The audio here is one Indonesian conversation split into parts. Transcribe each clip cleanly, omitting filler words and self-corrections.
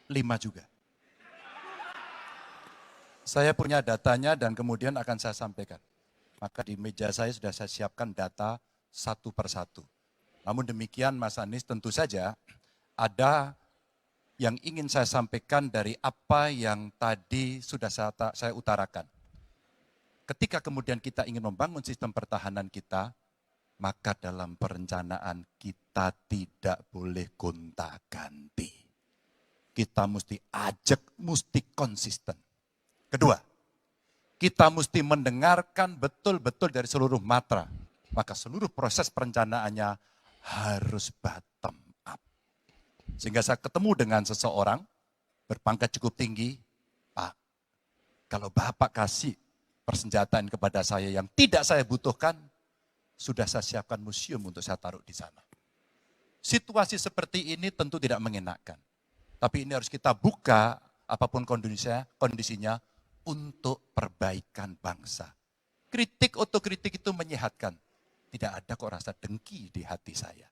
5 juga. Saya punya datanya dan kemudian akan saya sampaikan. Maka di meja saya sudah saya siapkan data satu persatu. Namun demikian Mas Anies, tentu saja ada yang ingin saya sampaikan dari apa yang tadi sudah saya utarakan. Ketika kemudian kita ingin membangun sistem pertahanan kita, maka dalam perencanaan kita tidak boleh gonta-ganti. Kita mesti ajak, mesti konsisten. Kedua, kita mesti mendengarkan betul-betul dari seluruh matra. Maka seluruh proses perencanaannya harus bottom up. Sehingga saya ketemu dengan seseorang berpangkat cukup tinggi, Pak, kalau Bapak kasih persenjataan kepada saya yang tidak saya butuhkan, sudah saya siapkan museum untuk saya taruh di sana. Situasi seperti ini tentu tidak mengenakan. Tapi ini harus kita buka apapun kondisinya untuk perbaikan bangsa. Kritik otokritik itu menyehatkan. Tidak ada kok rasa dengki di hati saya.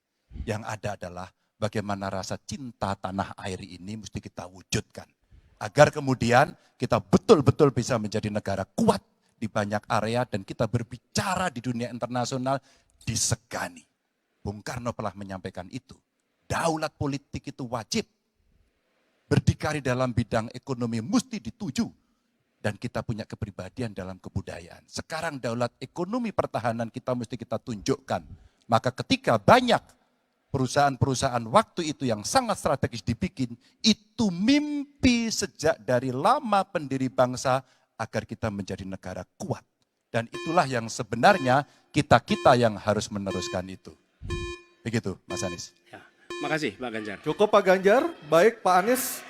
Yang ada adalah bagaimana rasa cinta tanah air ini mesti kita wujudkan. Agar kemudian kita betul-betul bisa menjadi negara kuat di banyak area dan kita berbicara di dunia internasional disegani. Bung Karno pernah menyampaikan itu. Daulat politik itu wajib. Berdikari dalam bidang ekonomi mesti dituju. Dan kita punya kepribadian dalam kebudayaan. Sekarang daulat ekonomi pertahanan kita mesti kita tunjukkan. Maka ketika banyak perusahaan-perusahaan waktu itu yang sangat strategis dibikin, itu mimpi sejak dari lama pendiri bangsa agar kita menjadi negara kuat. Dan itulah yang sebenarnya kita-kita yang harus meneruskan itu. Begitu Mas Anies. Ya, makasih Pak Ganjar. Cukup Pak Ganjar, baik Pak Anies.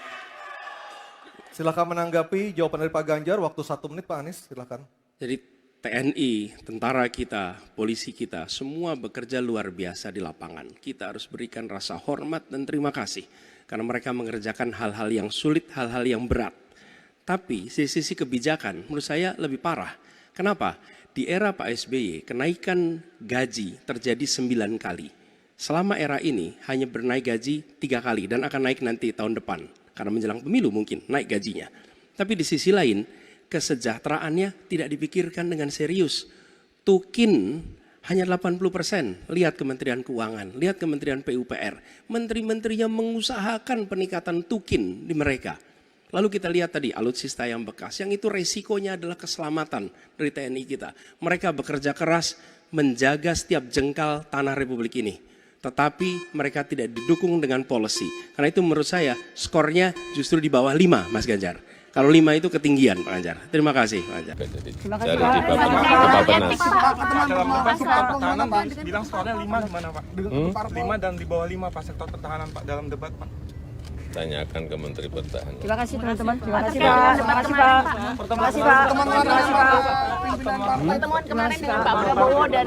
Silakan menanggapi jawaban dari Pak Ganjar, waktu 1 menit Pak Anies, silakan. Jadi TNI, tentara kita, polisi kita, semua bekerja luar biasa di lapangan. Kita harus berikan rasa hormat dan terima kasih. Karena mereka mengerjakan hal-hal yang sulit, hal-hal yang berat. Tapi sisi kebijakan menurut saya lebih parah. Kenapa? Di era Pak SBY, kenaikan gaji terjadi 9 kali. Selama era ini hanya bernaik gaji 3 kali dan akan naik nanti tahun depan. Karena menjelang pemilu mungkin naik gajinya. Tapi di sisi lain, kesejahteraannya tidak dipikirkan dengan serius. Tukin hanya 80%. Lihat Kementerian Keuangan, lihat Kementerian PUPR. Menteri-menterinya mengusahakan peningkatan tukin di mereka. Lalu kita lihat tadi alutsista yang bekas, yang itu resikonya adalah keselamatan dari TNI kita. Mereka bekerja keras menjaga setiap jengkal tanah Republik ini. Tetapi mereka tidak didukung dengan policy. Karena itu menurut saya skornya justru di bawah 5 Mas Ganjar. Kalau 5 itu ketinggian Pak Ganjar. Terima kasih Pak Ganjar. Terima kasih Pak. Dalam debat sektor pertahanan Pak bilang skornya 5 gimana Pak? 5 dan di bawah 5 Pak sektor pertahanan Pak dalam debat Pak. Tanyakan ke Menteri Pertahanan. Terima kasih teman-teman. Terima kasih Pak. Terima kasih Pak. Terima kasih Pak. Pertemuan kemarin dengan Pak Prabowo dan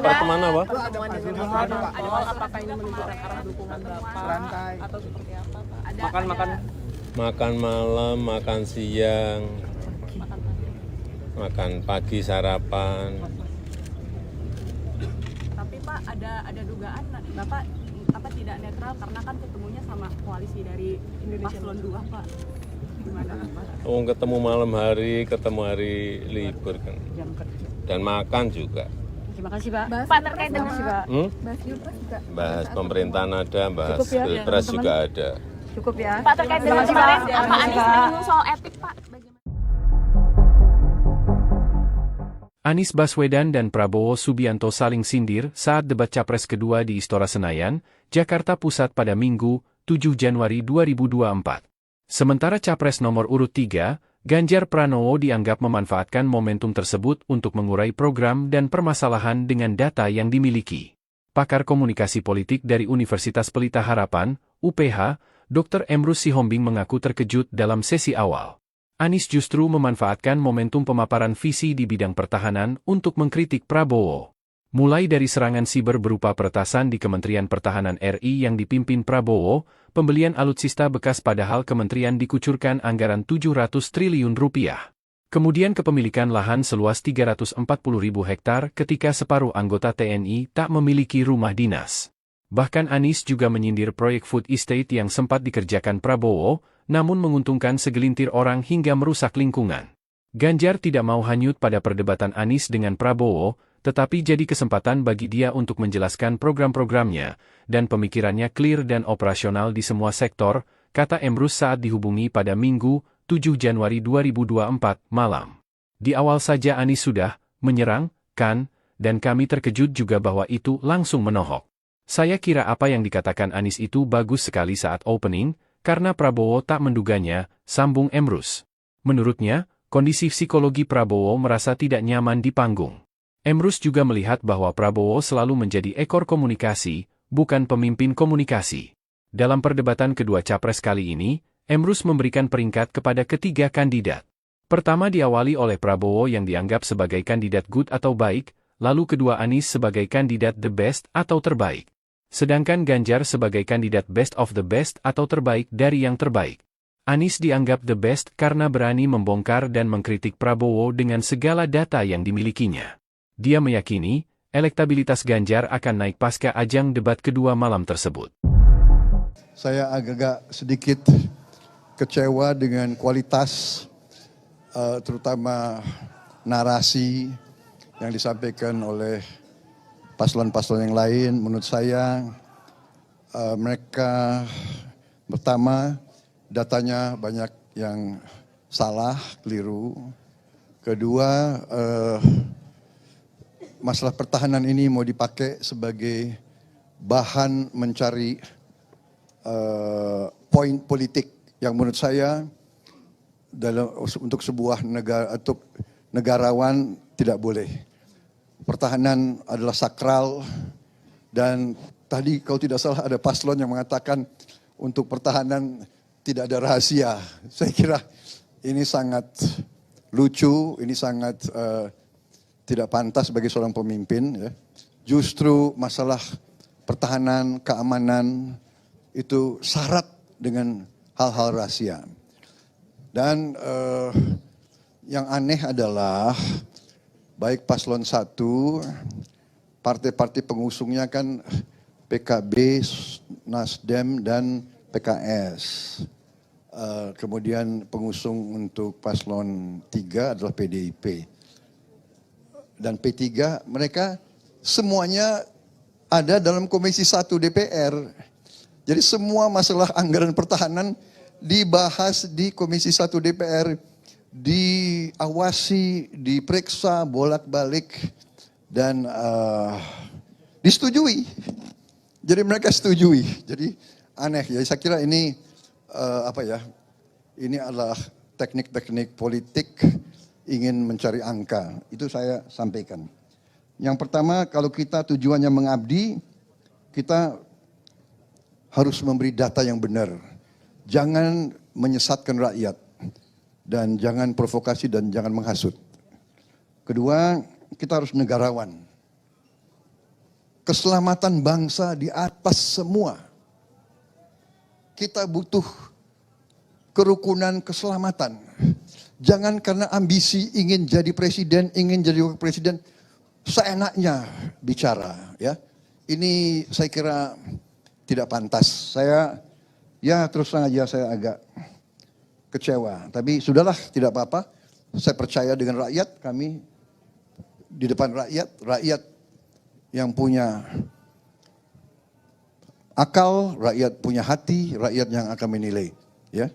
Pertemuan apa? apakah ini menunjukkan arah dukungan Bapak atau seperti apa Pak? Makan malam, makan siang, makan pagi sarapan. Tapi Pak ada dugaan Bapak tidak netral karena kan ketemunya sama koalisi dari Paslon 2 Pak. Gimana Pak? Ketemu malam hari, ketemu hari libur kan. Dan makan juga. Terima kasih Pak. Pak terkait dengan Bahas pemerintahan ada, bahas pilpres juga ada. Cukup ya. Pak terkait dengan kemarin Pak Anies menyinggung soal etik Pak. Anies Baswedan dan Prabowo Subianto saling sindir saat debat Capres kedua di Istora Senayan, Jakarta Pusat pada Minggu, 7 Januari 2024. Sementara Capres nomor urut 3, Ganjar Pranowo dianggap memanfaatkan momentum tersebut untuk mengurai program dan permasalahan dengan data yang dimiliki. Pakar komunikasi politik dari Universitas Pelita Harapan, UPH, Dr. Emrus Sihombing mengaku terkejut dalam sesi awal. Anies justru memanfaatkan momentum pemaparan visi di bidang pertahanan untuk mengkritik Prabowo. Mulai dari serangan siber berupa peretasan di Kementerian Pertahanan RI yang dipimpin Prabowo, pembelian alutsista bekas padahal kementerian dikucurkan anggaran 700 triliun rupiah. Kemudian kepemilikan lahan seluas 340.000 hektar ketika separuh anggota TNI tak memiliki rumah dinas. Bahkan Anies juga menyindir proyek food estate yang sempat dikerjakan Prabowo, namun menguntungkan segelintir orang hingga merusak lingkungan. Ganjar tidak mau hanyut pada perdebatan Anies dengan Prabowo, tetapi jadi kesempatan bagi dia untuk menjelaskan program-programnya, dan pemikirannya clear dan operasional di semua sektor, kata Emrus saat dihubungi pada Minggu, 7 Januari 2024, malam. Di awal saja Anies sudah menyerang, kan, dan kami terkejut juga bahwa itu langsung menohok. Saya kira apa yang dikatakan Anies itu bagus sekali saat opening, karena Prabowo tak menduganya, sambung Emrus. Menurutnya, kondisi psikologi Prabowo merasa tidak nyaman di panggung. Emrus juga melihat bahwa Prabowo selalu menjadi ekor komunikasi, bukan pemimpin komunikasi. Dalam perdebatan kedua capres kali ini, Emrus memberikan peringkat kepada ketiga kandidat. Pertama diawali oleh Prabowo yang dianggap sebagai kandidat good atau baik, lalu kedua Anies sebagai kandidat the best atau terbaik. Sedangkan Ganjar sebagai kandidat best of the best atau terbaik dari yang terbaik. Anies dianggap the best karena berani membongkar dan mengkritik Prabowo dengan segala data yang dimilikinya. Dia meyakini, elektabilitas Ganjar akan naik pasca ajang debat kedua malam tersebut. Saya agak sedikit kecewa dengan kualitas, terutama narasi yang disampaikan oleh paslon-paslon yang lain. Menurut saya mereka pertama datanya banyak yang salah, keliru. Kedua, masalah pertahanan ini mau dipakai sebagai bahan mencari poin politik yang menurut saya untuk sebuah negara, untuk negarawan tidak boleh. Pertahanan adalah sakral, dan tadi kalau tidak salah ada paslon yang mengatakan untuk pertahanan tidak ada rahasia. Saya kira ini sangat lucu, ini sangat tidak pantas bagi seorang pemimpin. Ya. Justru masalah pertahanan, keamanan itu syarat dengan hal-hal rahasia. Dan yang aneh adalah baik paslon 1, partai-partai pengusungnya kan PKB, Nasdem, dan PKS. Kemudian pengusung untuk paslon 3 adalah PDIP. Dan P3, mereka semuanya ada dalam Komisi 1 DPR. Jadi semua masalah anggaran pertahanan dibahas di Komisi 1 DPR, diawasi, diperiksa bolak-balik, dan disetujui. Jadi mereka setujui. Jadi aneh ya. Saya kira ini ini adalah teknik-teknik politik ingin mencari angka. Itu saya sampaikan. Yang pertama, kalau kita tujuannya mengabdi, kita harus memberi data yang benar. Jangan menyesatkan rakyat. Dan jangan provokasi dan jangan menghasut. Kedua, kita harus negarawan. Keselamatan bangsa di atas semua. Kita butuh kerukunan keselamatan. Jangan karena ambisi ingin jadi presiden, ingin jadi wakil presiden, seenaknya bicara. Ya, ini saya kira tidak pantas. Saya, ya terus terang aja saya agak kecewa. Tapi sudahlah, tidak apa-apa. Saya percaya dengan rakyat, kami di depan rakyat yang punya akal, rakyat punya hati, rakyat yang akan menilai. Ya.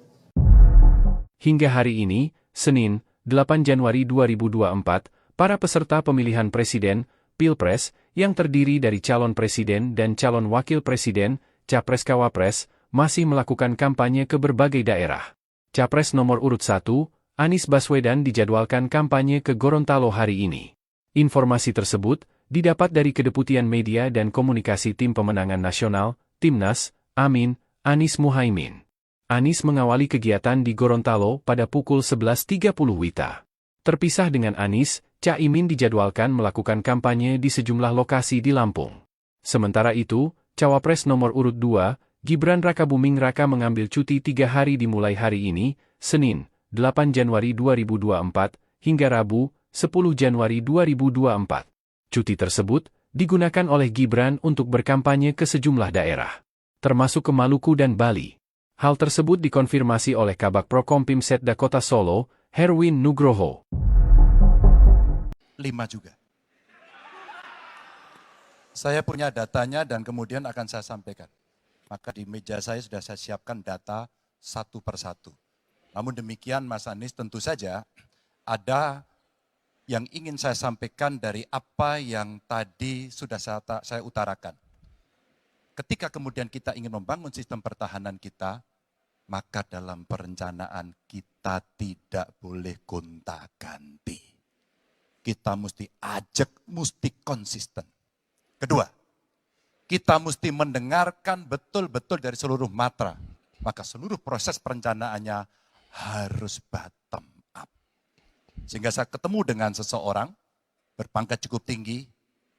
Hingga hari ini, Senin, 8 Januari 2024, para peserta pemilihan presiden, Pilpres, yang terdiri dari calon presiden dan calon wakil presiden, Capres-Cawapres, masih melakukan kampanye ke berbagai daerah. Capres nomor urut 1, Anies Baswedan dijadwalkan kampanye ke Gorontalo hari ini. Informasi tersebut didapat dari Kedeputian Media dan Komunikasi Tim Pemenangan Nasional, Timnas, Amin, Anies Muhaimin. Anies mengawali kegiatan di Gorontalo pada pukul 11.30 WITA. Terpisah dengan Anies, Caimin dijadwalkan melakukan kampanye di sejumlah lokasi di Lampung. Sementara itu, Cawapres nomor urut 2, Gibran Rakabuming Raka mengambil cuti 3 hari dimulai hari ini, Senin, 8 Januari 2024, hingga Rabu, 10 Januari 2024. Cuti tersebut digunakan oleh Gibran untuk berkampanye ke sejumlah daerah, termasuk ke Maluku dan Bali. Hal tersebut dikonfirmasi oleh Kabak Prokompim Setda Kota Solo, Herwin Nugroho. 5 juga. Saya punya datanya dan kemudian akan saya sampaikan. Maka di meja saya sudah saya siapkan data satu persatu. Namun demikian Mas Anies, tentu saja ada yang ingin saya sampaikan dari apa yang tadi sudah saya utarakan. Ketika kemudian kita ingin membangun sistem pertahanan kita, maka dalam perencanaan kita tidak boleh gonta-ganti. Kita mesti ajak, mesti konsisten. Kedua, kita mesti mendengarkan betul-betul dari seluruh matra. Maka seluruh proses perencanaannya harus bottom up. Sehingga saya ketemu dengan seseorang berpangkat cukup tinggi,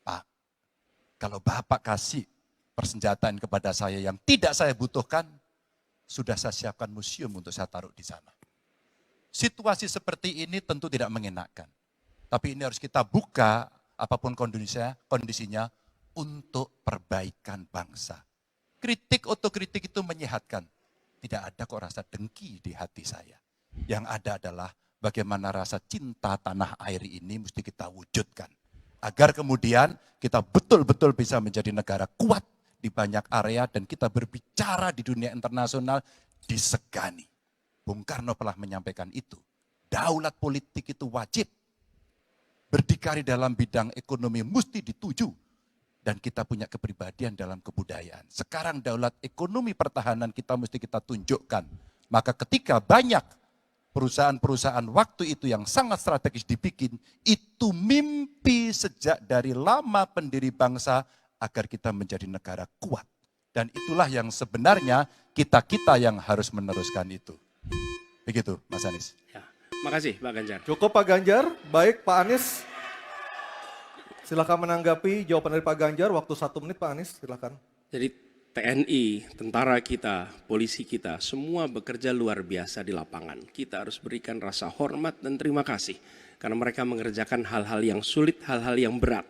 Pak, kalau Bapak kasih persenjataan kepada saya yang tidak saya butuhkan, sudah saya siapkan museum untuk saya taruh di sana. Situasi seperti ini tentu tidak mengenakan. Tapi ini harus kita buka apapun kondisinya untuk perbaikan bangsa. Kritik otokritik itu menyehatkan. Tidak ada kok rasa dengki di hati saya. Yang ada adalah bagaimana rasa cinta tanah air ini mesti kita wujudkan. Agar kemudian kita betul-betul bisa menjadi negara kuat di banyak area dan kita berbicara di dunia internasional disegani. Bung Karno pernah menyampaikan itu. Daulat politik itu wajib. Berdikari dalam bidang ekonomi mesti dituju. Dan kita punya kepribadian dalam kebudayaan. Sekarang daulat ekonomi pertahanan kita mesti kita tunjukkan. Maka ketika banyak perusahaan-perusahaan waktu itu yang sangat strategis dibikin, itu mimpi sejak dari lama pendiri bangsa agar kita menjadi negara kuat. Dan itulah yang sebenarnya kita-kita yang harus meneruskan itu. Begitu Mas Anies. Ya, makasih Pak Ganjar. Cukup Pak Ganjar, baik Pak Anies. Silakan menanggapi jawaban dari Pak Ganjar, waktu 1 menit Pak Anies, silakan. Jadi TNI, tentara kita, polisi kita, semua bekerja luar biasa di lapangan. Kita harus berikan rasa hormat dan terima kasih. Karena mereka mengerjakan hal-hal yang sulit, hal-hal yang berat.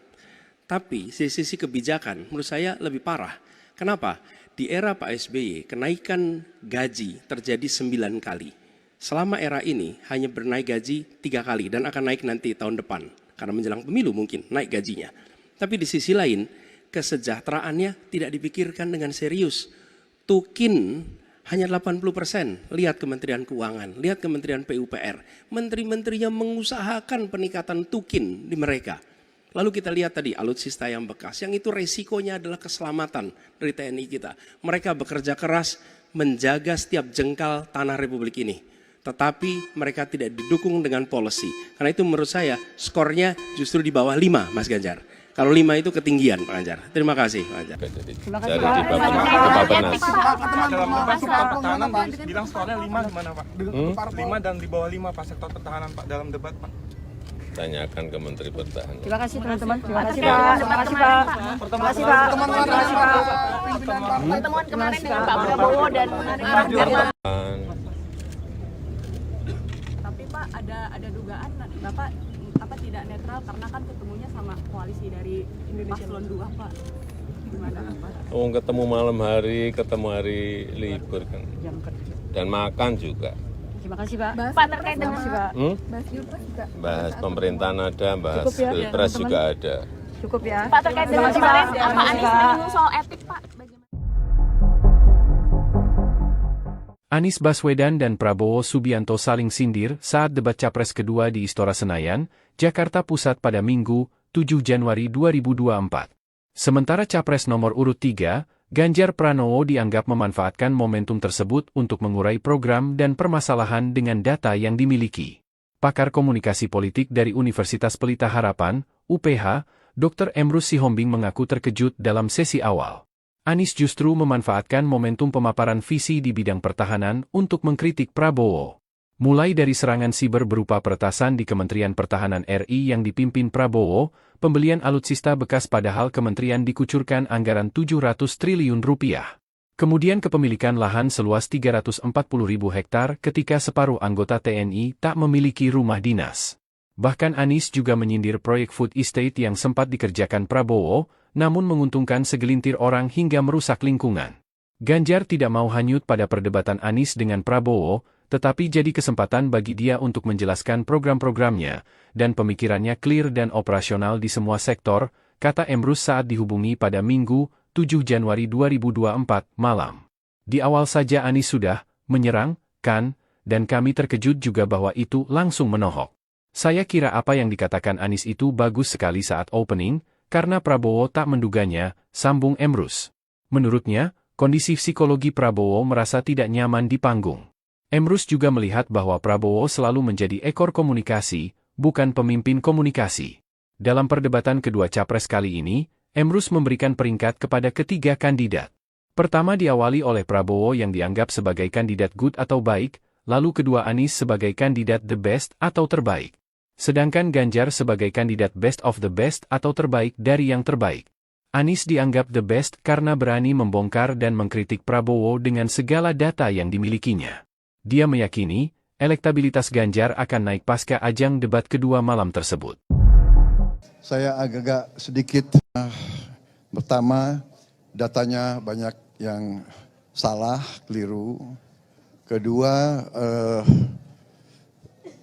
Tapi sisi kebijakan menurut saya lebih parah. Kenapa? Di era Pak SBY, kenaikan gaji terjadi 9 kali. Selama era ini hanya bernaik gaji 3 kali dan akan naik nanti tahun depan. Karena menjelang pemilu mungkin naik gajinya. Tapi di sisi lain, kesejahteraannya tidak dipikirkan dengan serius. Tukin hanya 80%. Lihat Kementerian Keuangan, lihat Kementerian PUPR. Menteri-menterinya mengusahakan peningkatan tukin di mereka. Lalu kita lihat tadi alutsista yang bekas, yang itu resikonya adalah keselamatan dari TNI kita. Mereka bekerja keras menjaga setiap jengkal tanah Republik ini. Tetapi mereka tidak didukung dengan policy. Karena itu menurut saya skornya justru di bawah 5 Mas Ganjar. Kalau 5 itu ketinggian Pak Ganjar. Terima kasih Pak Ganjar. Terima kasih Dari Pak. di Bappenas. Dalam debat sektor pertahanan bilang skornya 5 gimana Pak? 5 dan di bawah 5 Pak sektor pertahanan Pak dalam debat Pak. Tanyakan ke Menteri Pertahanan. Terima kasih teman-teman. Terima kasih Pak. Terima kasih Pak. Terima kasih Pak. Terima kasih Pak. Pertemuan kemarin dengan Pak Prabowo dan Pak ada dugaan Bapak tidak netral karena kan ketemunya sama koalisi dari Paslon 2 Pak. Gimana Pak? Ketemu malam hari, ketemu hari libur kan. Dan makan juga. Terima kasih Pak. Pak terkait dengan Pak. Bahas pemerintahan ada, bahas Cukup ya, pilpres juga ada. Cukup ya. Pak terkait dengan kemarin Pak Anies menyinggung soal etik Pak. Anies Baswedan dan Prabowo Subianto saling sindir saat debat Capres kedua di Istora Senayan, Jakarta Pusat pada Minggu, 7 Januari 2024. Sementara Capres nomor urut 3, Ganjar Pranowo dianggap memanfaatkan momentum tersebut untuk mengurai program dan permasalahan dengan data yang dimiliki. Pakar komunikasi politik dari Universitas Pelita Harapan, UPH, Dr. Emrus Sihombing mengaku terkejut dalam sesi awal. Anies justru memanfaatkan momentum pemaparan visi di bidang pertahanan untuk mengkritik Prabowo. Mulai dari serangan siber berupa peretasan di Kementerian Pertahanan RI yang dipimpin Prabowo, pembelian alutsista bekas padahal kementerian dikucurkan anggaran 700 triliun rupiah. Kemudian kepemilikan lahan seluas 340.000 hektar ketika separuh anggota TNI tak memiliki rumah dinas. Bahkan Anies juga menyindir proyek food estate yang sempat dikerjakan Prabowo, namun menguntungkan segelintir orang hingga merusak lingkungan. Ganjar tidak mau hanyut pada perdebatan Anies dengan Prabowo, tetapi jadi kesempatan bagi dia untuk menjelaskan program-programnya, dan pemikirannya clear dan operasional di semua sektor, kata Emrus saat dihubungi pada Minggu, 7 Januari 2024, malam. Di awal saja Anies sudah menyerang, kan, dan kami terkejut juga bahwa itu langsung menohok. Saya kira apa yang dikatakan Anies itu bagus sekali saat opening, karena Prabowo tak menduganya, sambung Emrus. Menurutnya, kondisi psikologi Prabowo merasa tidak nyaman di panggung. Emrus juga melihat bahwa Prabowo selalu menjadi ekor komunikasi, bukan pemimpin komunikasi. Dalam perdebatan kedua capres kali ini, Emrus memberikan peringkat kepada ketiga kandidat. Pertama diawali oleh Prabowo yang dianggap sebagai kandidat good atau baik, lalu kedua Anies sebagai kandidat the best atau terbaik. Sedangkan Ganjar sebagai kandidat best of the best atau terbaik dari yang terbaik. Anies dianggap the best karena berani membongkar dan mengkritik Prabowo dengan segala data yang dimilikinya. Dia meyakini, elektabilitas Ganjar akan naik pasca ajang debat kedua malam tersebut. Saya agak sedikit, pertama datanya banyak yang salah, keliru. Kedua,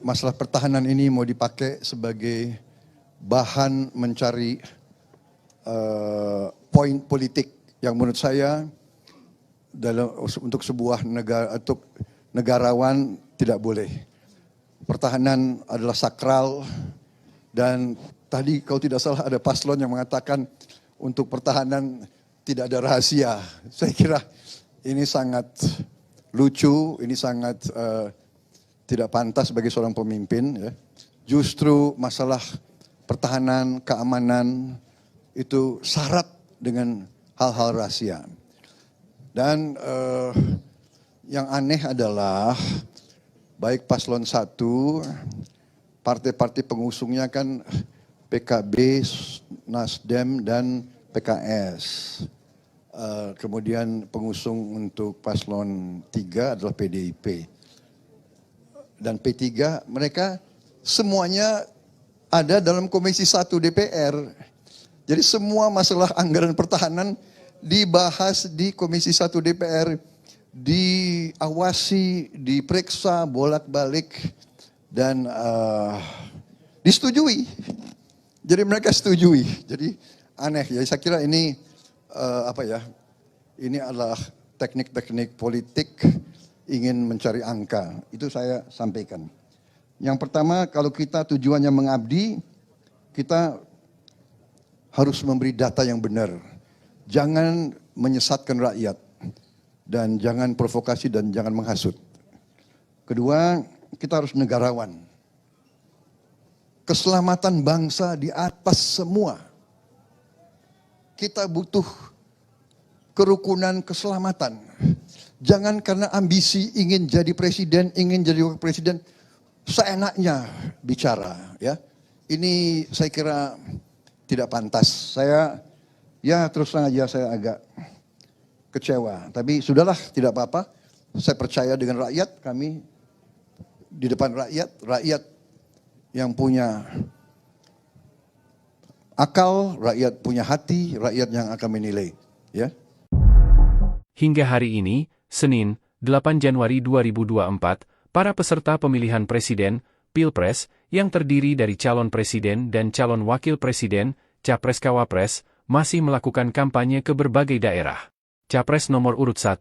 masalah pertahanan ini mau dipakai sebagai bahan mencari poin politik yang menurut saya untuk sebuah negara, untuk negarawan tidak boleh. Pertahanan adalah sakral dan tadi kalau tidak salah ada paslon yang mengatakan untuk pertahanan tidak ada rahasia. Saya kira ini sangat lucu, ini sangat tidak pantas bagi seorang pemimpin. Ya. Justru masalah pertahanan, keamanan itu syarat dengan hal-hal rahasia. Dan yang aneh adalah baik paslon 1, partai-partai pengusungnya kan PKB, Nasdem, dan PKS. Kemudian pengusung untuk paslon 3 adalah PDIP. Dan P3, mereka semuanya ada dalam Komisi 1 DPR. Jadi semua masalah anggaran pertahanan dibahas di Komisi 1 DPR, diawasi, diperiksa bolak-balik, dan disetujui. Jadi mereka setujui. Jadi aneh ya. Saya kira ini ini adalah teknik-teknik politik ingin mencari angka. Itu saya sampaikan. Yang pertama, kalau kita tujuannya mengabdi, kita harus memberi data yang benar. Jangan menyesatkan rakyat. Dan jangan provokasi dan jangan menghasut. Kedua, kita harus negarawan. Keselamatan bangsa di atas semua. Kita butuh kerukunan keselamatan. Jangan karena ambisi ingin jadi presiden, ingin jadi wakil presiden, seenaknya bicara. Ya, ini saya kira tidak pantas. Saya, ya terus terang aja saya agak kecewa. Tapi sudahlah, tidak apa-apa. Saya percaya dengan rakyat, kami di depan rakyat, rakyat yang punya akal, rakyat punya hati, rakyat yang akan menilai. Ya. Hingga hari ini, Senin, 8 Januari 2024, para peserta pemilihan presiden, Pilpres, yang terdiri dari calon presiden dan calon wakil presiden, Capres-Cawapres, masih melakukan kampanye ke berbagai daerah. Capres nomor urut 1,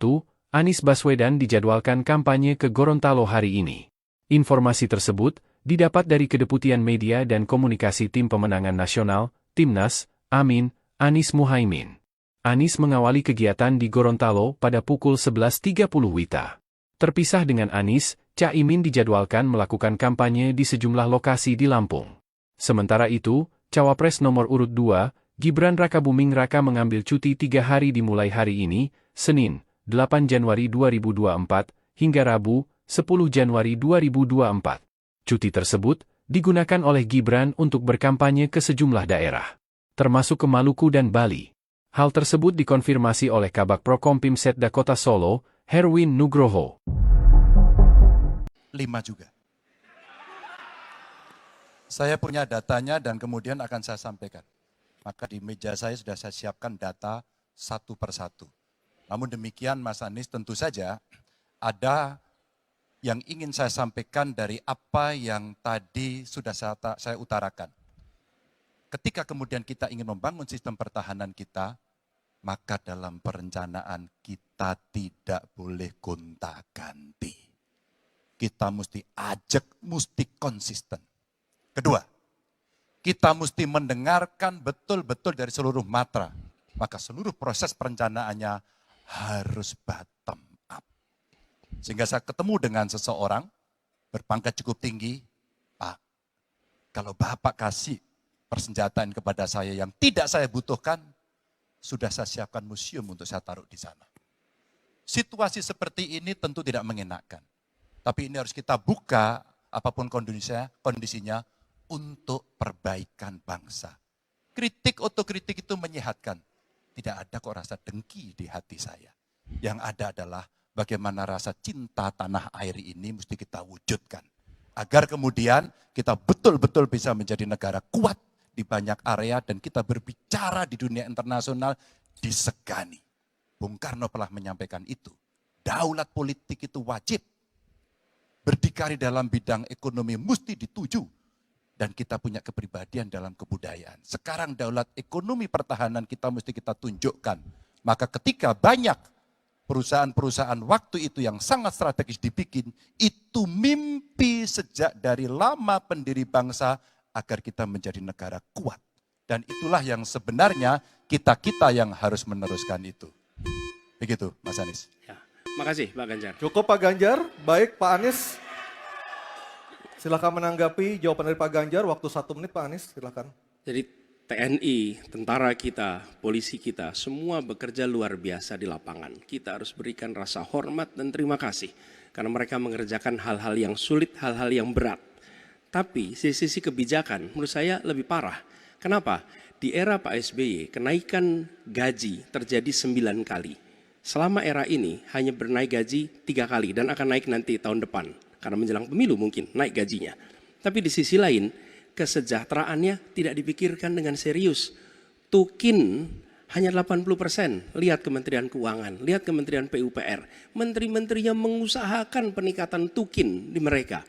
Anies Baswedan dijadwalkan kampanye ke Gorontalo hari ini. Informasi tersebut didapat dari Kedeputian Media dan Komunikasi Tim Pemenangan Nasional, Timnas, Amin, Anies Muhaimin. Anies mengawali kegiatan di Gorontalo pada pukul 11.30 WITA. Terpisah dengan Anies, Caimin dijadwalkan melakukan kampanye di sejumlah lokasi di Lampung. Sementara itu, Cawapres nomor urut 2, Gibran Rakabuming Raka mengambil cuti 3 hari dimulai hari ini, Senin, 8 Januari 2024, hingga Rabu, 10 Januari 2024. Cuti tersebut digunakan oleh Gibran untuk berkampanye ke sejumlah daerah, termasuk ke Maluku dan Bali. Hal tersebut dikonfirmasi oleh Kabak Prokompim Setda Kota Solo, Herwin Nugroho. 5 juga. Saya punya datanya dan kemudian akan saya sampaikan. Maka di meja saya sudah saya siapkan data satu persatu. Namun demikian Mas Anies, tentu saja ada yang ingin saya sampaikan dari apa yang tadi sudah saya utarakan. Ketika kemudian kita ingin membangun sistem pertahanan kita, maka dalam perencanaan kita tidak boleh gonta-ganti. Kita mesti ajak, mesti konsisten. Kedua, kita mesti mendengarkan betul-betul dari seluruh matra. Maka seluruh proses perencanaannya harus bottom up. Sehingga saya ketemu dengan seseorang berpangkat cukup tinggi, Pak, kalau Bapak kasih persenjataan kepada saya yang tidak saya butuhkan, sudah saya siapkan museum untuk saya taruh di sana. Situasi seperti ini tentu tidak mengenakan. Tapi ini harus kita buka apapun kondisinya untuk perbaikan bangsa. Kritik otokritik itu menyehatkan. Tidak ada kok rasa dengki di hati saya. Yang ada adalah bagaimana rasa cinta tanah air ini mesti kita wujudkan. Agar kemudian kita betul-betul bisa menjadi negara kuat di banyak area dan kita berbicara di dunia internasional disegani. Bung Karno pernah menyampaikan itu. Daulat politik itu wajib. Berdikari dalam bidang ekonomi mesti dituju. Dan kita punya kepribadian dalam kebudayaan. Sekarang daulat ekonomi pertahanan kita mesti kita tunjukkan. Maka ketika banyak perusahaan-perusahaan waktu itu yang sangat strategis dibikin, itu mimpi sejak dari lama pendiri bangsa agar kita menjadi negara kuat. Dan itulah yang sebenarnya kita-kita yang harus meneruskan itu. Begitu Mas Anies. Ya, makasih Pak Ganjar. Cukup Pak Ganjar, baik Pak Anies. Silakan menanggapi jawaban dari Pak Ganjar, waktu 1 menit Pak Anies, silakan. Jadi TNI, tentara kita, polisi kita, semua bekerja luar biasa di lapangan. Kita harus berikan rasa hormat dan terima kasih. Karena mereka mengerjakan hal-hal yang sulit, hal-hal yang berat. Tapi sisi kebijakan menurut saya lebih parah. Kenapa? Di era Pak SBY, kenaikan gaji terjadi 9 kali. Selama era ini hanya bernaik gaji 3 kali dan akan naik nanti tahun depan. Karena menjelang pemilu mungkin naik gajinya. Tapi di sisi lain, kesejahteraannya tidak dipikirkan dengan serius. Tukin hanya 80%. Lihat Kementerian Keuangan, lihat Kementerian PUPR. Menteri-menterinya mengusahakan peningkatan tukin di mereka.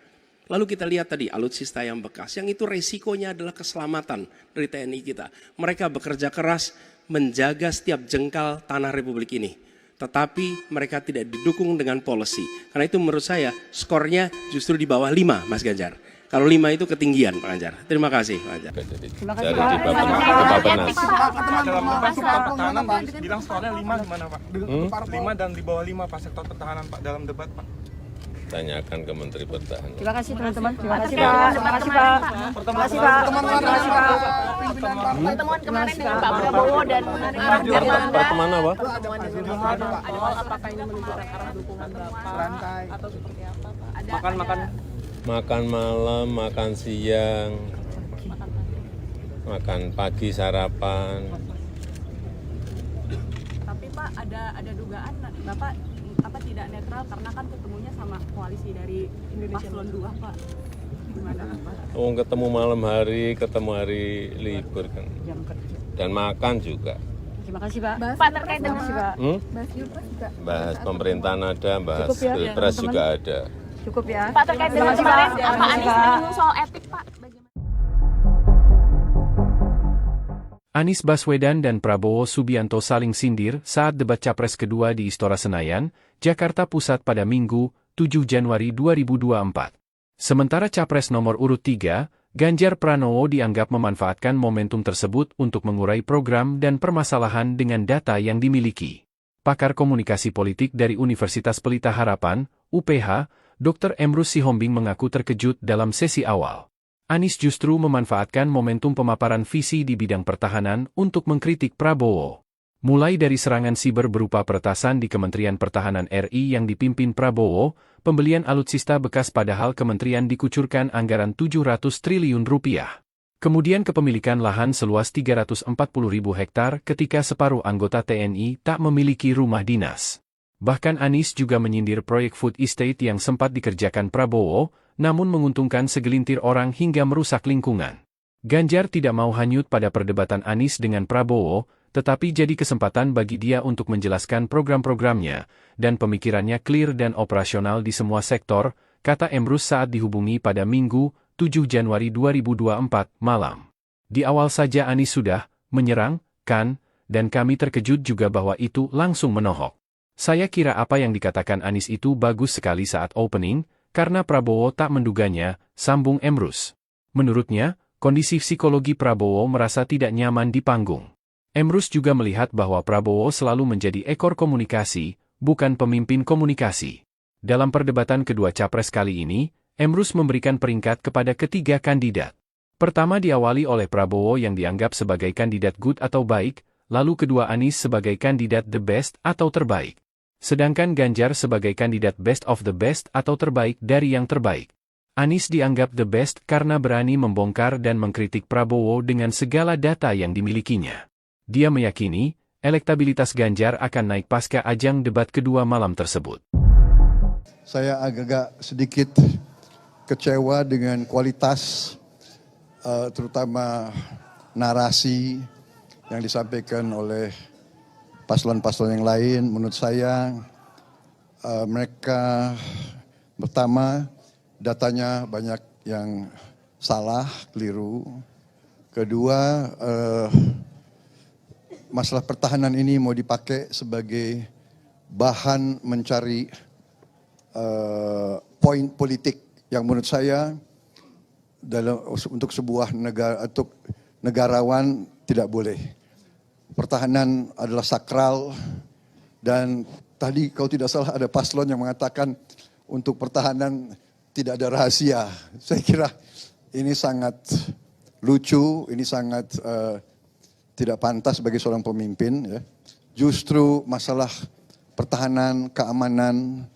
Lalu kita lihat tadi alutsista yang bekas, yang itu resikonya adalah keselamatan dari TNI kita. Mereka bekerja keras menjaga setiap jengkal tanah Republik ini. Tetapi mereka tidak didukung dengan policy. Karena itu menurut saya skornya justru di bawah 5 Mas Ganjar. Kalau 5 itu ketinggian Pak Ganjar. Terima kasih Pak Ganjar. Terima kasih Dari Pak. di Bapenas. Pak, dalam membantu pertahanan bilang skornya 5 gimana Pak? 5 dan di bawah 5 Pak sektor pertahanan Pak dalam debat Pak. Tanyakan ke Menteri Pertahanan. Terima kasih teman-teman. Terima kasih Pak. Terima kasih Pak. Terima kasih Pak. Terima kasih Pak. Pertemuan kemarin dengan Pak Prabowo dan Pertemuan apa? awal apakah ini menunjukkan arah dukungan Bapak atau seperti apa Pak? Makan malam, makan siang, makan pagi sarapan. Tapi Pak ada dugaan Bapak tidak netral karena kan ketemunya sama koalisi dari Paslon 2 Pak. Gimana Pak? Ketemu malam hari, ketemu hari libur kan. Dan makan juga. Terima kasih Pak. Pak terkait dengan Bahas pemerintahan ada, bahas Cukup ya, pilpres teman-teman. juga ada. Cukup ya. Pak terkait dengan kemarin Pak Anies menyinggung soal etik Pak. Anies Baswedan dan Prabowo Subianto saling sindir saat debat Capres kedua di Istora Senayan, Jakarta Pusat pada Minggu, 7 Januari 2024. Sementara Capres nomor urut 3, Ganjar Pranowo dianggap memanfaatkan momentum tersebut untuk mengurai program dan permasalahan dengan data yang dimiliki. Pakar komunikasi politik dari Universitas Pelita Harapan, UPH, Dr. Emrus Sihombing mengaku terkejut dalam sesi awal. Anies justru memanfaatkan momentum pemaparan visi di bidang pertahanan untuk mengkritik Prabowo. Mulai dari serangan siber berupa peretasan di Kementerian Pertahanan RI yang dipimpin Prabowo, pembelian alutsista bekas padahal kementerian dikucurkan anggaran 700 triliun rupiah. Kemudian kepemilikan lahan seluas 340.000 hektar ketika separuh anggota TNI tak memiliki rumah dinas. Bahkan Anies juga menyindir proyek food estate yang sempat dikerjakan Prabowo, namun menguntungkan segelintir orang hingga merusak lingkungan. Ganjar tidak mau hanyut pada perdebatan Anies dengan Prabowo, tetapi jadi kesempatan bagi dia untuk menjelaskan program-programnya, dan pemikirannya clear dan operasional di semua sektor, kata Emrus saat dihubungi pada Minggu, 7 Januari 2024, malam. Di awal saja Anies sudah menyerang, kan, dan kami terkejut juga bahwa itu langsung menohok. Saya kira apa yang dikatakan Anies itu bagus sekali saat opening, karena Prabowo tak menduganya, sambung Emrus. Menurutnya, kondisi psikologi Prabowo merasa tidak nyaman di panggung. Emrus juga melihat bahwa Prabowo selalu menjadi ekor komunikasi, bukan pemimpin komunikasi. Dalam perdebatan kedua capres kali ini, Emrus memberikan peringkat kepada ketiga kandidat. Pertama diawali oleh Prabowo yang dianggap sebagai kandidat good atau baik, lalu kedua Anies sebagai kandidat the best atau terbaik. Sedangkan Ganjar sebagai kandidat best of the best atau terbaik dari yang terbaik. Anies dianggap the best karena berani membongkar dan mengkritik Prabowo dengan segala data yang dimilikinya. Dia meyakini, elektabilitas Ganjar akan naik pasca ajang debat kedua malam tersebut. Saya agak sedikit kecewa dengan kualitas, terutama narasi yang disampaikan oleh paslon-paslon yang lain. Menurut saya mereka pertama datanya banyak yang salah, keliru. Kedua, masalah pertahanan ini mau dipakai sebagai bahan mencari poin politik yang menurut saya untuk sebuah negara, untuk negarawan tidak boleh. Pertahanan adalah sakral, dan tadi kalau tidak salah ada paslon yang mengatakan untuk pertahanan tidak ada rahasia. Saya kira ini sangat lucu, ini sangat tidak pantas bagi seorang pemimpin. Ya. Justru masalah pertahanan, keamanan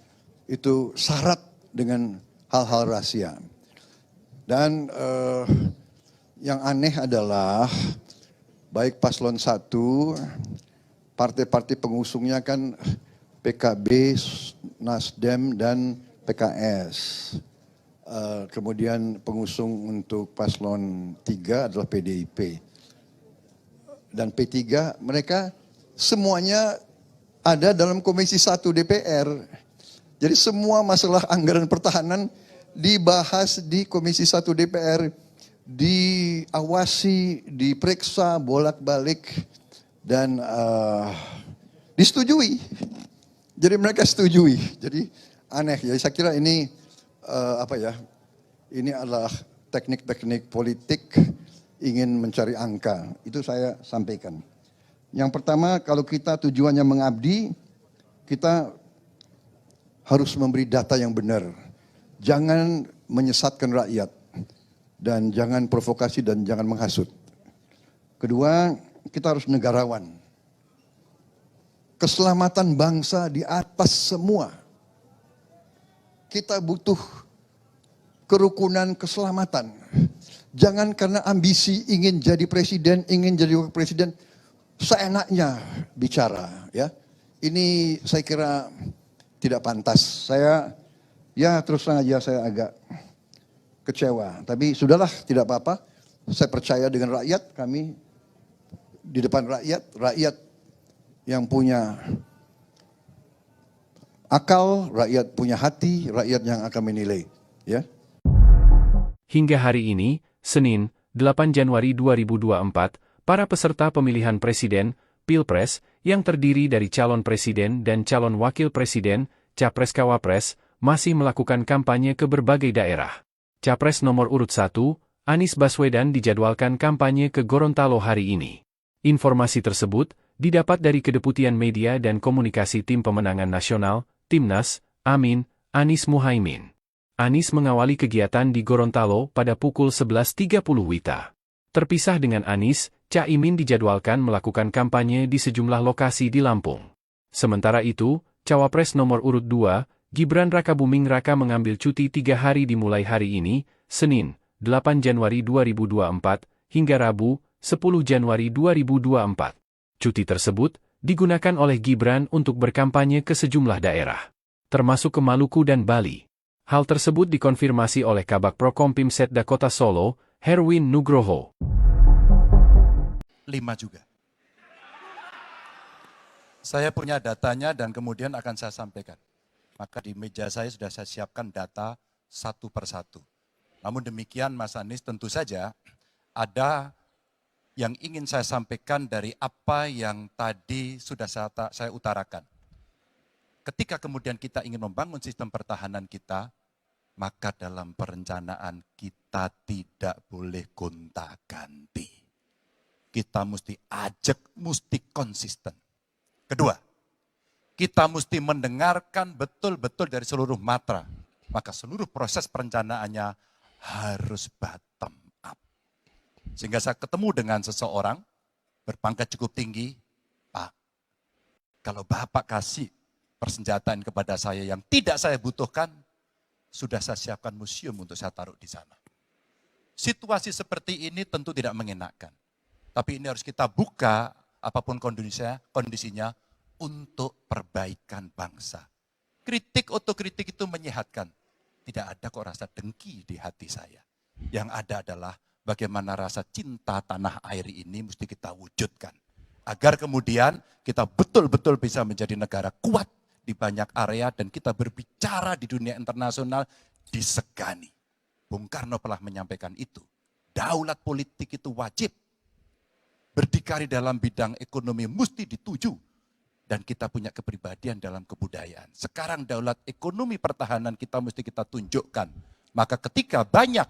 itu syarat dengan hal-hal rahasia. Dan yang aneh adalah baik paslon 1, partai-partai pengusungnya kan PKB, Nasdem, dan PKS. Kemudian pengusung untuk paslon 3 adalah PDIP. Dan P3, mereka semuanya ada dalam Komisi 1 DPR. Jadi semua masalah anggaran pertahanan dibahas di Komisi 1 DPR. Diawasi, diperiksa bolak-balik, dan disetujui. Jadi mereka setujui. Jadi aneh ya. Saya kira ini ini adalah teknik-teknik politik ingin mencari angka. Itu saya sampaikan. Yang pertama, kalau kita tujuannya mengabdi, kita harus memberi data yang benar. Jangan menyesatkan rakyat. Dan jangan provokasi dan jangan menghasut. Kedua, kita harus negarawan. Keselamatan bangsa di atas semua. Kita butuh kerukunan keselamatan. Jangan karena ambisi ingin jadi presiden, ingin jadi wakil presiden, seenaknya bicara. Ya, ini saya kira tidak pantas. Saya, ya terus terang aja saya agak kecewa. Tapi sudahlah, tidak apa-apa. Saya percaya dengan rakyat, kami di depan rakyat, rakyat yang punya akal, rakyat punya hati, rakyat yang akan menilai. Ya. Hingga hari ini, Senin, 8 Januari 2024, para peserta pemilihan presiden, Pilpres, yang terdiri dari calon presiden dan calon wakil presiden, Capres-Cawapres, masih melakukan kampanye ke berbagai daerah. Capres nomor urut 1, Anies Baswedan dijadwalkan kampanye ke Gorontalo hari ini. Informasi tersebut didapat dari Kedeputian Media dan Komunikasi Tim Pemenangan Nasional, Timnas, Amin, Anies Muhaimin. Anies mengawali kegiatan di Gorontalo pada pukul 11.30 WITA. Terpisah dengan Anies, Caimin dijadwalkan melakukan kampanye di sejumlah lokasi di Lampung. Sementara itu, Cawapres nomor urut 2, Gibran Rakabuming Raka mengambil cuti 3 hari dimulai hari ini, Senin, 8 Januari 2024, hingga Rabu, 10 Januari 2024. Cuti tersebut digunakan oleh Gibran untuk berkampanye ke sejumlah daerah, termasuk ke Maluku dan Bali. Hal tersebut dikonfirmasi oleh Kabak Prokompim Setda Kota Solo, Herwin Nugroho. 5 juga. Saya punya datanya dan kemudian akan saya sampaikan. Maka di meja saya sudah saya siapkan data satu persatu. Namun demikian Mas Anies, tentu saja ada yang ingin saya sampaikan dari apa yang tadi sudah saya utarakan. Ketika kemudian kita ingin membangun sistem pertahanan kita, maka dalam perencanaan kita tidak boleh gonta-ganti. Kita mesti ajak, mesti konsisten. Kedua, kita mesti mendengarkan betul-betul dari seluruh matra. Maka seluruh proses perencanaannya harus bottom up. Sehingga saya ketemu dengan seseorang berpangkat cukup tinggi, Pak, kalau Bapak kasih persenjataan kepada saya yang tidak saya butuhkan, sudah saya siapkan museum untuk saya taruh di sana. Situasi seperti ini tentu tidak mengenakan. Tapi ini harus kita buka apapun kondisinya untuk perbaikan bangsa. Kritik otokritik itu menyehatkan. Tidak ada kok rasa dengki di hati saya. Yang ada adalah bagaimana rasa cinta tanah air ini mesti kita wujudkan. Agar kemudian kita betul-betul bisa menjadi negara kuat di banyak area dan kita berbicara di dunia internasional disegani. Bung Karno pernah menyampaikan itu. Daulat politik itu wajib. Berdikari dalam bidang ekonomi mesti dituju. Dan kita punya kepribadian dalam kebudayaan. Sekarang daulat ekonomi pertahanan kita mesti kita tunjukkan. Maka ketika banyak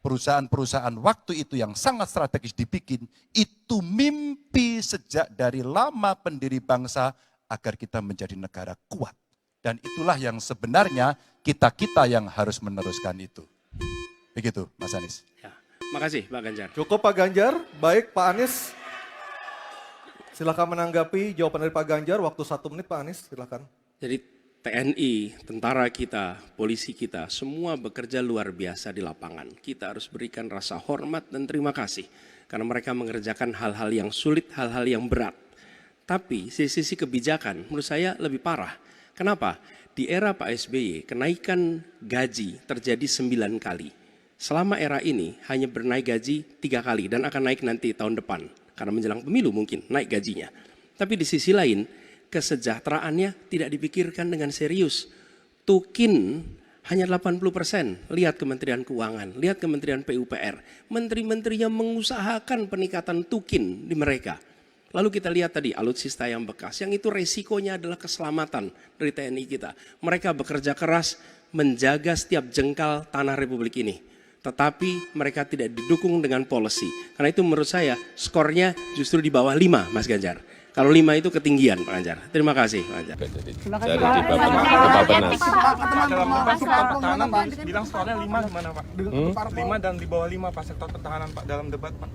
perusahaan-perusahaan waktu itu yang sangat strategis dibikin, itu mimpi sejak dari lama pendiri bangsa agar kita menjadi negara kuat. Dan itulah yang sebenarnya kita-kita yang harus meneruskan itu. Begitu Mas Anies. Ya, makasih Pak Ganjar. Cukup Pak Ganjar, baik Pak Anies. Silakan menanggapi jawaban dari Pak Ganjar, waktu 1 menit Pak Anies, silakan. Jadi TNI, tentara kita, polisi kita, semua bekerja luar biasa di lapangan. Kita harus berikan rasa hormat dan terima kasih. Karena mereka mengerjakan hal-hal yang sulit, hal-hal yang berat. Tapi sisi kebijakan menurut saya lebih parah. Kenapa? Di era Pak SBY, kenaikan gaji terjadi 9 kali. Selama era ini hanya bernaik gaji 3 kali dan akan naik nanti tahun depan. Karena menjelang pemilu mungkin naik gajinya. Tapi di sisi lain, kesejahteraannya tidak dipikirkan dengan serius. Tukin hanya 80%. Lihat Kementerian Keuangan, lihat Kementerian PUPR. Menteri-menterinya mengusahakan peningkatan tukin di mereka. Lalu kita lihat tadi alutsista yang bekas, yang itu resikonya adalah keselamatan dari TNI kita. Mereka bekerja keras menjaga setiap jengkal tanah Republik ini. Tetapi mereka tidak didukung dengan policy. Karena itu menurut saya skornya justru di bawah 5 Mas Ganjar. Kalau 5 itu ketinggian Pak Ganjar. Terima kasih Pak Ganjar. Terima kasih Dari Pak. di Bappenas. Dalam debat sektor pertahanan bilang skornya 5 gimana Pak? 5 dan di bawah 5 Pak sektor pertahanan Pak dalam debat Pak.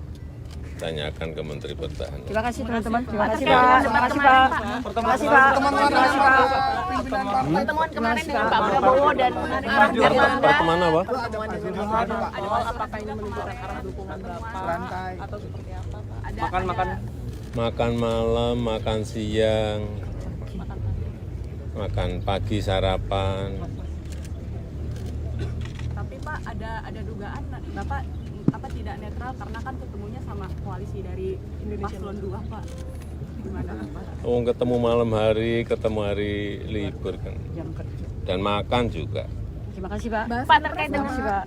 Tanyakan ke Menteri Pertahanan. Terima kasih teman-teman. Terima kasih Pak. Terima kasih Pak. Terima kasih Pak. Terima kasih Pak. Pertemuan kemarin dengan Pak Prabowo dan Pertemuan apa? apakah ini menunjukkan arah dukungan berapa atau seperti apa Pak? Makan malam, makan siang, makan pagi sarapan. Tapi Pak ada dugaan Bapak tidak netral karena kan ketemunya sama koalisi dari Paslon 2 Pak. Gimana Pak? Oh, ketemu malam hari, ketemu hari libur kan. Dan makan juga. Terima kasih Pak. Pak terkait dengan Pak.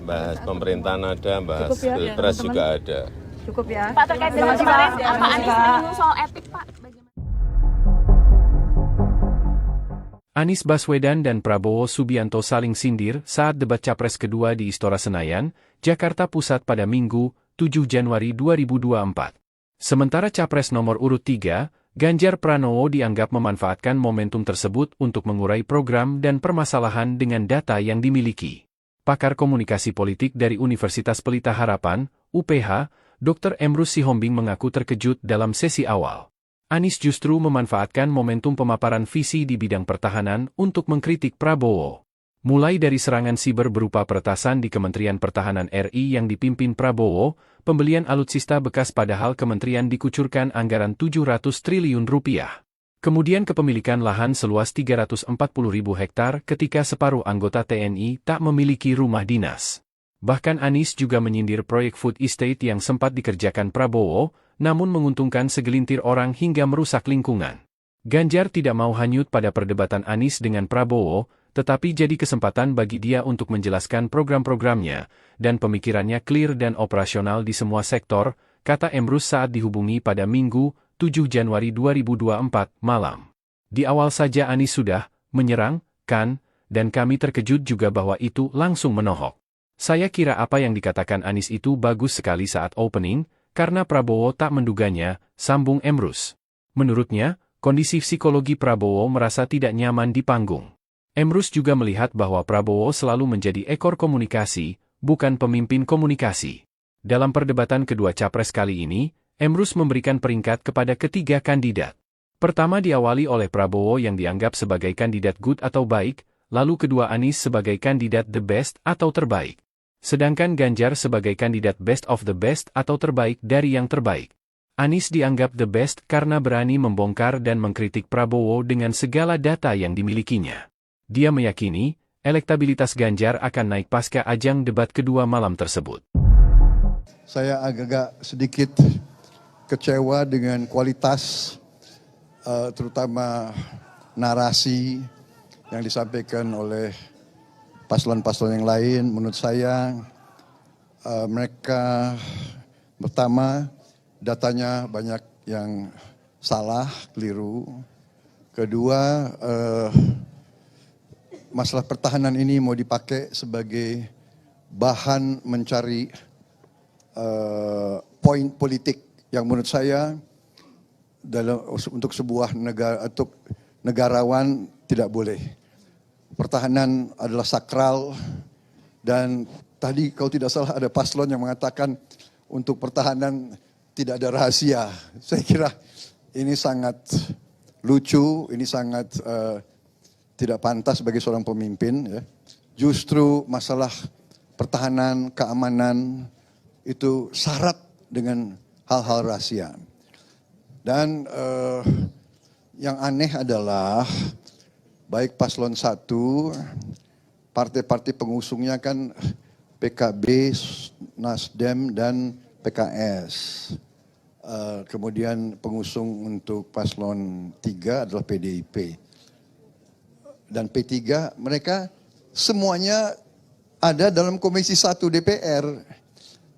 Bahas pemerintahan ada, bahas Cukup ya, pilpres teman-teman. juga ada. Cukup ya. Pak terkait dengan kemarin Pak Anies menyinggung soal etik Pak. Anies Baswedan dan Prabowo Subianto saling sindir saat debat Capres kedua di Istora Senayan, Jakarta Pusat pada Minggu, 7 Januari 2024. Sementara Capres nomor urut 3, Ganjar Pranowo dianggap memanfaatkan momentum tersebut untuk mengurai program dan permasalahan dengan data yang dimiliki. Pakar komunikasi politik dari Universitas Pelita Harapan, UPH, Dr. Emrus Sihombing mengaku terkejut dalam sesi awal. Anies justru memanfaatkan momentum pemaparan visi di bidang pertahanan untuk mengkritik Prabowo. Mulai dari serangan siber berupa peretasan di Kementerian Pertahanan RI yang dipimpin Prabowo, pembelian alutsista bekas padahal kementerian dikucurkan anggaran 700 triliun rupiah. Kemudian kepemilikan lahan seluas 340.000 hektar ketika separuh anggota TNI tak memiliki rumah dinas. Bahkan Anies juga menyindir proyek food estate yang sempat dikerjakan Prabowo, namun menguntungkan segelintir orang hingga merusak lingkungan. Ganjar tidak mau hanyut pada perdebatan Anies dengan Prabowo, tetapi jadi kesempatan bagi dia untuk menjelaskan program-programnya, dan pemikirannya clear dan operasional di semua sektor, kata Emrus saat dihubungi pada Minggu, 7 Januari 2024, malam. Di awal saja Anies sudah menyerang, kan, dan kami terkejut juga bahwa itu langsung menohok. Saya kira apa yang dikatakan Anies itu bagus sekali saat opening, karena Prabowo tak menduganya, sambung Emrus. Menurutnya, kondisi psikologi Prabowo merasa tidak nyaman di panggung. Emrus juga melihat bahwa Prabowo selalu menjadi ekor komunikasi, bukan pemimpin komunikasi. Dalam perdebatan kedua capres kali ini, Emrus memberikan peringkat kepada ketiga kandidat. Pertama diawali oleh Prabowo yang dianggap sebagai kandidat good atau baik, lalu kedua Anies sebagai kandidat the best atau terbaik. Sedangkan Ganjar sebagai kandidat best of the best atau terbaik dari yang terbaik. Anies dianggap the best karena berani membongkar dan mengkritik Prabowo dengan segala data yang dimilikinya. Dia meyakini, elektabilitas Ganjar akan naik pasca ajang debat kedua malam tersebut. Saya agak sedikit kecewa dengan kualitas, terutama narasi yang disampaikan oleh paslon-paslon yang lain. Menurut saya, mereka pertama, datanya banyak yang salah, keliru. Kedua, masalah pertahanan ini mau dipakai sebagai bahan mencari poin politik yang menurut saya untuk sebuah negara, untuk negarawan tidak boleh. Pertahanan adalah sakral, dan tadi kalau tidak salah ada paslon yang mengatakan untuk pertahanan tidak ada rahasia. Saya kira ini sangat lucu, ini sangat tidak pantas bagi seorang pemimpin. Ya. Justru masalah pertahanan, keamanan itu syarat dengan hal-hal rahasia. Dan yang aneh adalah baik paslon 1, partai-partai pengusungnya kan PKB, Nasdem, dan PKS. Kemudian pengusung untuk paslon 3 adalah PDIP. Dan P3, mereka semuanya ada dalam Komisi 1 DPR.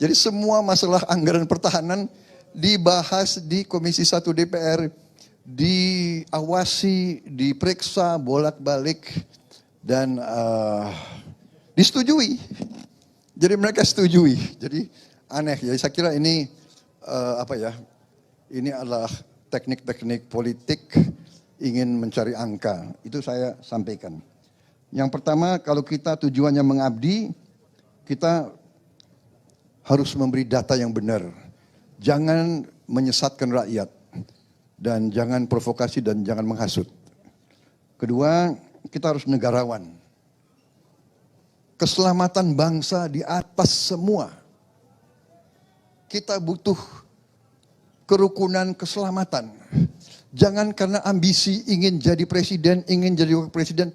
Jadi semua masalah anggaran pertahanan dibahas di Komisi 1 DPR. Diawasi, diperiksa bolak-balik, dan disetujui. Jadi mereka setujui. Jadi aneh. Jadi saya kira ini ini adalah teknik-teknik politik ingin mencari angka. Itu saya sampaikan. Yang pertama, kalau kita tujuannya mengabdi, kita harus memberi data yang benar. Jangan menyesatkan rakyat. Dan jangan provokasi dan jangan menghasut. Kedua, kita harus negarawan. Keselamatan bangsa di atas semua. Kita butuh kerukunan keselamatan. Jangan karena ambisi ingin jadi presiden, ingin jadi wakil presiden,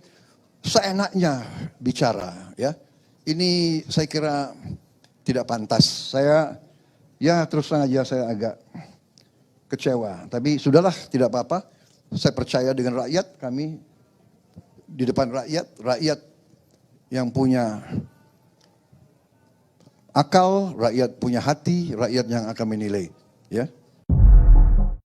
seenaknya bicara. Ya, ini saya kira tidak pantas. Saya, ya terus terang aja saya agak kecewa, tapi sudahlah, tidak apa-apa. Saya percaya dengan rakyat, kami di depan rakyat yang punya akal, rakyat punya hati, rakyat yang akan menilai. Ya.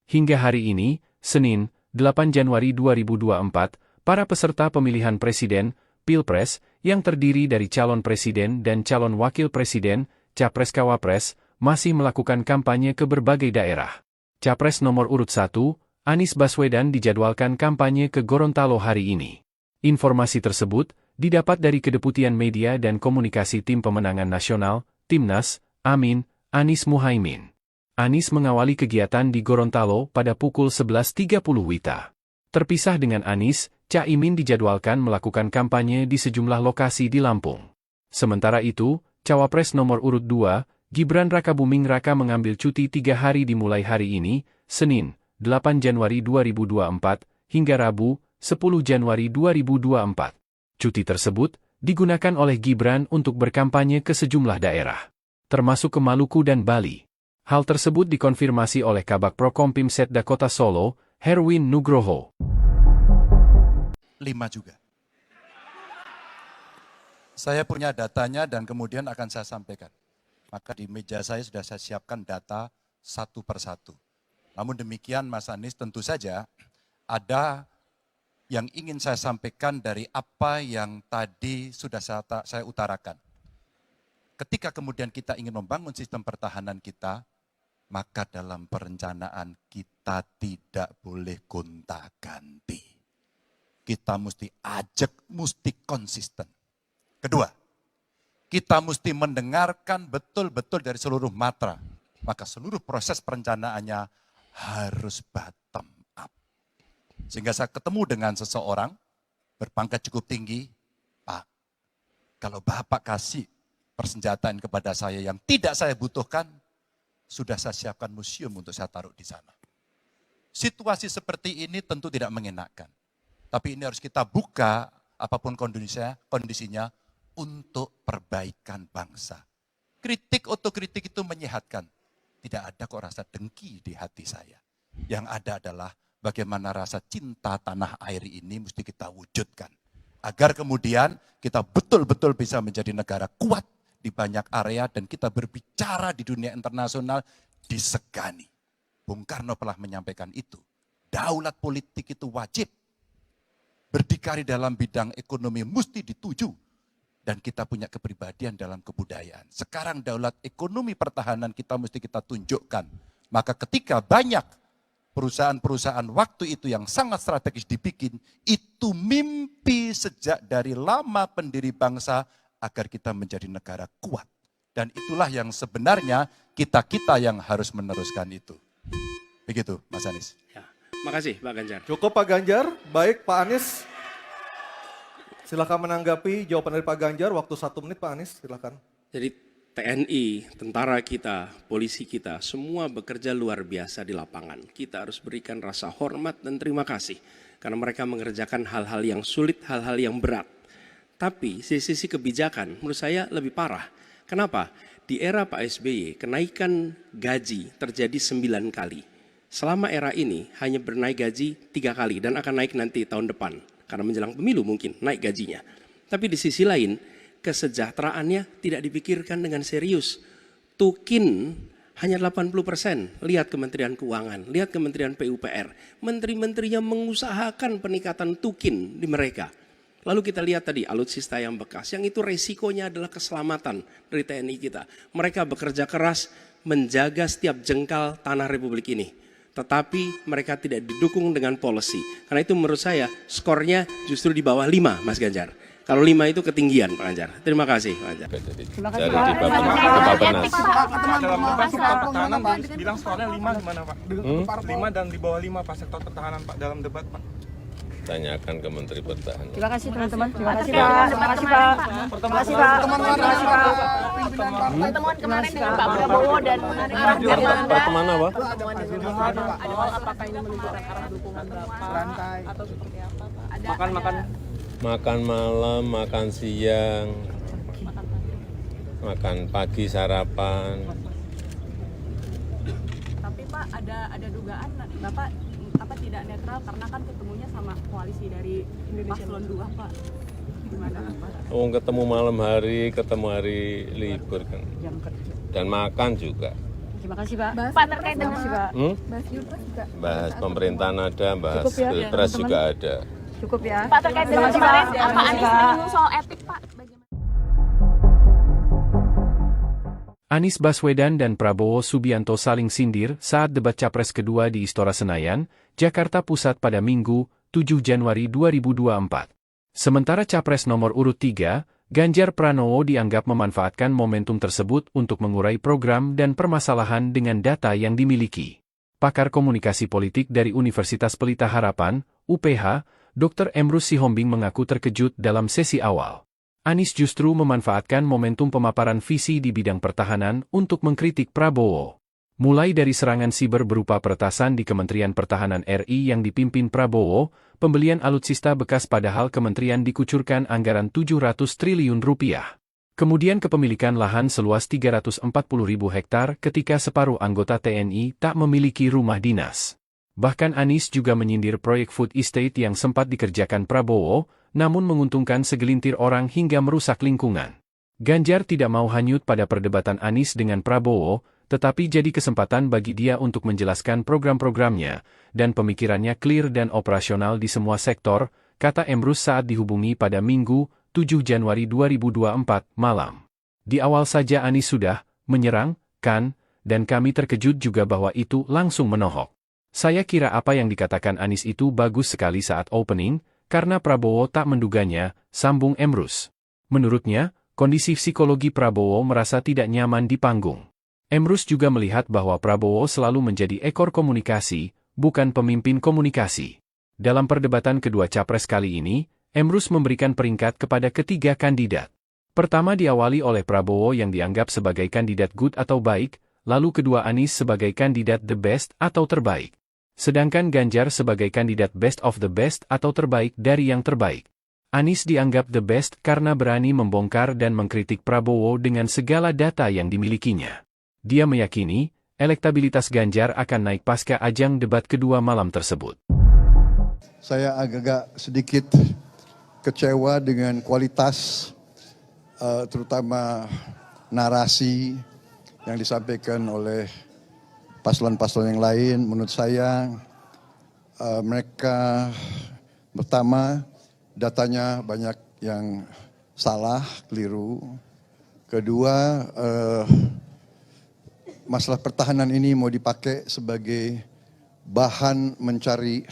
Hingga hari ini, Senin, 8 Januari 2024, para peserta pemilihan presiden, Pilpres, yang terdiri dari calon presiden dan calon wakil presiden, Capres-Cawapres, masih melakukan kampanye ke berbagai daerah. Capres nomor urut 1, Anies Baswedan dijadwalkan kampanye ke Gorontalo hari ini. Informasi tersebut didapat dari Kedeputian Media dan Komunikasi Tim Pemenangan Nasional, Timnas, Amin, Anies Muhaimin. Anies mengawali kegiatan di Gorontalo pada pukul 11.30 WITA. Terpisah dengan Anies, Caimin dijadwalkan melakukan kampanye di sejumlah lokasi di Lampung. Sementara itu, Cawapres nomor urut 2, Gibran Rakabuming Raka mengambil cuti 3 hari dimulai hari ini, Senin, 8 Januari 2024, hingga Rabu, 10 Januari 2024. Cuti tersebut digunakan oleh Gibran untuk berkampanye ke sejumlah daerah, termasuk ke Maluku dan Bali. Hal tersebut dikonfirmasi oleh Kabak Prokompim Setda Kota Solo, Herwin Nugroho. 5 juga. Saya punya datanya dan kemudian akan saya sampaikan. Maka di meja saya sudah saya siapkan data satu persatu. Namun demikian Mas Anies, tentu saja ada yang ingin saya sampaikan dari apa yang tadi sudah saya utarakan. Ketika kemudian kita ingin membangun sistem pertahanan kita, maka dalam perencanaan kita tidak boleh gonta-ganti. Kita mesti ajak, mesti konsisten. Kedua, kita mesti mendengarkan betul-betul dari seluruh matra. Maka seluruh proses perencanaannya harus bottom up. Sehingga saya ketemu dengan seseorang berpangkat cukup tinggi, Pak, kalau Bapak kasih persenjataan kepada saya yang tidak saya butuhkan, sudah saya siapkan museum untuk saya taruh di sana. Situasi seperti ini tentu tidak mengenakan. Tapi ini harus kita buka apapun kondisinya untuk perbaikan bangsa. Kritik otokritik itu menyehatkan. Tidak ada kok rasa dengki di hati saya. Yang ada adalah bagaimana rasa cinta tanah air ini mesti kita wujudkan. Agar kemudian kita betul-betul bisa menjadi negara kuat di banyak area dan kita berbicara di dunia internasional disegani. Bung Karno telah menyampaikan itu. Daulat politik itu wajib. Berdikari dalam bidang ekonomi mesti dituju. Dan kita punya kepribadian dalam kebudayaan. Sekarang daulat ekonomi pertahanan kita mesti kita tunjukkan. Maka ketika banyak perusahaan-perusahaan waktu itu yang sangat strategis dibikin, itu mimpi sejak dari lama pendiri bangsa agar kita menjadi negara kuat. Dan itulah yang sebenarnya kita-kita yang harus meneruskan itu. Begitu Mas Anies. Ya, makasih Pak Ganjar. Cukup Pak Ganjar, baik Pak Anies. Silakan menanggapi jawaban dari Pak Ganjar, waktu 1 menit Pak Anies, silakan. Jadi TNI, tentara kita, polisi kita, semua bekerja luar biasa di lapangan. Kita harus berikan rasa hormat dan terima kasih. Karena mereka mengerjakan hal-hal yang sulit, hal-hal yang berat. Tapi sisi kebijakan menurut saya lebih parah. Kenapa? Di era Pak SBY, kenaikan gaji terjadi 9 kali. Selama era ini hanya bernaik gaji 3 kali dan akan naik nanti tahun depan. Karena menjelang pemilu mungkin naik gajinya. Tapi di sisi lain, kesejahteraannya tidak dipikirkan dengan serius. Tukin hanya 80%. Lihat Kementerian Keuangan, lihat Kementerian PUPR. Menteri-menterinya mengusahakan peningkatan tukin di mereka. Lalu kita lihat tadi alutsista yang bekas, yang itu resikonya adalah keselamatan dari TNI kita. Mereka bekerja keras menjaga setiap jengkal tanah Republik ini. Tetapi mereka tidak didukung dengan policy. Karena itu menurut saya skornya justru di bawah 5 Mas Ganjar. Kalau 5 itu ketinggian Pak Ganjar. Terima kasih Pak Ganjar. Terima kasih Dari Pak. di Bappenas. Dalam sektor pertahanan bilang skornya 5 gimana Pak? 5 dan di bawah 5 Pak sektor pertahanan Pak dalam debat Pak. Tanyakan ke Menteri Pertahanan. Terima kasih teman-teman. Terima kasih Pak. Terima kasih Pak. Terima kasih Pak. Terima kasih Pak. Pertemuan kemarin dengan Pak Prabowo dan Pertemuan apa? pertemuan dengan Pak Prabowo, apakah ini menunjukkan arah dukungan Bapak atau seperti apa Pak? Makan malam, makan siang, makan pagi sarapan. Tapi Pak ada dugaan Bapak tidak netral karena kan ketemunya sama koalisi dari Paslon 2 Pak. Gimana Pak? Ketemu malam hari, ketemu hari libur kan. Dan makan juga. Terima kasih Pak. Pak terkait dengan Bahas pemerintahan ada, bahas Cukup ya, pilpres teman-teman. juga ada. Cukup ya. Pak terkait dengan kemarin Pak Anies menyinggung soal etik Pak. Anies Baswedan dan Prabowo Subianto saling sindir saat debat Capres kedua di Istora Senayan, Jakarta Pusat pada Minggu, 7 Januari 2024. Sementara Capres nomor urut 3, Ganjar Pranowo dianggap memanfaatkan momentum tersebut untuk mengurai program dan permasalahan dengan data yang dimiliki. Pakar komunikasi politik dari Universitas Pelita Harapan, UPH, Dr. Emrus Sihombing mengaku terkejut dalam sesi awal. Anies justru memanfaatkan momentum pemaparan visi di bidang pertahanan untuk mengkritik Prabowo. Mulai dari serangan siber berupa peretasan di Kementerian Pertahanan RI yang dipimpin Prabowo, pembelian alutsista bekas padahal kementerian dikucurkan anggaran 700 triliun rupiah. Kemudian kepemilikan lahan seluas 340.000 hektar ketika separuh anggota TNI tak memiliki rumah dinas. Bahkan Anies juga menyindir proyek food estate yang sempat dikerjakan Prabowo, namun menguntungkan segelintir orang hingga merusak lingkungan. Ganjar tidak mau hanyut pada perdebatan Anies dengan Prabowo, tetapi jadi kesempatan bagi dia untuk menjelaskan program-programnya, dan pemikirannya clear dan operasional di semua sektor, kata Emrus saat dihubungi pada Minggu, 7 Januari 2024, malam. Di awal saja Anies sudah menyerang, kan, dan kami terkejut juga bahwa itu langsung menohok. Saya kira apa yang dikatakan Anies itu bagus sekali saat opening, karena Prabowo tak menduganya, sambung Emrus. Menurutnya, kondisi psikologi Prabowo merasa tidak nyaman di panggung. Emrus juga melihat bahwa Prabowo selalu menjadi ekor komunikasi, bukan pemimpin komunikasi. Dalam perdebatan kedua capres kali ini, Emrus memberikan peringkat kepada ketiga kandidat. Pertama diawali oleh Prabowo yang dianggap sebagai kandidat good atau baik, lalu kedua Anies sebagai kandidat the best atau terbaik. Sedangkan Ganjar sebagai kandidat best of the best atau terbaik dari yang terbaik. Anies dianggap the best karena berani membongkar dan mengkritik Prabowo dengan segala data yang dimilikinya. Dia meyakini, elektabilitas Ganjar akan naik pasca ajang debat kedua malam tersebut. Saya agak sedikit kecewa dengan kualitas, terutama narasi yang disampaikan oleh paslon-paslon yang lain. Menurut saya mereka pertama datanya banyak yang salah, keliru. Kedua, masalah pertahanan ini mau dipakai sebagai bahan mencari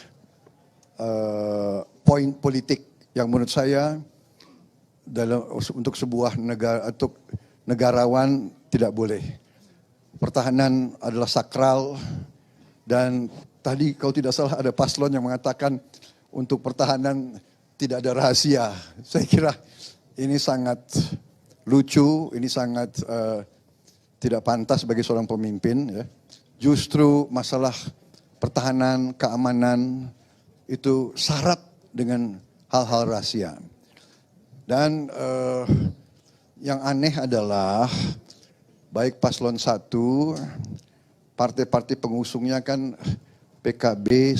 poin politik yang menurut saya untuk sebuah negara, untuk negarawan tidak boleh. Pertahanan adalah sakral, dan tadi kalau tidak salah ada paslon yang mengatakan untuk pertahanan tidak ada rahasia. Saya kira ini sangat lucu, ini sangat tidak pantas bagi seorang pemimpin. Ya. Justru masalah pertahanan, keamanan itu syarat dengan hal-hal rahasia. Dan yang aneh adalah baik paslon 1, partai-partai pengusungnya kan PKB,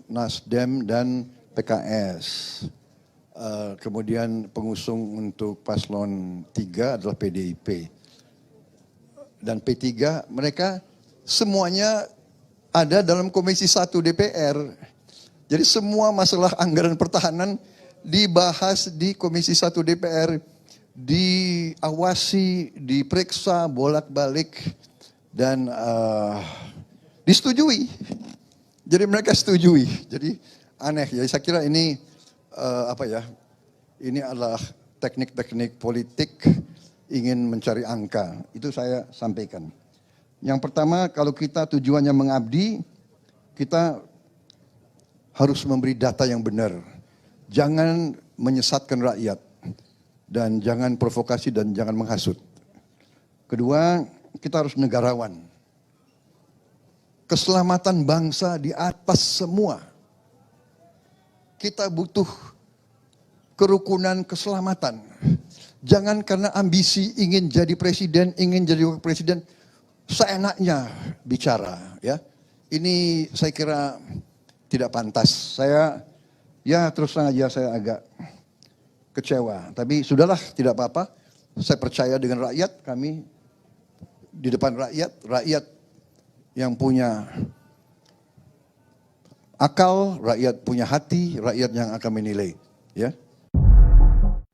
Nasdem, dan PKS. Kemudian pengusung untuk paslon 3 adalah PDIP. Dan P3, mereka semuanya ada dalam Komisi 1 DPR. Jadi semua masalah anggaran pertahanan dibahas di Komisi 1 DPR. Diawasi, diperiksa bolak-balik, dan disetujui. Jadi mereka setujui. Jadi aneh ya. Saya kira ini ini adalah teknik-teknik politik ingin mencari angka. Itu saya sampaikan. Yang pertama, kalau kita tujuannya mengabdi, kita harus memberi data yang benar. Jangan menyesatkan rakyat. Dan jangan provokasi dan jangan menghasut. Kedua, kita harus negarawan. Keselamatan bangsa di atas semua. Kita butuh kerukunan keselamatan. Jangan karena ambisi ingin jadi presiden, ingin jadi wakil presiden, seenaknya bicara. Ya, ini saya kira tidak pantas. Saya, ya terus terang aja saya agak kecewa, tapi sudahlah, tidak apa-apa. Saya percaya dengan rakyat, kami di depan rakyat yang punya akal, rakyat punya hati, rakyat yang akan menilai. Ya.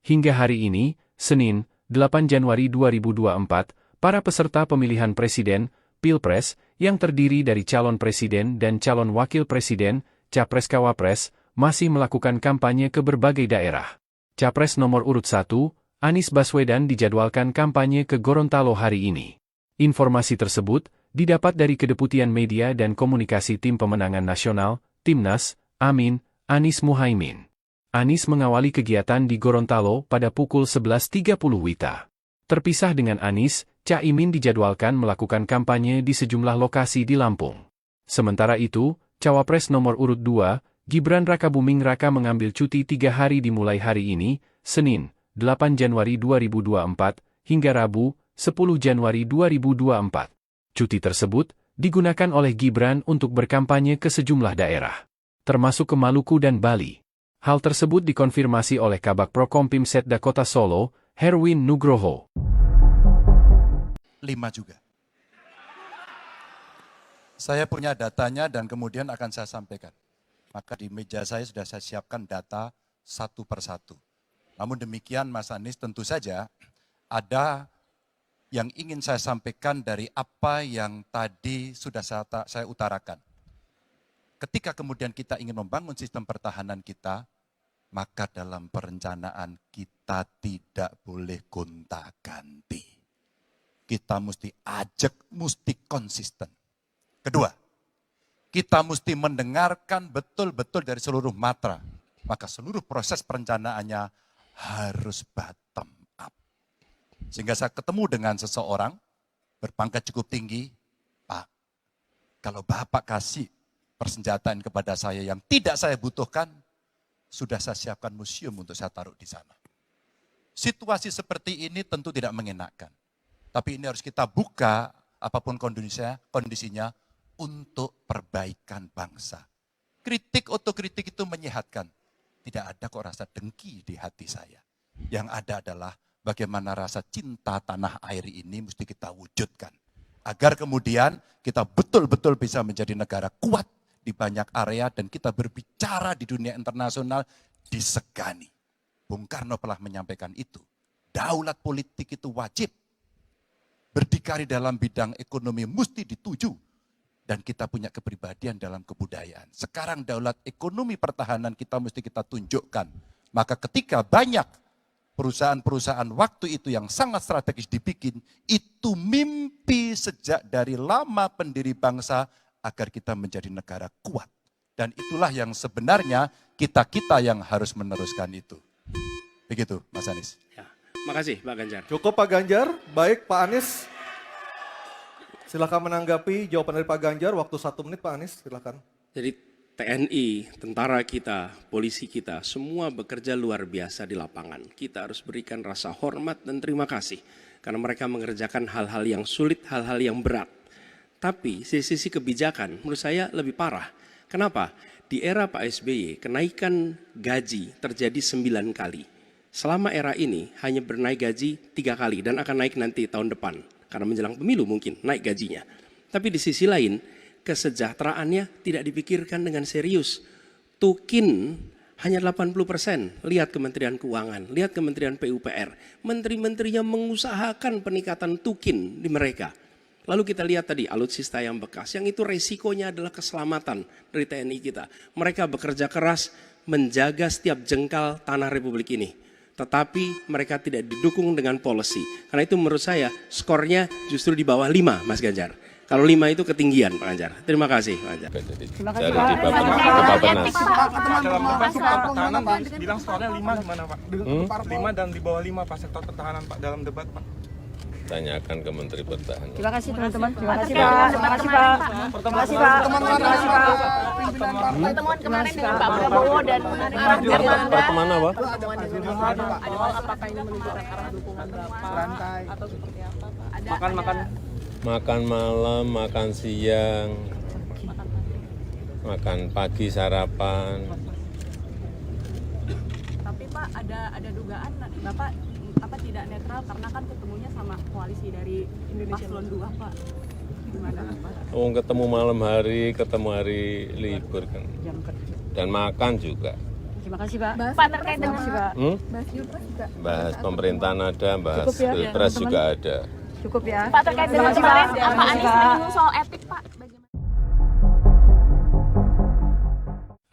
Hingga hari ini, Senin, 8 Januari 2024, para peserta pemilihan presiden, Pilpres, yang terdiri dari calon presiden dan calon wakil presiden, Capres-Cawapres, masih melakukan kampanye ke berbagai daerah. Capres nomor urut 1, Anies Baswedan dijadwalkan kampanye ke Gorontalo hari ini. Informasi tersebut didapat dari Kedeputian Media dan Komunikasi Tim Pemenangan Nasional, Timnas, Amin, Anies Muhaimin. Anies mengawali kegiatan di Gorontalo pada pukul 11.30 WITA. Terpisah dengan Anies, Caimin dijadwalkan melakukan kampanye di sejumlah lokasi di Lampung. Sementara itu, Cawapres nomor urut 2, Gibran Rakabuming Raka mengambil cuti 3 hari dimulai hari ini, Senin, 8 Januari 2024, hingga Rabu, 10 Januari 2024. Cuti tersebut digunakan oleh Gibran untuk berkampanye ke sejumlah daerah, termasuk ke Maluku dan Bali. Hal tersebut dikonfirmasi oleh Kabak Prokompim Setda Kota Solo, Herwin Nugroho. 5 juga. Saya punya datanya dan kemudian akan saya sampaikan. Maka di meja saya sudah saya siapkan data satu persatu. Namun demikian Mas Anies, tentu saja ada yang ingin saya sampaikan dari apa yang tadi sudah saya utarakan. Ketika kemudian kita ingin membangun sistem pertahanan kita, maka dalam perencanaan kita tidak boleh gonta-ganti. Kita mesti ajak, mesti konsisten. Kedua, kita mesti mendengarkan betul-betul dari seluruh matra. Maka seluruh proses perencanaannya harus bottom up. Sehingga saya ketemu dengan seseorang berpangkat cukup tinggi, Pak, kalau Bapak kasih persenjataan kepada saya yang tidak saya butuhkan, sudah saya siapkan museum untuk saya taruh di sana. Situasi seperti ini tentu tidak mengenakan. Tapi ini harus kita buka apapun kondisinya untuk perbaikan bangsa. Kritik otokritik itu menyehatkan. Tidak ada kok rasa dengki di hati saya. Yang ada adalah bagaimana rasa cinta tanah air ini mesti kita wujudkan. Agar kemudian kita betul-betul bisa menjadi negara kuat di banyak area dan kita berbicara di dunia internasional disegani. Bung Karno telah menyampaikan itu. Daulat politik itu wajib. Berdikari dalam bidang ekonomi mesti dituju. Dan kita punya kepribadian dalam kebudayaan. Sekarang daulat ekonomi pertahanan kita mesti kita tunjukkan. Maka ketika banyak perusahaan-perusahaan waktu itu yang sangat strategis dibikin, itu mimpi sejak dari lama pendiri bangsa agar kita menjadi negara kuat. Dan itulah yang sebenarnya kita-kita yang harus meneruskan itu. Begitu Mas Anies. Ya, makasih Pak Ganjar. Cukup Pak Ganjar, baik Pak Anies. Silakan menanggapi jawaban dari Pak Ganjar, waktu 1 menit Pak Anies, silakan. Jadi TNI, tentara kita, polisi kita, semua bekerja luar biasa di lapangan. Kita harus berikan rasa hormat dan terima kasih. Karena mereka mengerjakan hal-hal yang sulit, hal-hal yang berat. Tapi sisi kebijakan menurut saya lebih parah. Kenapa? Di era Pak SBY, kenaikan gaji terjadi 9 kali. Selama era ini hanya bernaik gaji 3 kali dan akan naik nanti tahun depan. Karena menjelang pemilu mungkin naik gajinya. Tapi di sisi lain, kesejahteraannya tidak dipikirkan dengan serius. Tukin hanya 80%. Lihat Kementerian Keuangan, lihat Kementerian PUPR. Menteri-menterinya mengusahakan peningkatan tukin di mereka. Lalu kita lihat tadi alutsista yang bekas, yang itu resikonya adalah keselamatan dari TNI kita. Mereka bekerja keras menjaga setiap jengkal tanah Republik ini. Tetapi mereka tidak didukung dengan policy. Karena itu menurut saya skornya justru di bawah 5 Mas Ganjar. Kalau 5 itu ketinggian Pak Ganjar. Terima kasih Pak Ganjar. Terima kasih Dari Pak. di Bappenas. Dalam debat sektor pertahanan bilang skornya 5 gimana Pak? 5 dan di bawah 5 Pak sektor pertahanan Pak dalam debat Pak. Tanyakan ke Menteri Pertahanan. Terima kasih teman-teman. Terima kasih Pak. Terima kasih Pak. Terima kasih Pak. Terima kasih Pak. Pertemuan kemarin dengan Pak Prabowo dan Pertemuan apa? apakah ini menunjukkan arah dukungan Bapak atau seperti apa Pak? Makan malam, makan siang, makan pagi sarapan. Tapi Pak ada dugaan Bapak tidak netral karena kan ketemunya sama koalisi dari Paslon 2 Pak. Gimana Pak? Oh, ketemu malam hari, ketemu hari libur kan. Dan makan juga. Terima kasih Pak. Pak terkait dengan Pak. Bahas pemerintahan ada, bahas Cukup ya, pilpres juga ada. Cukup ya. Pak terkait dengan kemarin Pak Anies menyinggung soal etik Pak.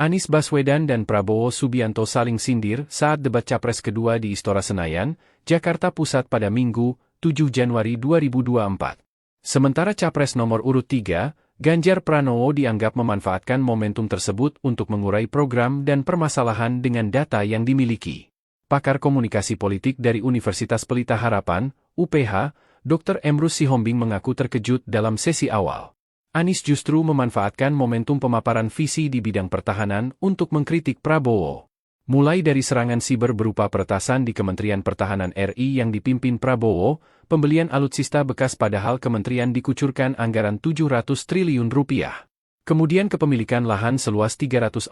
Anies Baswedan dan Prabowo Subianto saling sindir saat debat Capres kedua di Istora Senayan, Jakarta Pusat pada Minggu, 7 Januari 2024. Sementara Capres nomor urut 3, Ganjar Pranowo dianggap memanfaatkan momentum tersebut untuk mengurai program dan permasalahan dengan data yang dimiliki. Pakar komunikasi politik dari Universitas Pelita Harapan, UPH, Dr. Emrus Sihombing mengaku terkejut dalam sesi awal. Anies justru memanfaatkan momentum pemaparan visi di bidang pertahanan untuk mengkritik Prabowo. Mulai dari serangan siber berupa peretasan di Kementerian Pertahanan RI yang dipimpin Prabowo, pembelian alutsista bekas padahal kementerian dikucurkan anggaran 700 triliun rupiah. Kemudian kepemilikan lahan seluas 340.000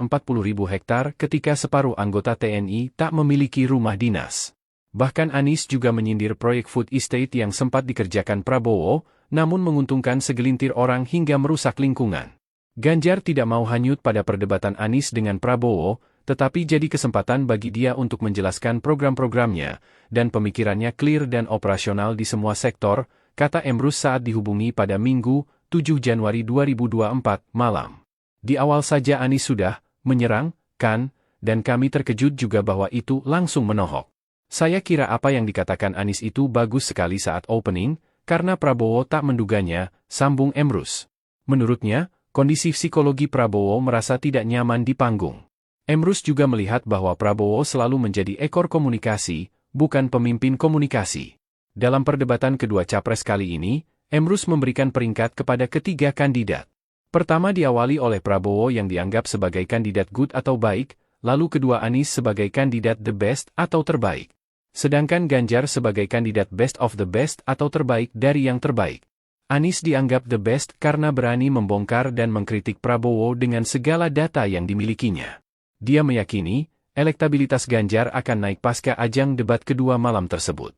hektar ketika separuh anggota TNI tak memiliki rumah dinas. Bahkan Anies juga menyindir proyek food estate yang sempat dikerjakan Prabowo, namun menguntungkan segelintir orang hingga merusak lingkungan. Ganjar tidak mau hanyut pada perdebatan Anies dengan Prabowo, tetapi jadi kesempatan bagi dia untuk menjelaskan program-programnya, dan pemikirannya clear dan operasional di semua sektor, kata Emrus saat dihubungi pada Minggu, 7 Januari 2024, malam. Di awal saja Anies sudah menyerang, kan, dan kami terkejut juga bahwa itu langsung menohok. Saya kira apa yang dikatakan Anies itu bagus sekali saat opening, karena Prabowo tak menduganya, sambung Emrus. Menurutnya, kondisi psikologi Prabowo merasa tidak nyaman di panggung. Emrus juga melihat bahwa Prabowo selalu menjadi ekor komunikasi, bukan pemimpin komunikasi. Dalam perdebatan kedua capres kali ini, Emrus memberikan peringkat kepada ketiga kandidat. Pertama diawali oleh Prabowo yang dianggap sebagai kandidat good atau baik, lalu kedua Anies sebagai kandidat the best atau terbaik. Sedangkan Ganjar sebagai kandidat best of the best atau terbaik dari yang terbaik. Anies dianggap the best karena berani membongkar dan mengkritik Prabowo dengan segala data yang dimilikinya. Dia meyakini, elektabilitas Ganjar akan naik pasca ajang debat kedua malam tersebut.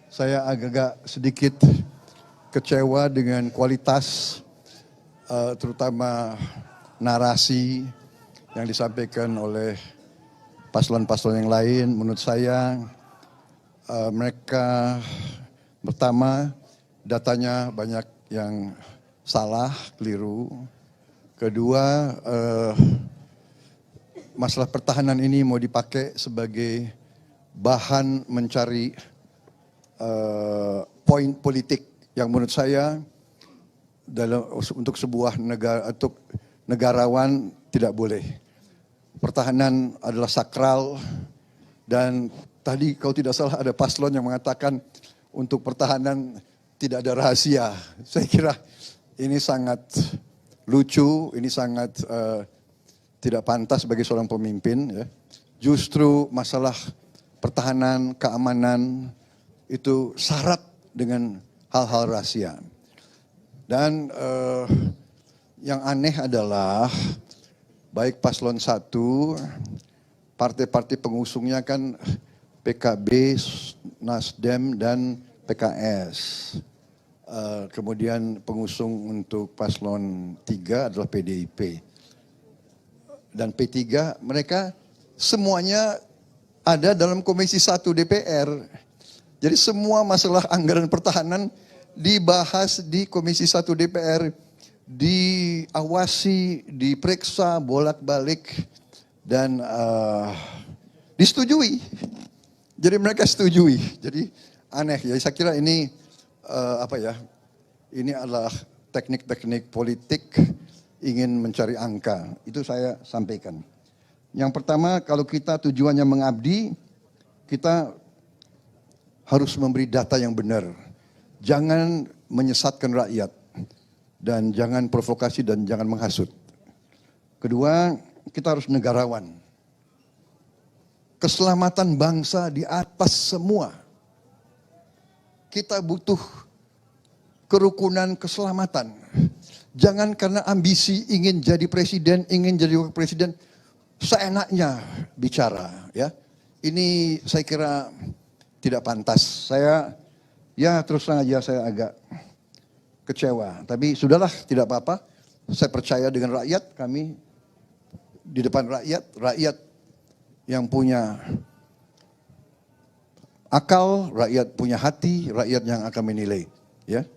Saya agak sedikit kecewa dengan kualitas, terutama narasi yang disampaikan oleh paslon-paslon yang lain. Menurut saya, mereka pertama, datanya banyak yang salah, keliru. Kedua, masalah pertahanan ini mau dipakai sebagai bahan mencari poin politik yang menurut saya untuk sebuah negara, untuk negarawan tidak boleh. Pertahanan adalah sakral, dan tadi kalau tidak salah ada paslon yang mengatakan untuk pertahanan tidak ada rahasia. Saya kira ini sangat lucu, ini sangat tidak pantas bagi seorang pemimpin. Ya. Justru masalah pertahanan, keamanan itu syarat dengan hal-hal rahasia. Dan yang aneh adalah baik paslon 1, partai-partai pengusungnya kan PKB, Nasdem, dan PKS. Kemudian pengusung untuk paslon 3 adalah PDIP. Dan P3, mereka semuanya ada dalam Komisi 1 DPR. Jadi semua masalah anggaran pertahanan dibahas di Komisi 1 DPR, diawasi, diperiksa bolak-balik, dan disetujui. Jadi mereka setujui. Jadi aneh ya. Saya kira ini ini adalah teknik-teknik politik ingin mencari angka. Itu saya sampaikan. Yang pertama, kalau kita tujuannya mengabdi, kita harus memberi data yang benar. Jangan menyesatkan rakyat. Dan jangan provokasi dan jangan menghasut. Kedua, kita harus negarawan. Keselamatan bangsa di atas semua. Kita butuh kerukunan keselamatan. Jangan karena ambisi ingin jadi presiden, ingin jadi wakil presiden, seenaknya bicara. Ya, ini saya kira tidak pantas. Saya, ya terus terang aja saya agak kecewa. Tapi sudahlah, tidak apa-apa. Saya percaya dengan rakyat, kami di depan rakyat, rakyat yang punya akal, rakyat punya hati, rakyat yang akan menilai. Ya.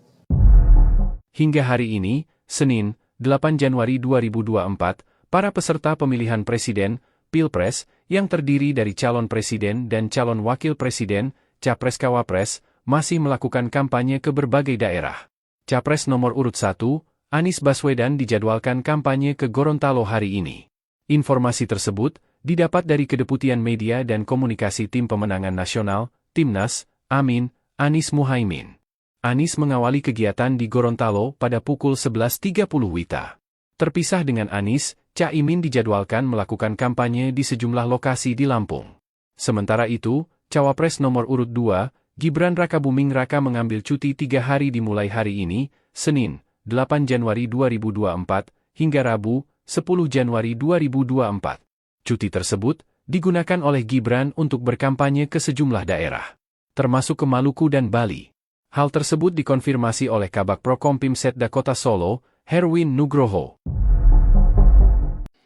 Hingga hari ini, Senin, 8 Januari 2024, para peserta pemilihan presiden, Pilpres, yang terdiri dari calon presiden dan calon wakil presiden, Capres-Cawapres, masih melakukan kampanye ke berbagai daerah. Capres nomor urut 1, Anies Baswedan dijadwalkan kampanye ke Gorontalo hari ini. Informasi tersebut didapat dari Kedeputian Media dan Komunikasi Tim Pemenangan Nasional, Timnas, Amin, Anies Muhaimin. Anies mengawali kegiatan di Gorontalo pada pukul 11.30 WITA. Terpisah dengan Anies, Caimin dijadwalkan melakukan kampanye di sejumlah lokasi di Lampung. Sementara itu, Cawapres nomor urut 2, Gibran Rakabuming Raka mengambil cuti 3 hari dimulai hari ini, Senin, 8 Januari 2024, hingga Rabu, 10 Januari 2024. Cuti tersebut digunakan oleh Gibran untuk berkampanye ke sejumlah daerah, termasuk ke Maluku dan Bali. Hal tersebut dikonfirmasi oleh Kabak Prokompim Setda Kota Solo, Herwin Nugroho.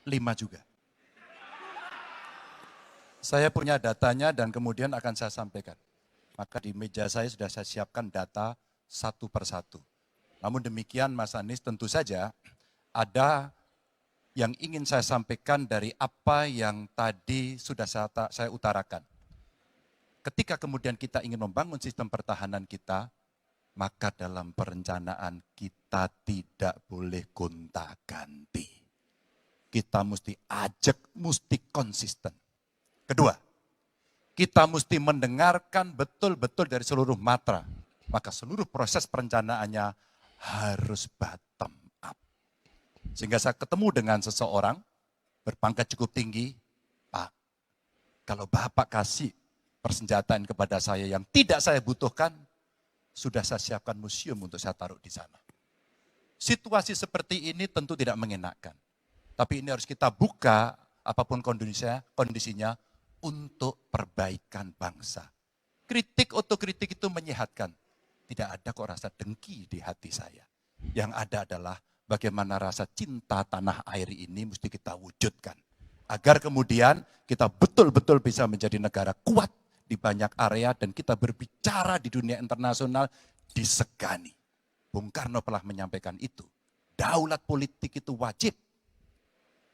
5 juga. Saya punya datanya dan kemudian akan saya sampaikan. Maka di meja saya sudah saya siapkan data satu persatu. Namun demikian Mas Anies, tentu saja ada yang ingin saya sampaikan dari apa yang tadi sudah saya utarakan. Ketika kemudian kita ingin membangun sistem pertahanan kita, maka dalam perencanaan kita tidak boleh gonta-ganti. Kita mesti ajak, mesti konsisten. Kedua, kita mesti mendengarkan betul-betul dari seluruh matra. Maka seluruh proses perencanaannya harus bottom up. Sehingga saya ketemu dengan seseorang berpangkat cukup tinggi, Pak, kalau Bapak kasih persenjataan kepada saya yang tidak saya butuhkan, sudah saya siapkan museum untuk saya taruh di sana. Situasi seperti ini tentu tidak mengenakan. Tapi ini harus kita buka apapun kondisinya untuk perbaikan bangsa. Kritik otokritik itu menyehatkan. Tidak ada kok rasa dengki di hati saya. Yang ada adalah bagaimana rasa cinta tanah air ini mesti kita wujudkan. Agar kemudian kita betul-betul bisa menjadi negara kuat di banyak area dan kita berbicara di dunia internasional disegani. Bung Karno pernah menyampaikan itu. Daulat politik itu wajib.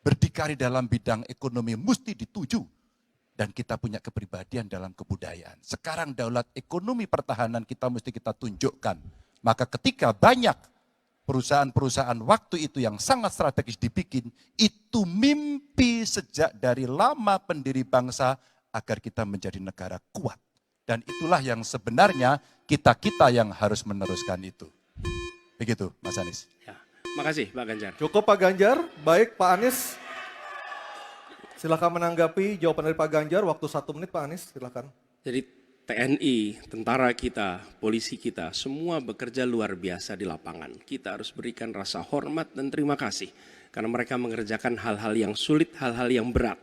Berdikari dalam bidang ekonomi mesti dituju. Dan kita punya kepribadian dalam kebudayaan. Sekarang daulat ekonomi pertahanan kita mesti kita tunjukkan. Maka ketika banyak perusahaan-perusahaan waktu itu yang sangat strategis dibikin, itu mimpi sejak dari lama pendiri bangsa agar kita menjadi negara kuat. Dan itulah yang sebenarnya kita-kita yang harus meneruskan itu. Begitu Mas Anies. Ya, makasih Pak Ganjar. Cukup Pak Ganjar, baik Pak Anies. Silakan menanggapi jawaban dari Pak Ganjar, waktu 1 menit Pak Anies, silakan. Jadi TNI, tentara kita, polisi kita, semua bekerja luar biasa di lapangan. Kita harus berikan rasa hormat dan terima kasih. Karena mereka mengerjakan hal-hal yang sulit, hal-hal yang berat.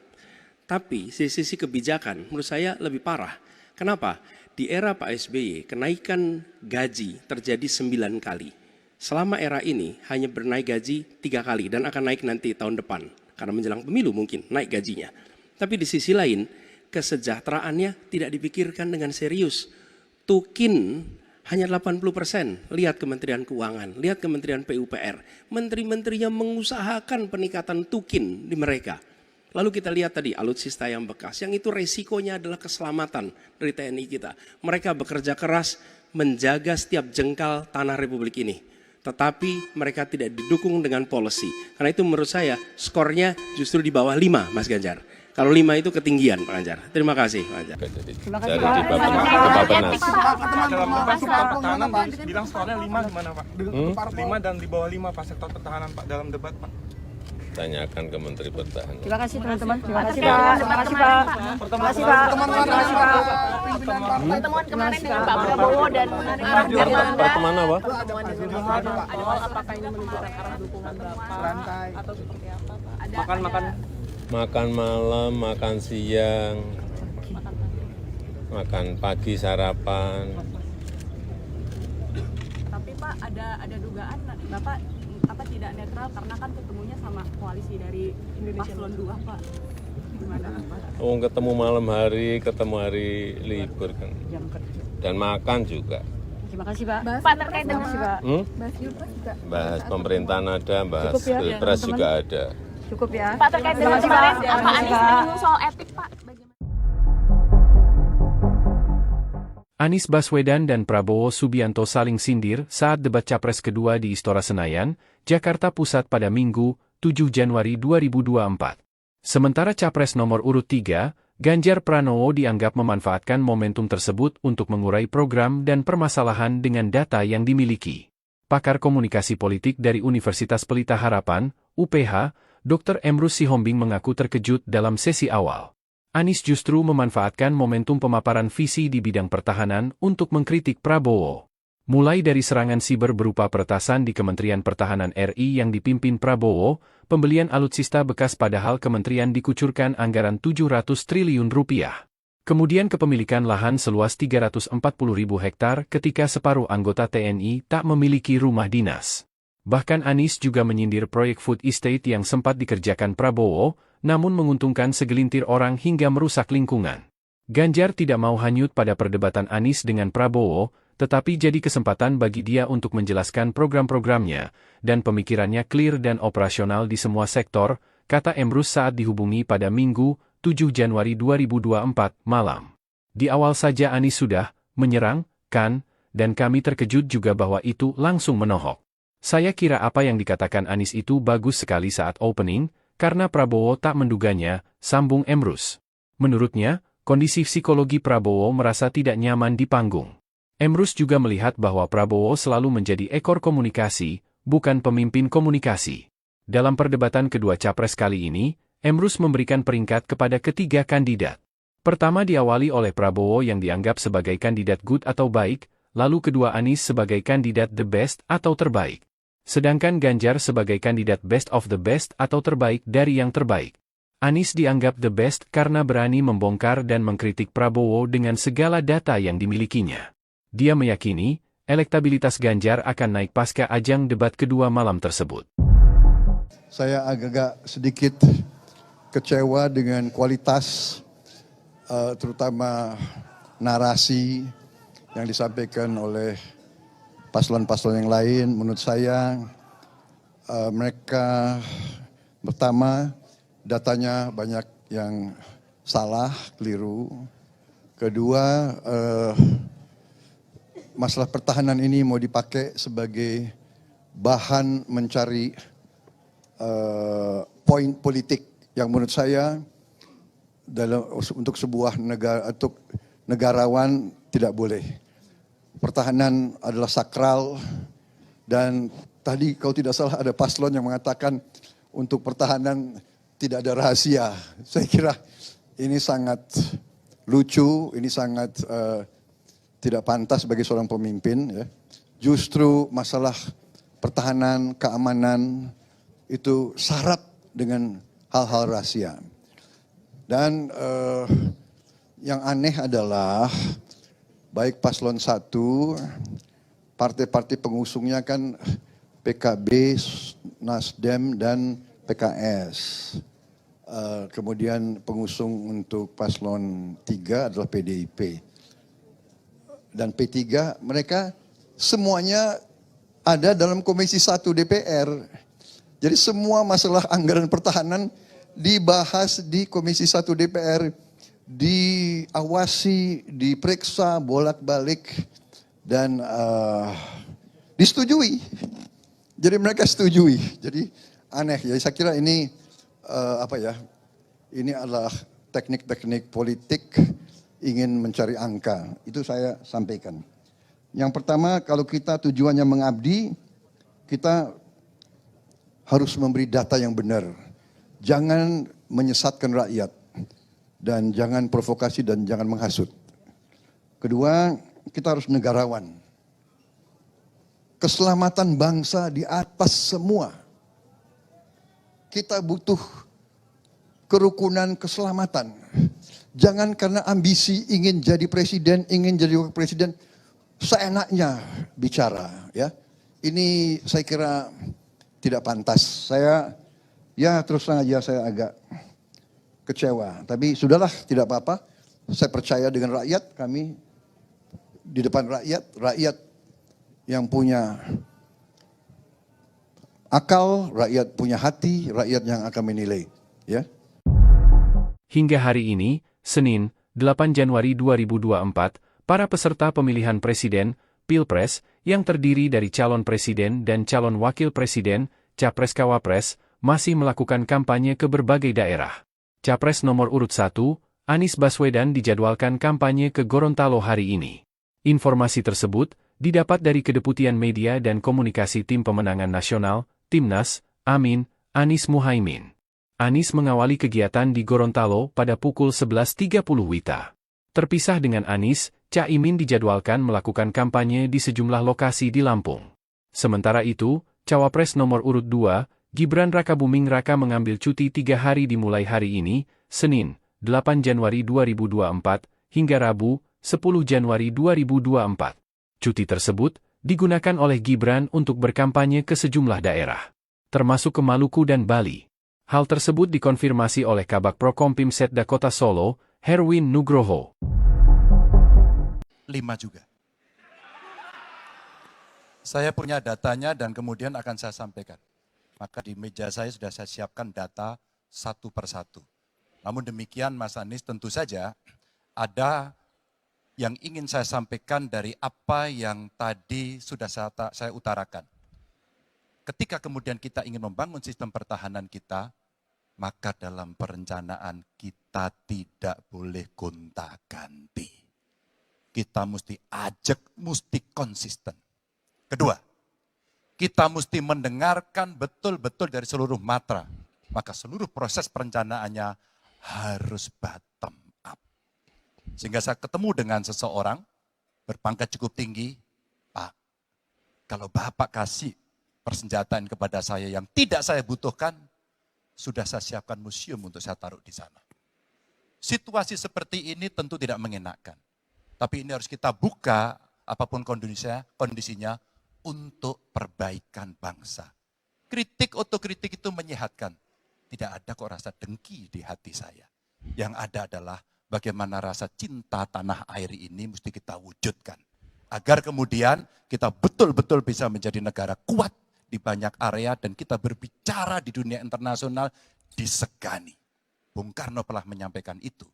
Tapi sisi kebijakan menurut saya lebih parah. Kenapa? Di era Pak SBY, kenaikan gaji terjadi 9 kali. Selama era ini hanya bernaik gaji 3 kali dan akan naik nanti tahun depan. Karena menjelang pemilu mungkin naik gajinya. Tapi di sisi lain, kesejahteraannya tidak dipikirkan dengan serius. Tukin hanya 80%. Lihat Kementerian Keuangan, lihat Kementerian PUPR. Menteri-menterinya mengusahakan peningkatan tukin di mereka. Lalu kita lihat tadi alutsista yang bekas, yang itu resikonya adalah keselamatan dari TNI kita. Mereka bekerja keras menjaga setiap jengkal tanah Republik ini. Tetapi mereka tidak didukung dengan policy. Karena itu menurut saya skornya justru di bawah 5 Mas Ganjar. Kalau 5 itu ketinggian Pak Ganjar. Terima kasih Pak Ganjar. Terima kasih Dari Pak. di Bappenas. Dalam debat sektor pertahanan bilang skornya 5 gimana Pak? 5 dan di bawah 5 Pak sektor pertahanan Pak dalam debat Pak. Tanyakan ke Menteri Pertahanan. Terima kasih teman-teman. Terima kasih Pak. Terima kasih Pak. Terima kasih Pak. Terima kasih Pak. Pertemuan kemarin dengan Pak Prabowo dan Pertemuan apa? apakah ini menunjukkan arah dukungan Bapak atau seperti apa Pak? Makan malam, makan siang, makan pagi sarapan. Tapi Pak ada dugaan Bapak tidak netral karena kan ketemunya sama koalisi dari Paslon 2 Pak. Gimana Pak? Oh, ketemu malam hari, ketemu hari libur kan. Dan makan juga. Terima kasih Pak. Pak terkait dengan Bahas pemerintahan ada, bahas pilpres juga ada. Cukup ya. Pak terkait dengan kemarin Pak Anies menyinggung soal etik Pak. Bagaimana? Anies Baswedan dan Prabowo Subianto saling sindir saat debat Capres kedua di Istora Senayan, Jakarta Pusat pada Minggu, 7 Januari 2024. Sementara Capres nomor urut 3, Ganjar Pranowo dianggap memanfaatkan momentum tersebut untuk mengurai program dan permasalahan dengan data yang dimiliki. Pakar komunikasi politik dari Universitas Pelita Harapan, UPH, Dr. Emrus Sihombing mengaku terkejut dalam sesi awal. Anies justru memanfaatkan momentum pemaparan visi di bidang pertahanan untuk mengkritik Prabowo. Mulai dari serangan siber berupa peretasan di Kementerian Pertahanan RI yang dipimpin Prabowo, pembelian alutsista bekas padahal kementerian dikucurkan anggaran 700 triliun rupiah. Kemudian kepemilikan lahan seluas 340.000 hektar ketika separuh anggota TNI tak memiliki rumah dinas. Bahkan Anies juga menyindir proyek food estate yang sempat dikerjakan Prabowo, namun menguntungkan segelintir orang hingga merusak lingkungan. Ganjar tidak mau hanyut pada perdebatan Anies dengan Prabowo, tetapi jadi kesempatan bagi dia untuk menjelaskan program-programnya, dan pemikirannya clear dan operasional di semua sektor, kata Emrus saat dihubungi pada Minggu, 7 Januari 2024, malam. Di awal saja Anies sudah menyerang, kan, dan kami terkejut juga bahwa itu langsung menohok. Saya kira apa yang dikatakan Anies itu bagus sekali saat opening, karena Prabowo tak menduganya, sambung Emrus. Menurutnya, kondisi psikologi Prabowo merasa tidak nyaman di panggung. Emrus juga melihat bahwa Prabowo selalu menjadi ekor komunikasi, bukan pemimpin komunikasi. Dalam perdebatan kedua capres kali ini, Emrus memberikan peringkat kepada ketiga kandidat. Pertama diawali oleh Prabowo yang dianggap sebagai kandidat good atau baik, lalu kedua Anies sebagai kandidat the best atau terbaik. Sedangkan Ganjar sebagai kandidat best of the best atau terbaik dari yang terbaik. Anies dianggap the best karena berani membongkar dan mengkritik Prabowo dengan segala data yang dimilikinya. Dia meyakini, elektabilitas Ganjar akan naik pasca ajang debat kedua malam tersebut. Saya agak sedikit kecewa dengan kualitas, terutama narasi yang disampaikan oleh paslon-paslon yang lain. Menurut saya mereka pertama datanya banyak yang salah, keliru. Kedua, masalah pertahanan ini mau dipakai sebagai bahan mencari poin politik yang menurut saya untuk sebuah negara, untuk negarawan tidak boleh. Pertahanan adalah sakral, dan tadi kalau tidak salah ada paslon yang mengatakan untuk pertahanan tidak ada rahasia. Saya kira ini sangat lucu, ini sangat tidak pantas bagi seorang pemimpin. Ya. Justru masalah pertahanan, keamanan itu syarat dengan hal-hal rahasia. Dan yang aneh adalah baik paslon 1, partai-partai pengusungnya kan PKB, Nasdem, dan PKS. Kemudian pengusung untuk paslon 3 adalah PDIP. Dan P3, mereka semuanya ada dalam Komisi 1 DPR. Jadi semua masalah anggaran pertahanan dibahas di Komisi 1 DPR. Diawasi, diperiksa bolak-balik, dan disetujui. Jadi mereka setujui. Jadi aneh. Jadi saya kira ini ini adalah teknik-teknik politik ingin mencari angka. Itu saya sampaikan. Yang pertama, kalau kita tujuannya mengabdi, kita harus memberi data yang benar. Jangan menyesatkan rakyat. Dan jangan provokasi dan jangan menghasut. Kedua, kita harus negarawan. Keselamatan bangsa di atas semua. Kita butuh kerukunan keselamatan. Jangan karena ambisi ingin jadi presiden, ingin jadi wakil presiden, seenaknya bicara. Ya, ini saya kira tidak pantas. Saya, ya terus terang aja saya agak kecewa, tapi sudahlah, tidak apa-apa. Saya percaya dengan rakyat, kami di depan rakyat yang punya akal, rakyat punya hati, rakyat yang akan menilai. Ya. Hingga hari ini, Senin, 8 Januari 2024, para peserta pemilihan presiden, Pilpres, yang terdiri dari calon presiden dan calon wakil presiden, Capres-Cawapres, masih melakukan kampanye ke berbagai daerah. Capres nomor urut 1, Anies Baswedan dijadwalkan kampanye ke Gorontalo hari ini. Informasi tersebut didapat dari Kedeputian Media dan Komunikasi Tim Pemenangan Nasional, Timnas, Amin, Anies Muhaimin. Anies mengawali kegiatan di Gorontalo pada pukul 11.30 WITA. Terpisah dengan Anies, Caimin dijadwalkan melakukan kampanye di sejumlah lokasi di Lampung. Sementara itu, Cawapres nomor urut 2, Gibran Rakabuming Raka mengambil cuti 3 hari dimulai hari ini, Senin, 8 Januari 2024, hingga Rabu, 10 Januari 2024. Cuti tersebut digunakan oleh Gibran untuk berkampanye ke sejumlah daerah, termasuk ke Maluku dan Bali. Hal tersebut dikonfirmasi oleh Kabak Prokompim Setda Kota Solo, Herwin Nugroho. 5 juga. Saya punya datanya dan kemudian akan saya sampaikan. Maka di meja saya sudah saya siapkan data satu persatu. Namun demikian Mas Anies, tentu saja ada yang ingin saya sampaikan dari apa yang tadi sudah saya utarakan. Ketika kemudian kita ingin membangun sistem pertahanan kita, maka dalam perencanaan kita tidak boleh gonta-ganti. Kita mesti ajak, mesti konsisten. Kedua, kita mesti mendengarkan betul-betul dari seluruh matra. Maka seluruh proses perencanaannya harus bottom up. Sehingga saya ketemu dengan seseorang berpangkat cukup tinggi, Pak, kalau Bapak kasih persenjataan kepada saya yang tidak saya butuhkan, sudah saya siapkan museum untuk saya taruh di sana. Situasi seperti ini tentu tidak mengenakan. Tapi ini harus kita buka apapun kondisinya untuk perbaikan bangsa. Kritik otokritik itu menyehatkan. Tidak ada kok rasa dengki di hati saya. Yang ada adalah bagaimana rasa cinta tanah air ini mesti kita wujudkan. Agar kemudian kita betul-betul bisa menjadi negara kuat di banyak area dan kita berbicara di dunia internasional disegani. Bung Karno pernah menyampaikan itu.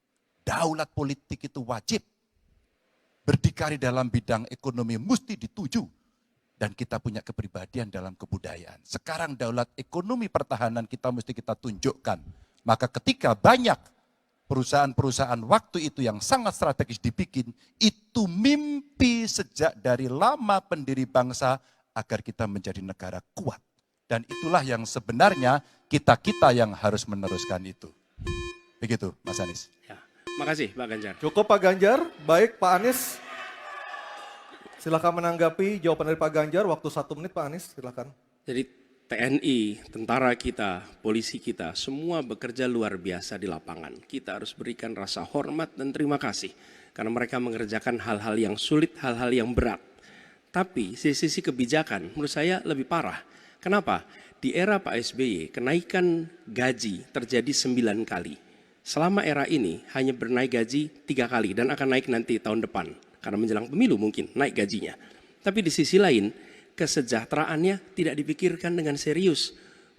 Daulat politik itu wajib. Berdikari dalam bidang ekonomi mesti dituju. Dan kita punya kepribadian dalam kebudayaan. Sekarang daulat ekonomi pertahanan kita mesti kita tunjukkan. Maka ketika banyak perusahaan-perusahaan waktu itu yang sangat strategis dibikin, itu mimpi sejak dari lama pendiri bangsa agar kita menjadi negara kuat. Dan itulah yang sebenarnya kita-kita yang harus meneruskan itu. Begitu Mas Anies. Ya, makasih Pak Ganjar. Cukup Pak Ganjar, baik Pak Anies. Silakan menanggapi jawaban dari Pak Ganjar, waktu 1 menit Pak Anies, silakan. Jadi TNI, tentara kita, polisi kita, semua bekerja luar biasa di lapangan. Kita harus berikan rasa hormat dan terima kasih. Karena mereka mengerjakan hal-hal yang sulit, hal-hal yang berat. Tapi sisi kebijakan menurut saya lebih parah. Kenapa? Di era Pak SBY, kenaikan gaji terjadi 9 kali. Selama era ini hanya bernaik gaji 3 kali dan akan naik nanti tahun depan. Karena menjelang pemilu mungkin naik gajinya. Tapi di sisi lain, kesejahteraannya tidak dipikirkan dengan serius.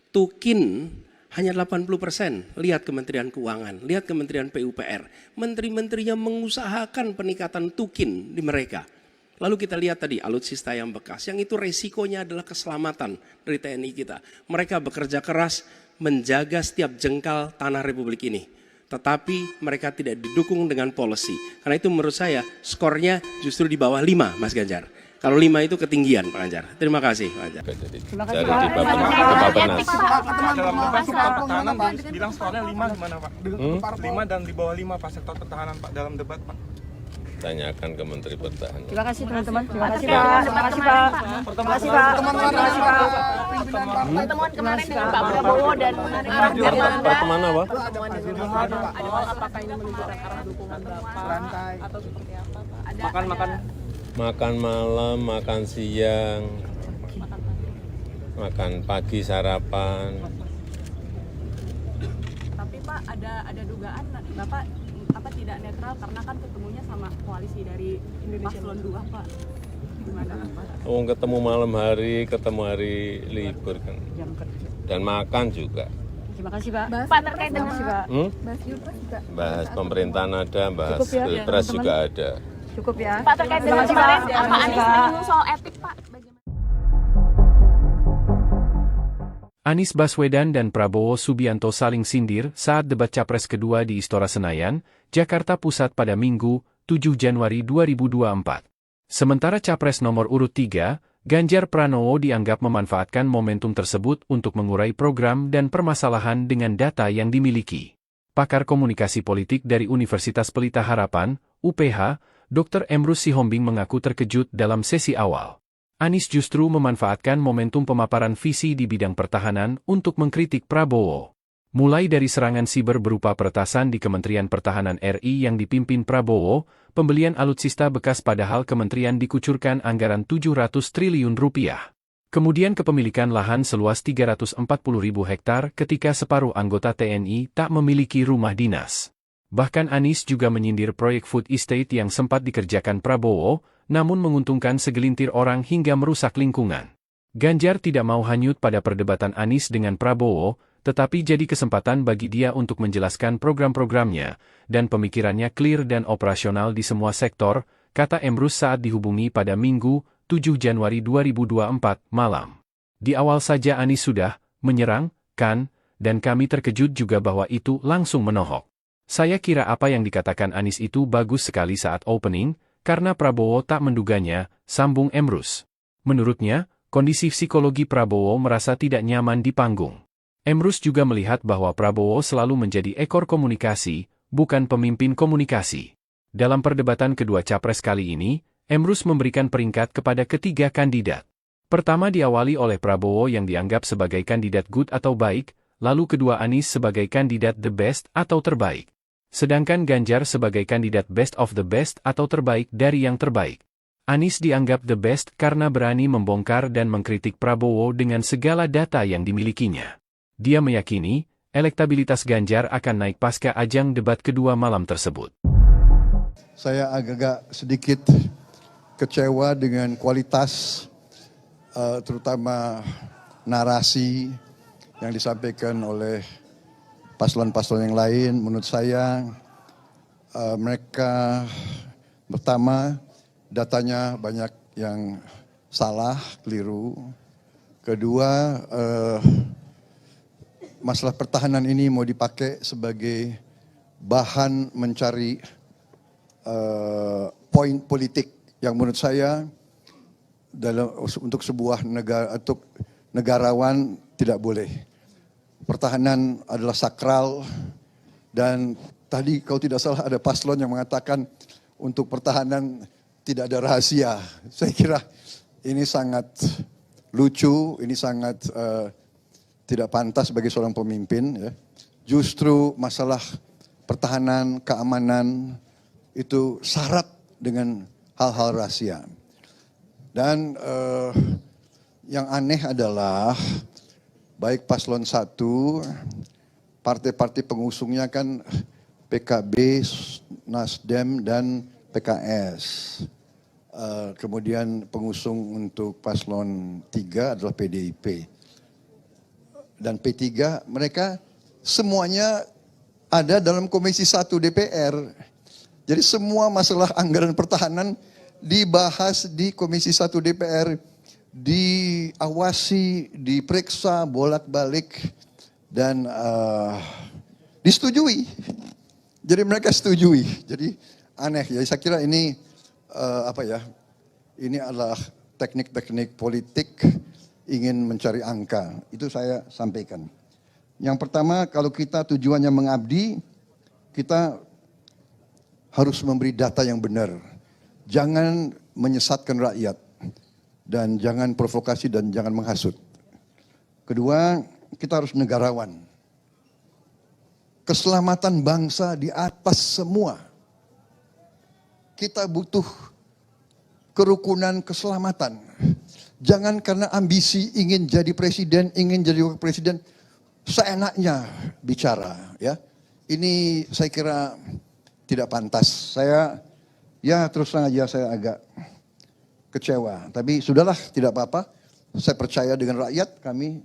Tukin hanya 80%. Lihat Kementerian Keuangan, lihat Kementerian PUPR. Menteri-menterinya mengusahakan peningkatan tukin di mereka. Lalu kita lihat tadi alutsista yang bekas, yang itu resikonya adalah keselamatan dari TNI kita. Mereka bekerja keras menjaga setiap jengkal tanah Republik ini. Tetapi mereka tidak didukung dengan policy. Karena itu menurut saya skornya justru di bawah 5 Mas Ganjar. Kalau 5 itu ketinggian Pak Ganjar. Terima kasih Pak Ganjar. Terima kasih Dari Pak. di Bappenas. Dalam sektor pertahanan bilang skornya 5 gimana Pak? 5 dan di bawah 5 Pak sektor pertahanan Pak dalam debat Pak. Tanyakan ke Menteri Pertahanan. Terima kasih teman-teman. Terima kasih Pak. Terima kasih Pak. Terima kasih Pak. Terima kasih Pak. Pertemuan kemarin dengan Pak Prabowo dan Pertemuan apa? apakah ini menunjukkan arah dukungan Bapak atau seperti apa Pak? Ada Makan malam, makan siang, makan pagi sarapan. Tapi Pak ada dugaan Bapak tidak netral karena kan ketemunya sama koalisi dari Paslon 2 Pak. Gimana Pak? Oh, ketemu malam hari, ketemu hari libur kan. Dan makan juga. Terima kasih Pak. Pak terkait dengan Pak. Bahas pemerintahan ada, bahas pilpres juga ada. Cukup ya. Pak, terkait dengan kemarin Pak Anies menyinggung soal etik, Pak. Bagaimana? Anies Baswedan dan Prabowo Subianto saling sindir saat debat Capres kedua di Istora Senayan, Jakarta Pusat pada Minggu, 7 Januari 2024. Sementara Capres nomor urut 3, Ganjar Pranowo dianggap memanfaatkan momentum tersebut untuk mengurai program dan permasalahan dengan data yang dimiliki. Pakar komunikasi politik dari Universitas Pelita Harapan, UPH, Dr. Emrus Sihombing mengaku terkejut dalam sesi awal. Anies justru memanfaatkan momentum pemaparan visi di bidang pertahanan untuk mengkritik Prabowo. Mulai dari serangan siber berupa peretasan di Kementerian Pertahanan RI yang dipimpin Prabowo, pembelian alutsista bekas padahal kementerian dikucurkan anggaran 700 triliun rupiah. Kemudian kepemilikan lahan seluas 340.000 hektar ketika separuh anggota TNI tak memiliki rumah dinas. Bahkan Anies juga menyindir proyek food estate yang sempat dikerjakan Prabowo, namun menguntungkan segelintir orang hingga merusak lingkungan. Ganjar tidak mau hanyut pada perdebatan Anies dengan Prabowo, tetapi jadi kesempatan bagi dia untuk menjelaskan program-programnya, dan pemikirannya clear dan operasional di semua sektor, kata Emrus saat dihubungi pada Minggu, 7 Januari 2024, malam. Di awal saja Anies sudah menyerang, kan, dan kami terkejut juga bahwa itu langsung menohok. Saya kira apa yang dikatakan Anies itu bagus sekali saat opening, karena Prabowo tak menduganya, sambung Emrus. Menurutnya, kondisi psikologi Prabowo merasa tidak nyaman di panggung. Emrus juga melihat bahwa Prabowo selalu menjadi ekor komunikasi, bukan pemimpin komunikasi. Dalam perdebatan kedua Capres kali ini, Emrus memberikan peringkat kepada ketiga kandidat. Pertama diawali oleh Prabowo yang dianggap sebagai kandidat good atau baik, lalu kedua Anies sebagai kandidat the best atau terbaik. Sedangkan Ganjar sebagai kandidat best of the best atau terbaik dari yang terbaik. Anies dianggap the best karena berani membongkar dan mengkritik Prabowo dengan segala data yang dimilikinya. Dia meyakini, elektabilitas Ganjar akan naik pasca ajang debat kedua malam tersebut. Saya agak sedikit kecewa dengan kualitas, terutama narasi yang disampaikan oleh paslon-paslon yang lain. Menurut saya mereka pertama datanya banyak yang salah, keliru. Kedua, masalah pertahanan ini mau dipakai sebagai bahan mencari poin politik yang menurut saya untuk sebuah negara, untuk negarawan tidak boleh. Pertahanan adalah sakral, dan tadi kalau tidak salah ada paslon yang mengatakan untuk pertahanan tidak ada rahasia. Saya kira ini sangat lucu, ini sangat tidak pantas bagi seorang pemimpin. Ya. Justru masalah pertahanan, keamanan itu syarat dengan hal-hal rahasia. Dan yang aneh adalah baik paslon 1, partai-partai pengusungnya kan PKB, Nasdem, dan PKS. Kemudian pengusung untuk paslon 3 adalah PDIP. Dan P3, mereka semuanya ada dalam Komisi 1 DPR. Jadi semua masalah anggaran pertahanan dibahas di Komisi 1 DPR. Diawasi, diperiksa bolak-balik, dan disetujui. Jadi mereka setujui. Jadi aneh. Jadi saya kira ini ini adalah teknik-teknik politik ingin mencari angka. Itu saya sampaikan. Yang pertama, kalau kita tujuannya mengabdi, kita harus memberi data yang benar. Jangan menyesatkan rakyat. Dan jangan provokasi dan jangan menghasut. Kedua, kita harus negarawan. Keselamatan bangsa di atas semua. Kita butuh kerukunan keselamatan. Jangan karena ambisi ingin jadi presiden, ingin jadi wakil presiden, seenaknya bicara. Ya, ini saya kira tidak pantas. Saya, ya terus terang aja saya agak kecewa, tapi sudahlah, tidak apa-apa. Saya percaya dengan rakyat, kami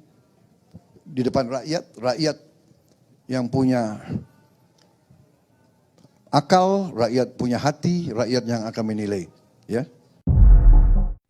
di depan rakyat, rakyat yang punya akal, rakyat punya hati, rakyat yang akan menilai. Ya.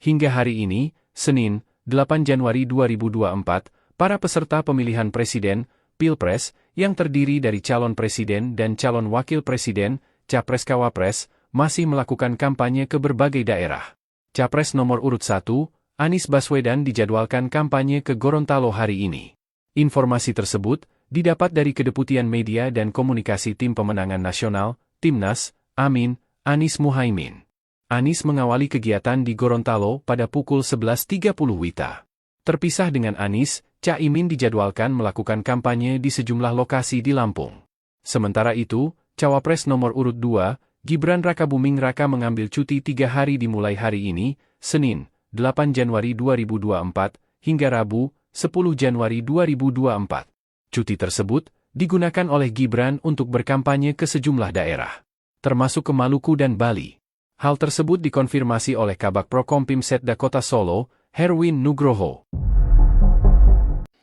Hingga hari ini, Senin, 8 Januari 2024, para peserta pemilihan presiden, Pilpres, yang terdiri dari calon presiden dan calon wakil presiden, Capres-Cawapres, masih melakukan kampanye ke berbagai daerah. Capres nomor urut 1, Anies Baswedan dijadwalkan kampanye ke Gorontalo hari ini. Informasi tersebut didapat dari Kedeputian Media dan Komunikasi Tim Pemenangan Nasional, Timnas, Amin, Anies Muhaimin. Anies mengawali kegiatan di Gorontalo pada pukul 11.30 WITA. Terpisah dengan Anies, Caimin dijadwalkan melakukan kampanye di sejumlah lokasi di Lampung. Sementara itu, Cawapres nomor urut 2, Gibran Rakabuming Raka mengambil cuti 3 hari dimulai hari ini, Senin, 8 Januari 2024, hingga Rabu, 10 Januari 2024. Cuti tersebut digunakan oleh Gibran untuk berkampanye ke sejumlah daerah, termasuk ke Maluku dan Bali. Hal tersebut dikonfirmasi oleh Kabak Prokompim Setda Kota Solo, Herwin Nugroho.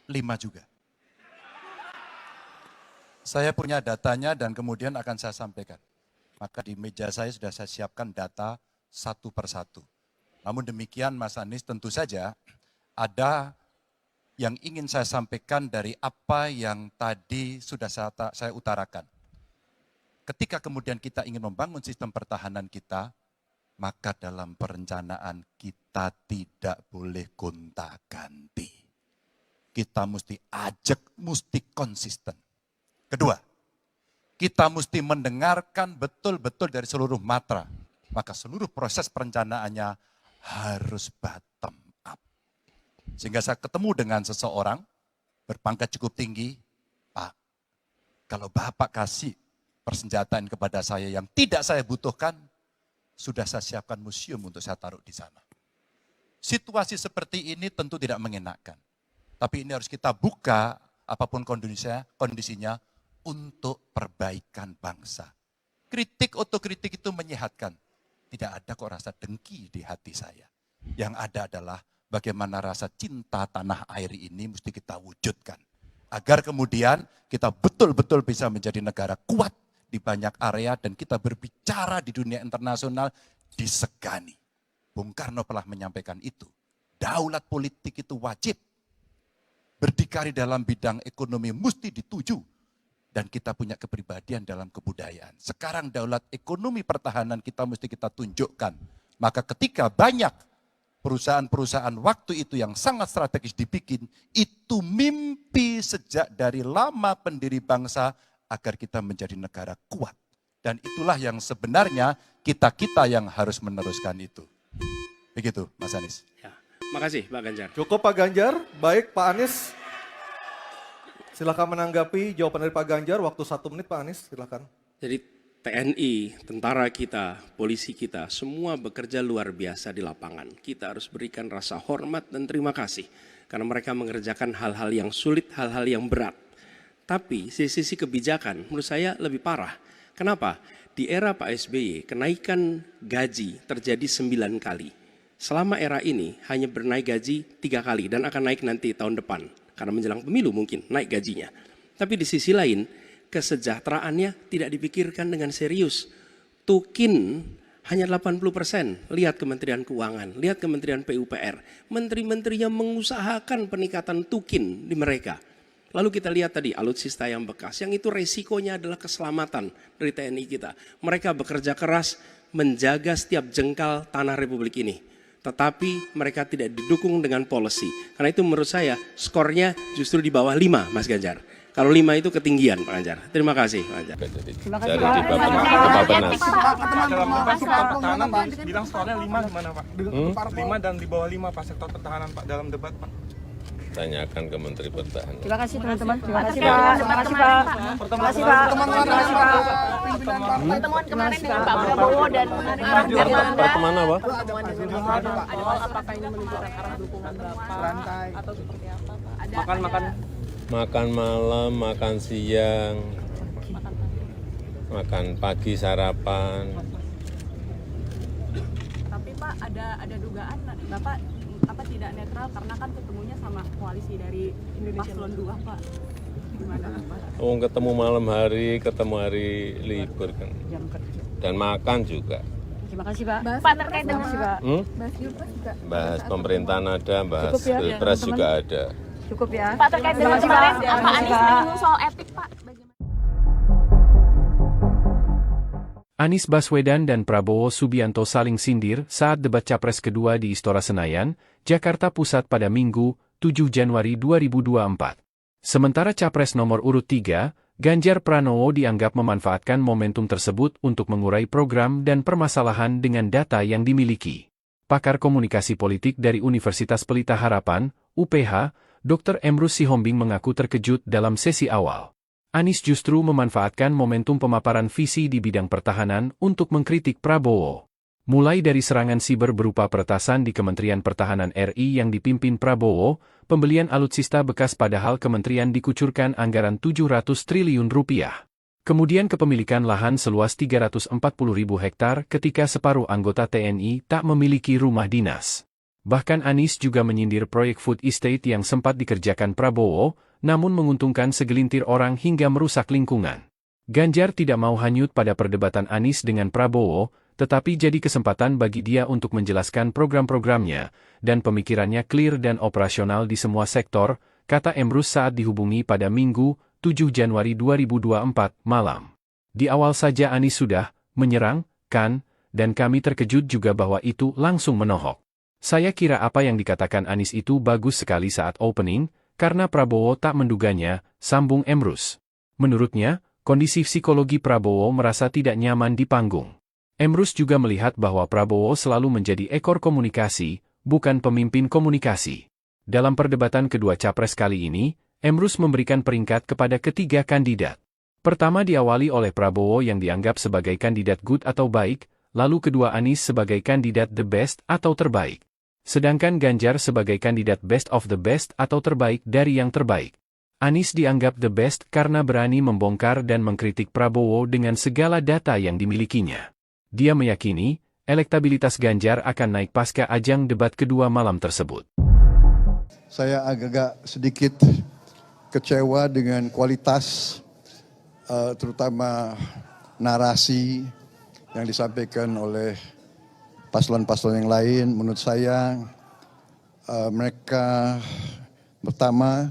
5 juga. Saya punya datanya dan kemudian akan saya sampaikan. Maka di meja saya sudah saya siapkan data satu persatu. Namun demikian Mas Anies, tentu saja ada yang ingin saya sampaikan dari apa yang tadi sudah saya utarakan. Ketika kemudian kita ingin membangun sistem pertahanan kita, maka dalam perencanaan kita tidak boleh gonta-ganti. Kita mesti ajak, mesti konsisten. Kedua, kita mesti mendengarkan betul-betul dari seluruh matra. Maka seluruh proses perencanaannya harus bottom up. Sehingga saya ketemu dengan seseorang berpangkat cukup tinggi, Pak, kalau Bapak kasih persenjataan kepada saya yang tidak saya butuhkan, sudah saya siapkan museum untuk saya taruh di sana. Situasi seperti ini tentu tidak mengenakan. Tapi ini harus kita buka apapun kondisinya untuk perbaikan bangsa. Kritik otokritik itu menyehatkan. Tidak ada kok rasa dengki di hati saya. Yang ada adalah bagaimana rasa cinta tanah air ini mesti kita wujudkan. Agar kemudian kita betul-betul bisa menjadi negara kuat di banyak area dan kita berbicara di dunia internasional disegani. Bung Karno telah menyampaikan itu. Daulat politik itu wajib. Berdikari dalam bidang ekonomi mesti dituju. Dan kita punya kepribadian dalam kebudayaan. Sekarang daulat ekonomi pertahanan kita mesti kita tunjukkan. Maka ketika banyak perusahaan-perusahaan waktu itu yang sangat strategis dibikin, itu mimpi sejak dari lama pendiri bangsa agar kita menjadi negara kuat. Dan itulah yang sebenarnya kita-kita yang harus meneruskan itu. Begitu Mas Anies. Ya, makasih Pak Ganjar. Cukup Pak Ganjar, baik Pak Anies. Silakan menanggapi jawaban dari Pak Ganjar, waktu 1 menit Pak Anies, silakan. Jadi TNI, tentara kita, polisi kita, semua bekerja luar biasa di lapangan. Kita harus berikan rasa hormat dan terima kasih. Karena mereka mengerjakan hal-hal yang sulit, hal-hal yang berat. Tapi sisi kebijakan menurut saya lebih parah. Kenapa? Di era Pak SBY, kenaikan gaji terjadi 9 kali. Selama era ini hanya bernaik gaji 3 kali dan akan naik nanti tahun depan. Karena menjelang pemilu mungkin naik gajinya. Tapi di sisi lain, kesejahteraannya tidak dipikirkan dengan serius. Tukin hanya 80%. Lihat Kementerian Keuangan, lihat Kementerian PUPR. Menteri-menterinya mengusahakan peningkatan tukin di mereka. Lalu kita lihat tadi alutsista yang bekas, yang itu resikonya adalah keselamatan dari TNI kita. Mereka bekerja keras menjaga setiap jengkal tanah Republik ini. Tetapi mereka tidak didukung dengan policy. Karena itu menurut saya skornya justru di bawah 5 Mas Ganjar. Kalau 5 itu ketinggian Pak Ganjar. Terima kasih Pak Ganjar. Terima kasih Dari Pak. di Bappenas. Dalam debat sektor pertahanan bilang skornya 5 gimana Pak? 5 dan di bawah 5 Pak sektor pertahanan Pak dalam debat Pak. Tanyakan ke Menteri Pertahanan. Terima kasih teman-teman. Terima kasih Pak. Terima kasih Pak. Terima kasih Pak. Terima kasih Pak. Pertemuan kemarin dengan Pak Prabowo dan Pertemuan apa? pertemuan dengan Pak Prabowo, apakah ini menunjukkan arah dukungan Bapak atau seperti apa Pak? Makan-makan. Makan malam, makan siang, makan pagi sarapan. Tapi Pak ada dugaan Bapak tidak netral karena kan ketemunya sama koalisi dari Paslon 2 Pak. Oh, ketemu malam hari, ketemu hari libur kan. Dan makan juga. Terima kasih Pak. Pak terkait dengan Pak. Bahas pemerintahan ada, bahas Cukup ya, pilpres juga ada. Cukup ya. Pak terkait dengan kemarin Pak Anies menyinggung soal etik Pak. Anies Baswedan dan Prabowo Subianto saling sindir saat debat Capres kedua di Istora Senayan, Jakarta Pusat pada Minggu, 7 Januari 2024. Sementara Capres nomor urut 3, Ganjar Pranowo dianggap memanfaatkan momentum tersebut untuk mengurai program dan permasalahan dengan data yang dimiliki. Pakar komunikasi politik dari Universitas Pelita Harapan, UPH, Dr. Emrus Sihombing mengaku terkejut dalam sesi awal. Anies justru memanfaatkan momentum pemaparan visi di bidang pertahanan untuk mengkritik Prabowo. Mulai dari serangan siber berupa peretasan di Kementerian Pertahanan RI yang dipimpin Prabowo, pembelian alutsista bekas padahal kementerian dikucurkan anggaran 700 triliun rupiah. Kemudian kepemilikan lahan seluas 340.000 hektar ketika separuh anggota TNI tak memiliki rumah dinas. Bahkan Anies juga menyindir proyek food estate yang sempat dikerjakan Prabowo, namun menguntungkan segelintir orang hingga merusak lingkungan. Ganjar tidak mau hanyut pada perdebatan Anies dengan Prabowo, tetapi jadi kesempatan bagi dia untuk menjelaskan program-programnya, dan pemikirannya clear dan operasional di semua sektor, kata Emrus saat dihubungi pada Minggu, 7 Januari 2024, malam. Di awal saja Anies sudah menyerang, kan, dan kami terkejut juga bahwa itu langsung menohok. Saya kira apa yang dikatakan Anies itu bagus sekali saat opening, karena Prabowo tak menduganya, sambung Emrus. Menurutnya, kondisi psikologi Prabowo merasa tidak nyaman di panggung. Emrus juga melihat bahwa Prabowo selalu menjadi ekor komunikasi, bukan pemimpin komunikasi. Dalam perdebatan kedua capres kali ini, Emrus memberikan peringkat kepada ketiga kandidat. Pertama diawali oleh Prabowo yang dianggap sebagai kandidat good atau baik, lalu kedua Anies sebagai kandidat the best atau terbaik. Sedangkan Ganjar sebagai kandidat best of the best atau terbaik dari yang terbaik. Anies dianggap the best karena berani membongkar dan mengkritik Prabowo dengan segala data yang dimilikinya. Dia meyakini, elektabilitas Ganjar akan naik pasca ajang debat kedua malam tersebut. Saya agak sedikit kecewa dengan kualitas, terutama narasi yang disampaikan oleh paslon-paslon yang lain. Menurut saya mereka pertama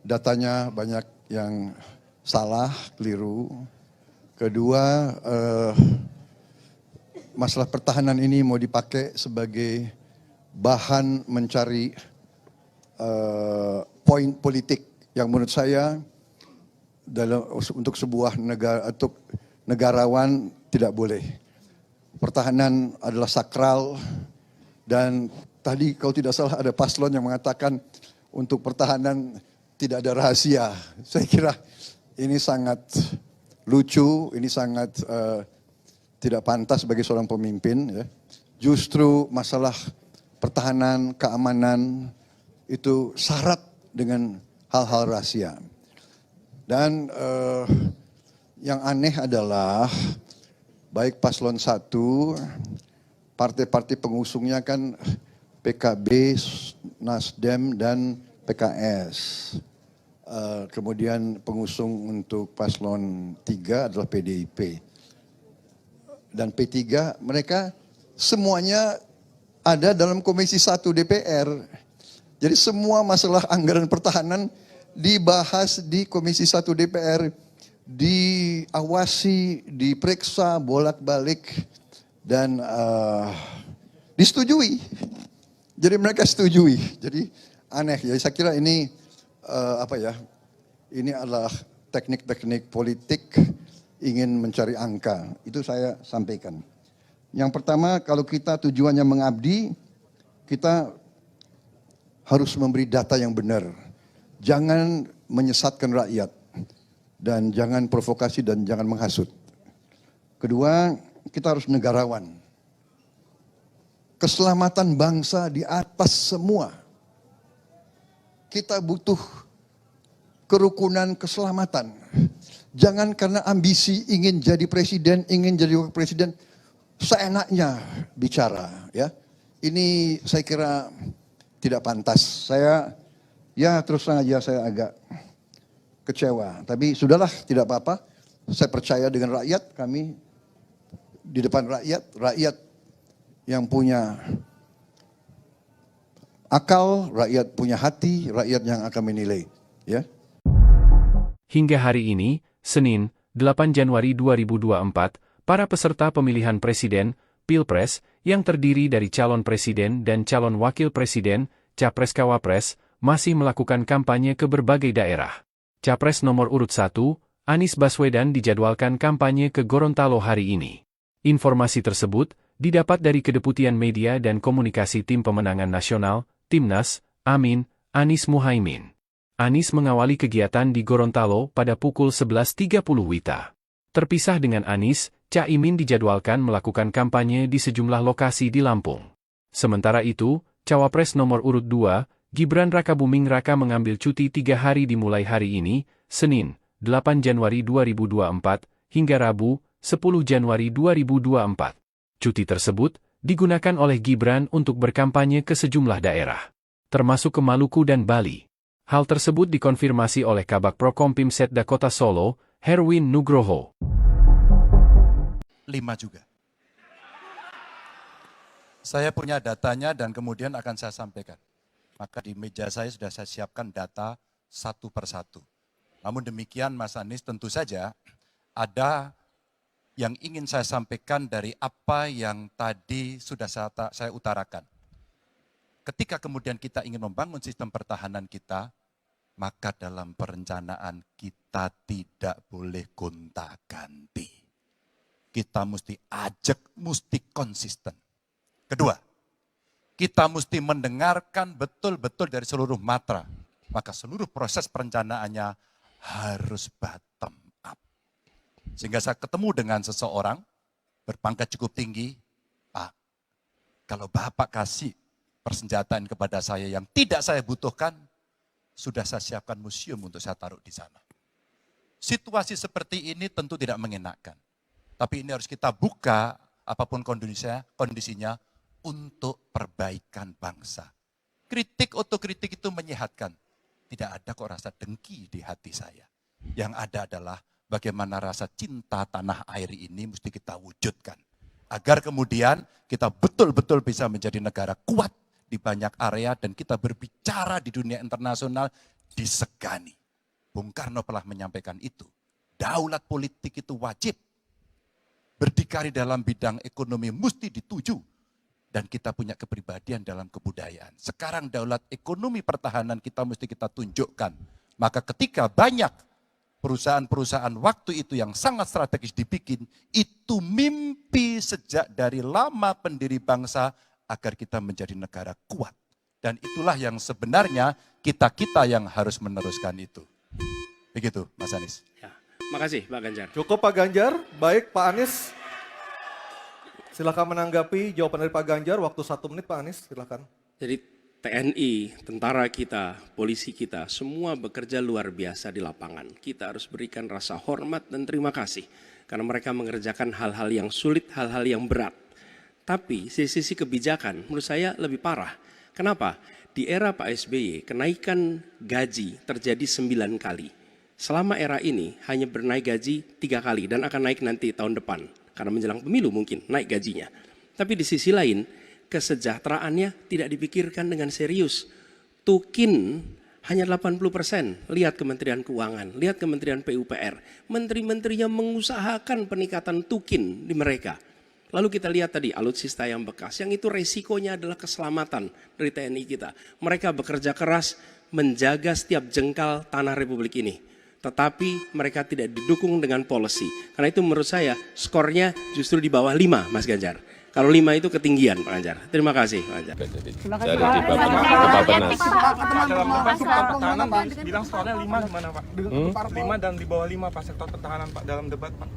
datanya banyak yang salah, keliru. Kedua, masalah pertahanan ini mau dipakai sebagai bahan mencari poin politik yang menurut saya untuk sebuah negara, untuk negarawan tidak boleh. Pertahanan adalah sakral, dan tadi kalau tidak salah ada paslon yang mengatakan untuk pertahanan tidak ada rahasia. Saya kira ini sangat lucu, ini sangat tidak pantas bagi seorang pemimpin. Ya. Justru masalah pertahanan, keamanan itu syarat dengan hal-hal rahasia. Dan yang aneh adalah baik paslon 1, partai-partai pengusungnya kan PKB, Nasdem, dan PKS. Kemudian pengusung untuk paslon 3 adalah PDIP. Dan P3, mereka semuanya ada dalam Komisi 1 DPR. Jadi semua masalah anggaran pertahanan dibahas di Komisi 1 DPR. Diawasi, diperiksa bolak-balik, dan disetujui. Jadi mereka setujui. Jadi aneh ya. Saya kira ini ini adalah teknik-teknik politik ingin mencari angka. Itu saya sampaikan. Yang pertama, kalau kita tujuannya mengabdi, kita harus memberi data yang benar. Jangan menyesatkan rakyat. Dan jangan provokasi dan jangan menghasut. Kedua, kita harus negarawan. Keselamatan bangsa di atas semua. Kita butuh kerukunan keselamatan. Jangan karena ambisi ingin jadi presiden, ingin jadi wakil presiden, seenaknya bicara. Ya, ini saya kira tidak pantas. Saya, ya terus terang aja saya agak kecewa. Tapi sudahlah, tidak apa-apa. Saya percaya dengan rakyat, kami di depan rakyat yang punya akal, rakyat punya hati, rakyat yang akan menilai. Ya. Hingga hari ini, Senin, 8 Januari 2024, para peserta pemilihan presiden, Pilpres, yang terdiri dari calon presiden dan calon wakil presiden, Capres-Cawapres, masih melakukan kampanye ke berbagai daerah. Capres nomor urut 1, Anies Baswedan dijadwalkan kampanye ke Gorontalo hari ini. Informasi tersebut didapat dari Kedeputian Media dan Komunikasi Tim Pemenangan Nasional, Timnas, Amin, Anies Muhaimin. Anies mengawali kegiatan di Gorontalo pada pukul 11.30 WITA. Terpisah dengan Anies, Caimin dijadwalkan melakukan kampanye di sejumlah lokasi di Lampung. Sementara itu, Cawapres nomor urut 2, Gibran Rakabuming Raka mengambil cuti 3 hari dimulai hari ini, Senin, 8 Januari 2024, hingga Rabu, 10 Januari 2024. Cuti tersebut digunakan oleh Gibran untuk berkampanye ke sejumlah daerah, termasuk ke Maluku dan Bali. Hal tersebut dikonfirmasi oleh Kabak Prokompim Setda Kota Solo, Herwin Nugroho. 5 juga. Saya punya datanya dan kemudian akan saya sampaikan. Maka di meja saya sudah saya siapkan data satu persatu. Namun demikian Mas Anies, tentu saja ada yang ingin saya sampaikan dari apa yang tadi sudah saya utarakan. Ketika kemudian kita ingin membangun sistem pertahanan kita, maka dalam perencanaan kita tidak boleh gonta-ganti. Kita mesti ajak, mesti konsisten. Kedua, kita mesti mendengarkan betul-betul dari seluruh matra. Maka seluruh proses perencanaannya harus bottom up. Sehingga saya ketemu dengan seseorang berpangkat cukup tinggi, Pak, kalau Bapak kasih persenjataan kepada saya yang tidak saya butuhkan, sudah saya siapkan museum untuk saya taruh di sana. Situasi seperti ini tentu tidak mengenakan. Tapi ini harus kita buka apapun kondisinya untuk perbaikan bangsa. Kritik otokritik itu menyehatkan. Tidak ada kok rasa dengki di hati saya. Yang ada adalah bagaimana rasa cinta tanah air ini mesti kita wujudkan. Agar kemudian kita betul-betul bisa menjadi negara kuat di banyak area dan kita berbicara di dunia internasional disegani. Bung Karno pernah menyampaikan itu. Daulat politik itu wajib. Berdikari dalam bidang ekonomi mesti dituju. Dan kita punya kepribadian dalam kebudayaan. Sekarang daulat ekonomi pertahanan kita mesti kita tunjukkan. Maka ketika banyak perusahaan-perusahaan waktu itu yang sangat strategis dibikin, itu mimpi sejak dari lama pendiri bangsa agar kita menjadi negara kuat. Dan itulah yang sebenarnya kita-kita yang harus meneruskan itu. Begitu Mas Anies. Ya, makasih Pak Ganjar. Cukup Pak Ganjar, baik Pak Anies. Silakan menanggapi jawaban dari Pak Ganjar, waktu 1 menit Pak Anies, silakan. Jadi TNI, tentara kita, polisi kita, semua bekerja luar biasa di lapangan. Kita harus berikan rasa hormat dan terima kasih. Karena mereka mengerjakan hal-hal yang sulit, hal-hal yang berat. Tapi sisi kebijakan menurut saya lebih parah. Kenapa? Di era Pak SBY, kenaikan gaji terjadi 9 kali. Selama era ini hanya bernaik gaji 3 kali dan akan naik nanti tahun depan. Karena menjelang pemilu mungkin naik gajinya. Tapi di sisi lain, kesejahteraannya tidak dipikirkan dengan serius. Tukin hanya 80%. Lihat Kementerian Keuangan, lihat Kementerian PUPR. Menteri-menterinya mengusahakan peningkatan tukin di mereka. Lalu kita lihat tadi alutsista yang bekas, yang itu resikonya adalah keselamatan dari TNI kita. Mereka bekerja keras menjaga setiap jengkal tanah Republik ini. Tetapi mereka tidak didukung dengan policy. Karena itu menurut saya skornya justru di bawah 5 Mas Ganjar. Kalau 5 itu ketinggian Pak Ganjar. Terima kasih Pak Ganjar. Terima kasih Dari Pak. di Bappenas. Dalam sektor pertahanan bilang skornya 5 gimana Pak? 5 dan di bawah 5 Pak sektor pertahanan Pak dalam debat Pak.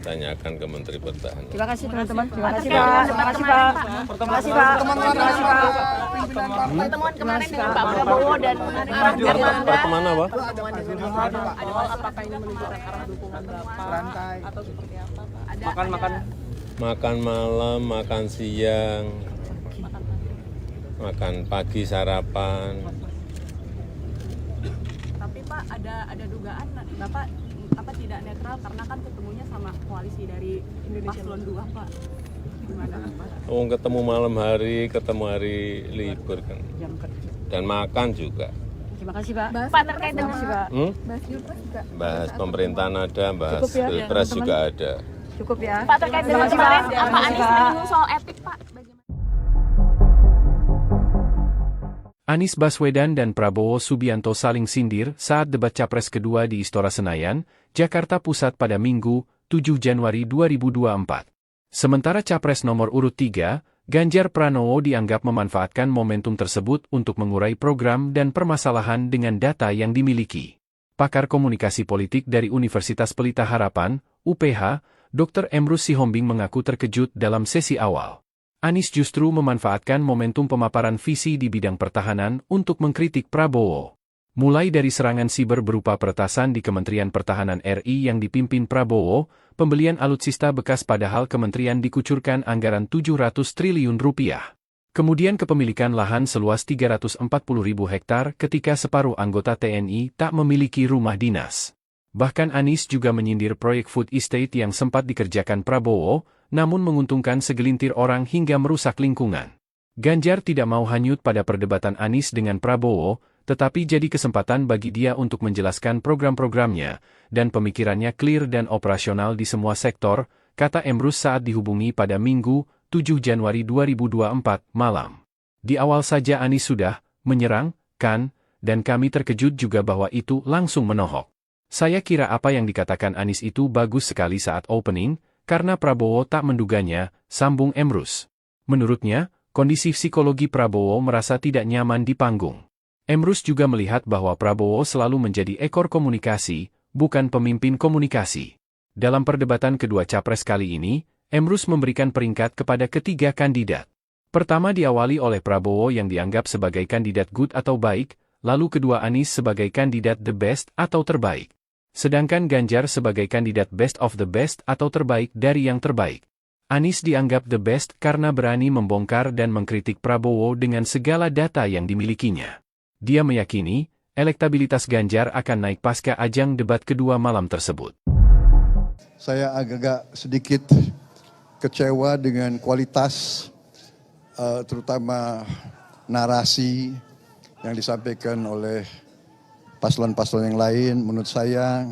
Tanyakan ke Menteri Pertahanan. Terima kasih teman-teman. Terima kasih Pak. Terima kasih Pak. Terima kasih Pak. Terima kasih Pak. Pertemuan kemarin dengan Pak Prabowo dan Pertemuan apa? apakah ini menunjukkan arah dukungan Bapak atau seperti apa Pak? Ada Makan malam, makan siang, makan pagi sarapan. Tapi Bapak ada dugaan Bapak tidak netral karena kan ketemunya sama koalisi dari Paslon 2 Pak. Gimana Bapak? Oh, ketemu malam hari, ketemu hari libur kan. Dan makan juga. Terima kasih Pak. Pak terkait dengan Pak. Bahas pemerintahan ada, bahas Cukup ya, pilpres juga ada. Cukup ya. Pak terkait dengan kemarin Pak Anies menyinggung soal etik Pak. Anies Baswedan dan Prabowo Subianto saling sindir saat debat Capres kedua di Istora Senayan, Jakarta Pusat pada Minggu, 7 Januari 2024. Sementara Capres nomor urut 3, Ganjar Pranowo dianggap memanfaatkan momentum tersebut untuk mengurai program dan permasalahan dengan data yang dimiliki. Pakar komunikasi politik dari Universitas Pelita Harapan, UPH, Dr. Emrus Sihombing mengaku terkejut dalam sesi awal. Anies justru memanfaatkan momentum pemaparan visi di bidang pertahanan untuk mengkritik Prabowo. Mulai dari serangan siber berupa peretasan di Kementerian Pertahanan RI yang dipimpin Prabowo, pembelian alutsista bekas padahal kementerian dikucurkan anggaran 700 triliun rupiah. Kemudian kepemilikan lahan seluas 340.000 hektar ketika separuh anggota TNI tak memiliki rumah dinas. Bahkan Anies juga menyindir proyek food estate yang sempat dikerjakan Prabowo, namun menguntungkan segelintir orang hingga merusak lingkungan. Ganjar tidak mau hanyut pada perdebatan Anies dengan Prabowo, tetapi jadi kesempatan bagi dia untuk menjelaskan program-programnya, dan pemikirannya clear dan operasional di semua sektor, kata Emrus saat dihubungi pada Minggu, 7 Januari 2024, malam. Di awal saja Anies sudah menyerang, kan, dan kami terkejut juga bahwa itu langsung menohok. Saya kira apa yang dikatakan Anies itu bagus sekali saat opening, karena Prabowo tak menduganya, sambung Emrus. Menurutnya, kondisi psikologi Prabowo merasa tidak nyaman di panggung. Emrus juga melihat bahwa Prabowo selalu menjadi ekor komunikasi, bukan pemimpin komunikasi. Dalam perdebatan kedua capres kali ini, Emrus memberikan peringkat kepada ketiga kandidat. Pertama diawali oleh Prabowo yang dianggap sebagai kandidat good atau baik, lalu kedua Anies sebagai kandidat the best atau terbaik. Sedangkan Ganjar sebagai kandidat best of the best atau terbaik dari yang terbaik. Anies dianggap the best karena berani membongkar dan mengkritik Prabowo dengan segala data yang dimilikinya. Dia meyakini, elektabilitas Ganjar akan naik pasca ajang debat kedua malam tersebut. Saya agak sedikit kecewa dengan kualitas, terutama narasi yang disampaikan oleh paslon-paslon yang lain. Menurut saya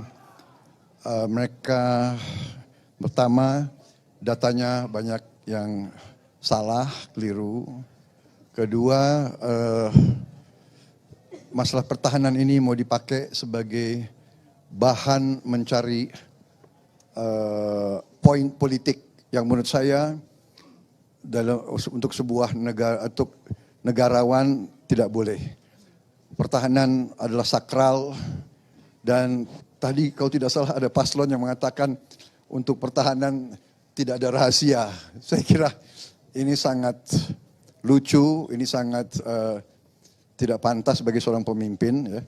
mereka pertama datanya banyak yang salah, keliru. Kedua, masalah pertahanan ini mau dipakai sebagai bahan mencari poin politik yang menurut saya untuk sebuah negara, untuk negarawan tidak boleh. Pertahanan adalah sakral, dan tadi kalau tidak salah ada paslon yang mengatakan untuk pertahanan tidak ada rahasia. Saya kira ini sangat lucu, ini sangat tidak pantas bagi seorang pemimpin. Ya.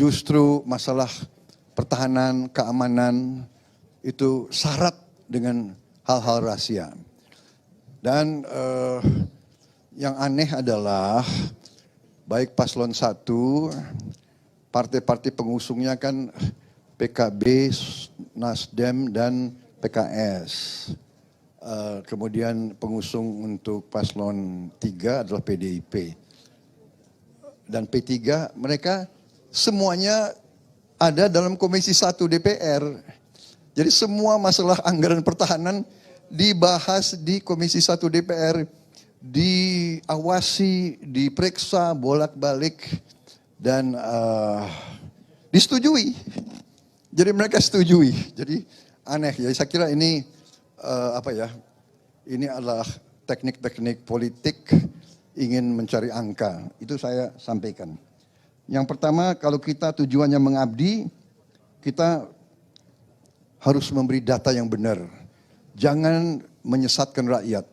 Justru masalah pertahanan, keamanan itu syarat dengan hal-hal rahasia. Dan yang aneh adalah baik paslon 1, partai-partai pengusungnya kan PKB, Nasdem, dan PKS. Kemudian pengusung untuk paslon 3 adalah PDIP. Dan P3, mereka semuanya ada dalam Komisi 1 DPR. Jadi semua masalah anggaran pertahanan dibahas di Komisi 1 DPR. Diawasi, diperiksa bolak-balik, dan disetujui. Jadi mereka setujui. Jadi aneh ya. Saya kira ini ini adalah teknik-teknik politik ingin mencari angka. Itu saya sampaikan. Yang pertama, kalau kita tujuannya mengabdi, kita harus memberi data yang benar. Jangan menyesatkan rakyat.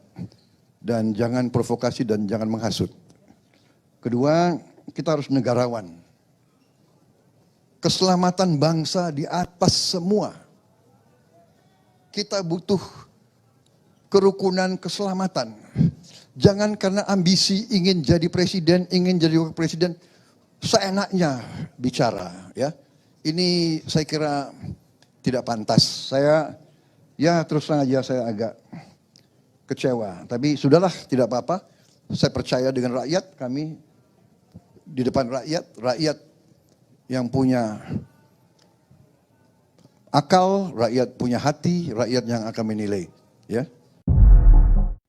Dan jangan provokasi dan jangan menghasut. Kedua, kita harus negarawan. Keselamatan bangsa di atas semua. Kita butuh kerukunan keselamatan. Jangan karena ambisi ingin jadi presiden, ingin jadi wakil presiden, seenaknya bicara. Ya. ini saya kira tidak pantas. Saya ya terus terang aja saya agak kecewa. Tapi sudahlah, tidak apa-apa. Saya percaya dengan rakyat, kami di depan rakyat yang punya akal, rakyat punya hati, rakyat yang akan menilai. Ya.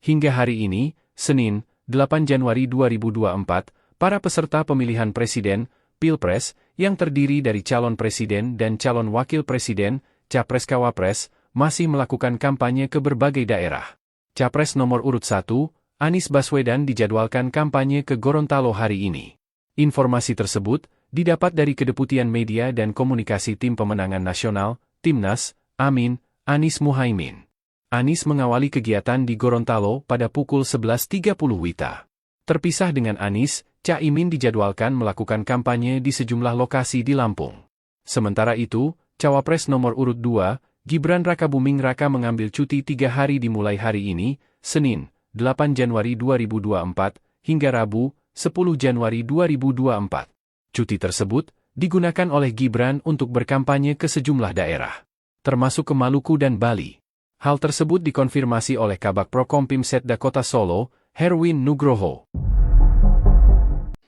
Hingga hari ini, Senin, 8 Januari 2024, para peserta pemilihan presiden, Pilpres, yang terdiri dari calon presiden dan calon wakil presiden, Capres-Cawapres, masih melakukan kampanye ke berbagai daerah. Capres nomor urut 1, Anies Baswedan dijadwalkan kampanye ke Gorontalo hari ini. Informasi tersebut didapat dari Kedeputian Media dan Komunikasi Tim Pemenangan Nasional, Timnas, Amin, Anies Muhaimin. Anies mengawali kegiatan di Gorontalo pada pukul 11.30 WITA. Terpisah dengan Anies, Caimin dijadwalkan melakukan kampanye di sejumlah lokasi di Lampung. Sementara itu, Cawapres nomor urut 2, Gibran Rakabuming Raka mengambil cuti 3 hari dimulai hari ini, Senin, 8 Januari 2024, hingga Rabu, 10 Januari 2024. Cuti tersebut digunakan oleh Gibran untuk berkampanye ke sejumlah daerah, termasuk ke Maluku dan Bali. Hal tersebut dikonfirmasi oleh Kabak Prokompim Setda Kota Solo, Herwin Nugroho.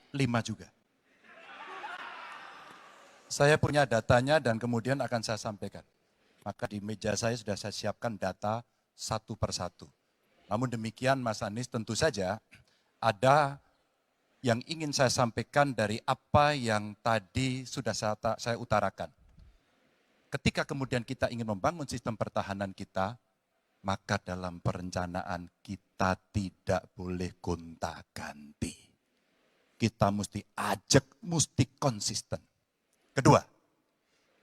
5 juga. Saya punya datanya dan kemudian akan saya sampaikan. Maka di meja saya sudah saya siapkan data satu persatu. Namun demikian Mas Anies, tentu saja ada yang ingin saya sampaikan dari apa yang tadi sudah saya utarakan. Ketika kemudian kita ingin membangun sistem pertahanan kita, maka dalam perencanaan kita tidak boleh gonta-ganti. Kita mesti ajak, mesti konsisten. Kedua,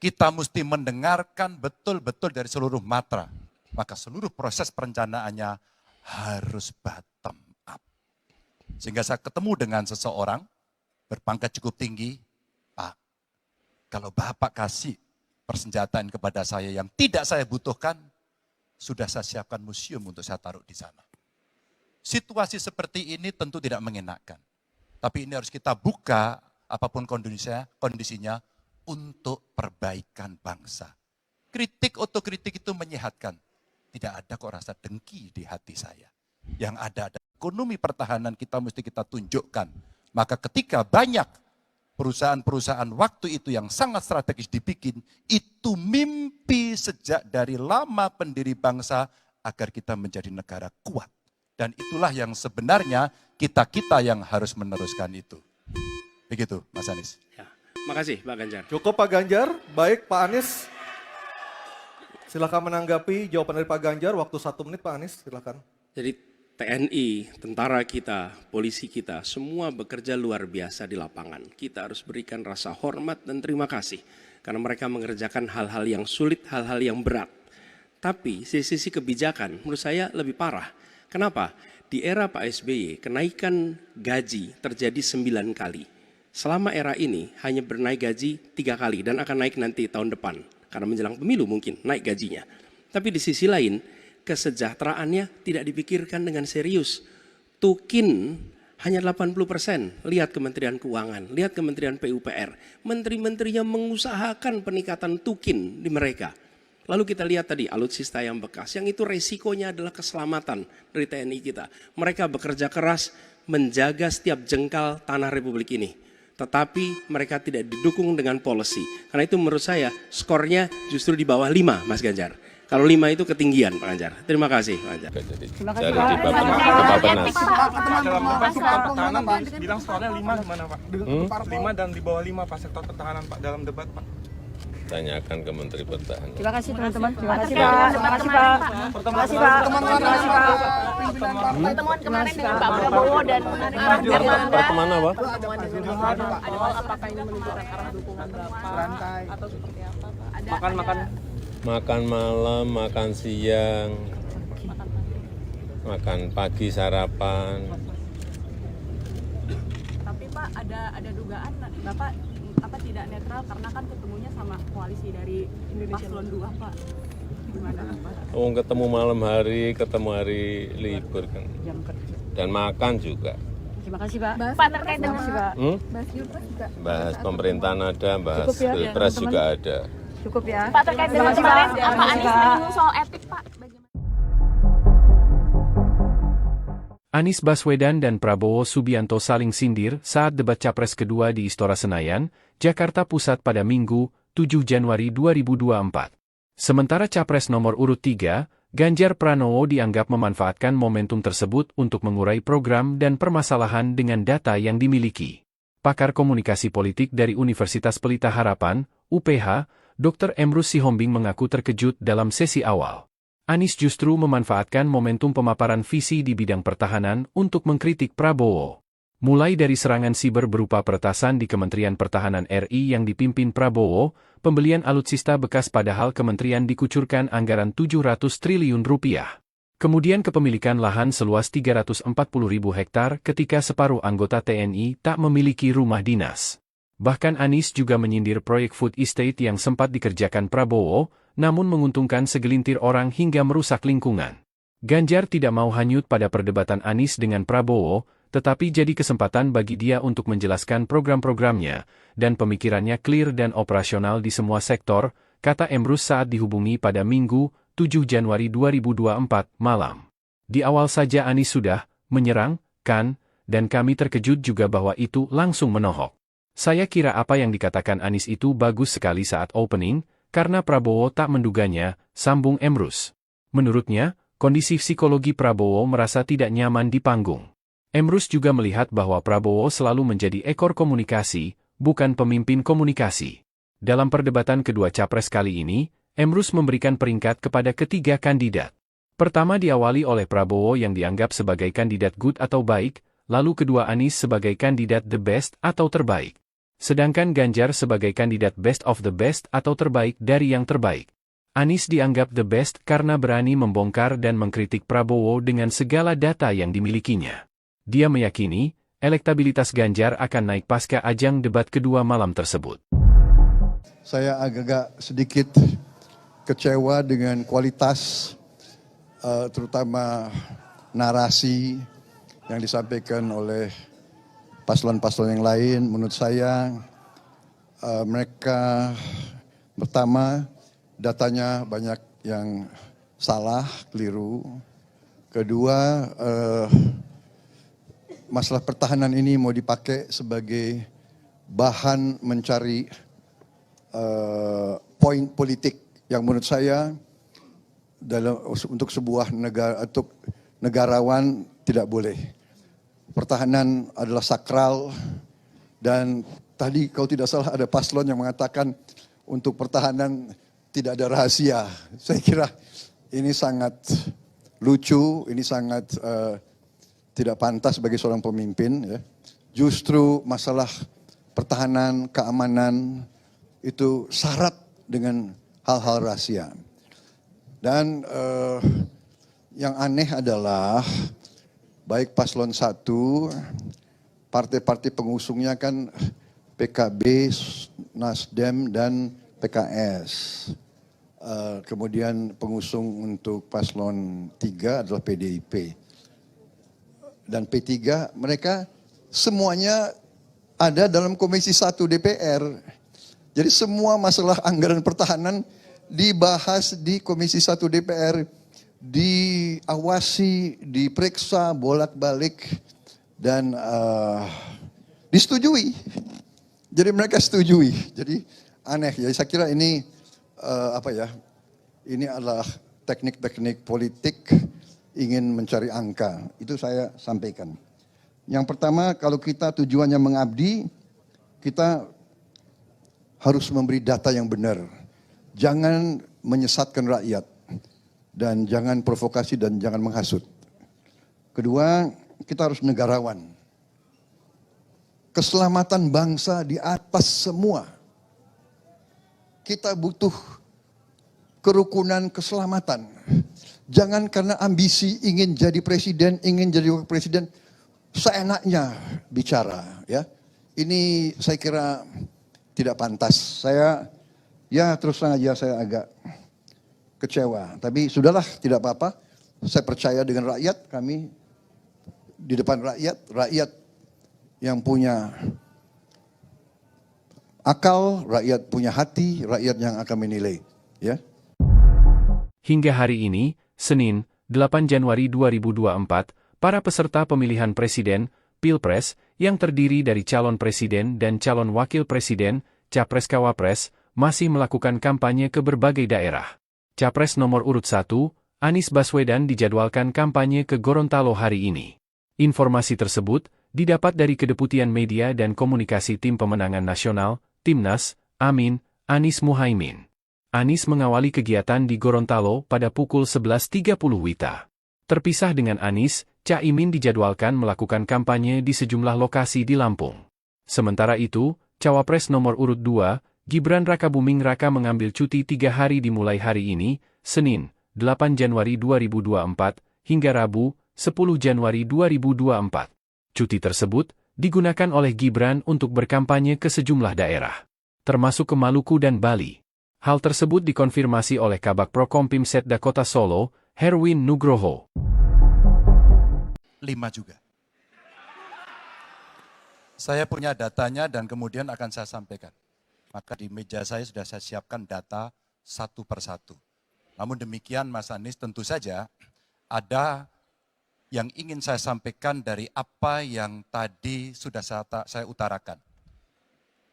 kita mesti mendengarkan betul-betul dari seluruh matra. Maka seluruh proses perencanaannya harus bottom up. Sehingga saya ketemu dengan seseorang berpangkat cukup tinggi, Pak, kalau Bapak kasih persenjataan kepada saya yang tidak saya butuhkan, sudah saya siapkan museum untuk saya taruh di sana. Situasi seperti ini tentu tidak mengenakan. Tapi ini harus kita buka, apapun kondisinya, untuk perbaikan bangsa. Kritik, otokritik itu menyehatkan. Tidak ada kok rasa dengki di hati saya. Yang ada ekonomi pertahanan kita mesti kita tunjukkan. Maka ketika banyak perusahaan-perusahaan waktu itu yang sangat strategis dibikin, itu mimpi sejak dari lama pendiri bangsa agar kita menjadi negara kuat. Dan itulah yang sebenarnya kita-kita yang harus meneruskan itu. Begitu, Mas Anies. Ya, makasih Pak Ganjar. Cukup Pak Ganjar, baik Pak Anies. Silakan menanggapi jawaban dari Pak Ganjar, waktu 1 menit Pak Anies, silakan. Jadi TNI, tentara kita, polisi kita, semua bekerja luar biasa di lapangan. Kita harus berikan rasa hormat dan terima kasih. Karena mereka mengerjakan hal-hal yang sulit, hal-hal yang berat. Tapi sisi kebijakan menurut saya lebih parah. Kenapa? Di era Pak SBY, kenaikan gaji terjadi 9 kali. Selama era ini hanya bernaik gaji 3 kali dan akan naik nanti tahun depan. Karena menjelang pemilu mungkin naik gajinya. Tapi di sisi lain, kesejahteraannya tidak dipikirkan dengan serius. Tukin hanya 80%. Lihat Kementerian Keuangan, lihat Kementerian PUPR. Menteri-menterinya mengusahakan peningkatan tukin di mereka. Lalu kita lihat tadi alutsista yang bekas, yang itu resikonya adalah keselamatan dari TNI kita. Mereka bekerja keras menjaga setiap jengkal tanah Republik ini. Tetapi mereka tidak didukung dengan policy. Karena itu menurut saya skornya justru di bawah 5 Mas Ganjar. Kalau 5 itu ketinggian Pak Ganjar. Terima kasih Pak Ganjar. Terima kasih Dari Pak. di Bappenas. Dalam debat sektor pertahanan bilang skornya 5 gimana Pak? 5 dan di bawah 5 Pak sektor pertahanan Pak dalam debat Pak. Tanyakan ke Menteri Pertahanan. Terima kasih teman-teman. Terima kasih Pak. Terima kasih Pak. Terima kasih Pak. Terima kasih Pak. Pertemuan kemarin dengan Pak Prabowo dan Pertemuan apa? pertemuan dengan Pak Prabowo, apakah ini menunjukkan arah dukungan Bapak atau seperti apa Pak? Ada Makan malam, makan siang, makan pagi sarapan. Tapi Pak ada dugaan Bapak tidak netral karena kan ketemunya sama koalisi dari Paslon 2 Pak. Gimana Pak? Ketemu malam hari, ketemu hari libur kan. Dan makan juga. Terima kasih Pak. Pak terkait dengan Pak. Bahas pemerintahan ada, bahas Cukup ya, pilpres teman-teman. juga ada. Cukup ya. Pak terkait dengan Terima kasih, kemarin Pak. Pak Terima Anies kasih, Pak. menyinggung soal etik Pak. Bagaimana? Anies Baswedan dan Prabowo Subianto saling sindir saat debat Capres kedua di Istora Senayan, Jakarta Pusat pada Minggu, 7 Januari 2024. Sementara Capres nomor urut 3, Ganjar Pranowo dianggap memanfaatkan momentum tersebut untuk mengurai program dan permasalahan dengan data yang dimiliki. Pakar komunikasi politik dari Universitas Pelita Harapan, UPH, Dr. Emrus Sihombing mengaku terkejut dalam sesi awal. Anies justru memanfaatkan momentum pemaparan visi di bidang pertahanan untuk mengkritik Prabowo. Mulai dari serangan siber berupa peretasan di Kementerian Pertahanan RI yang dipimpin Prabowo, pembelian alutsista bekas padahal kementerian dikucurkan anggaran 700 triliun rupiah. Kemudian kepemilikan lahan seluas 340.000 hektar ketika separuh anggota TNI tak memiliki rumah dinas. Bahkan Anies juga menyindir proyek food estate yang sempat dikerjakan Prabowo, namun menguntungkan segelintir orang hingga merusak lingkungan. Ganjar tidak mau hanyut pada perdebatan Anies dengan Prabowo, tetapi jadi kesempatan bagi dia untuk menjelaskan program-programnya, dan pemikirannya clear dan operasional di semua sektor, kata Emrus saat dihubungi pada Minggu, 7 Januari 2024, malam. Di awal saja Anies sudah menyerang, kan, dan kami terkejut juga bahwa itu langsung menohok. Saya kira apa yang dikatakan Anies itu bagus sekali saat opening, karena Prabowo tak menduganya, sambung Emrus. Menurutnya, kondisi psikologi Prabowo merasa tidak nyaman di panggung. Emrus juga melihat bahwa Prabowo selalu menjadi ekor komunikasi, bukan pemimpin komunikasi. Dalam perdebatan kedua capres kali ini, Emrus memberikan peringkat kepada ketiga kandidat. Pertama diawali oleh Prabowo yang dianggap sebagai kandidat good atau baik, lalu kedua Anies sebagai kandidat the best atau terbaik. Sedangkan Ganjar sebagai kandidat best of the best atau terbaik dari yang terbaik. Anies dianggap the best karena berani membongkar dan mengkritik Prabowo dengan segala data yang dimilikinya. Dia meyakini, elektabilitas Ganjar akan naik pasca ajang debat kedua malam tersebut. Saya agak sedikit kecewa dengan kualitas, terutama narasi yang disampaikan oleh paslon-paslon yang lain. Menurut saya mereka pertama datanya banyak yang salah, keliru. Kedua, masalah pertahanan ini mau dipakai sebagai bahan mencari poin politik yang menurut saya untuk sebuah negara, untuk negarawan tidak boleh. Pertahanan adalah sakral, dan tadi kalau tidak salah ada paslon yang mengatakan untuk pertahanan tidak ada rahasia. Saya kira ini sangat lucu, ini sangat tidak pantas bagi seorang pemimpin. Ya. Justru masalah pertahanan, keamanan itu syarat dengan hal-hal rahasia. Dan yang aneh adalah baik paslon 1, partai-partai pengusungnya kan PKB, Nasdem, dan PKS. Kemudian pengusung untuk paslon 3 adalah PDIP. Dan P3, mereka semuanya ada dalam Komisi 1 DPR. Jadi semua masalah anggaran pertahanan dibahas di Komisi 1 DPR. Diawasi, diperiksa bolak-balik, dan disetujui. Jadi mereka setujui. Jadi aneh. Jadi saya kira ini ini adalah teknik-teknik politik ingin mencari angka. Itu saya sampaikan. Yang pertama, kalau kita tujuannya mengabdi, kita harus memberi data yang benar. Jangan menyesatkan rakyat. Dan jangan provokasi dan jangan menghasut. Kedua, kita harus negarawan. Keselamatan bangsa di atas semua. Kita butuh kerukunan keselamatan. Jangan karena ambisi ingin jadi presiden, ingin jadi wakil presiden, seenaknya bicara. Ya, ini saya kira tidak pantas. Saya, ya terus terang aja saya agak kecewa, tapi sudahlah, tidak apa-apa. Saya percaya dengan rakyat, kami di depan rakyat, rakyat yang punya akal, rakyat punya hati, rakyat yang akan menilai. Ya. Hingga hari ini, Senin, 8 Januari 2024, para peserta pemilihan presiden, Pilpres, yang terdiri dari calon presiden dan calon wakil presiden, Capres-Cawapres, masih melakukan kampanye ke berbagai daerah. Capres nomor urut 1, Anies Baswedan dijadwalkan kampanye ke Gorontalo hari ini. Informasi tersebut didapat dari Kedeputian Media dan Komunikasi Tim Pemenangan Nasional, Timnas, Amin, Anies Muhaimin. Anies mengawali kegiatan di Gorontalo pada pukul 11.30 WITA. Terpisah dengan Anies, Caimin dijadwalkan melakukan kampanye di sejumlah lokasi di Lampung. Sementara itu, Cawapres nomor urut 2, Gibran Rakabuming Raka mengambil cuti 3 hari dimulai hari ini, Senin, 8 Januari 2024, hingga Rabu, 10 Januari 2024. Cuti tersebut digunakan oleh Gibran untuk berkampanye ke sejumlah daerah, termasuk ke Maluku dan Bali. Hal tersebut dikonfirmasi oleh Kabak Prokompim Setda Kota Solo, Herwin Nugroho. 5 juga. Saya punya datanya dan kemudian akan saya sampaikan. Maka di meja saya sudah saya siapkan data satu persatu. Namun demikian Mas Anies, tentu saja ada yang ingin saya sampaikan dari apa yang tadi sudah saya utarakan.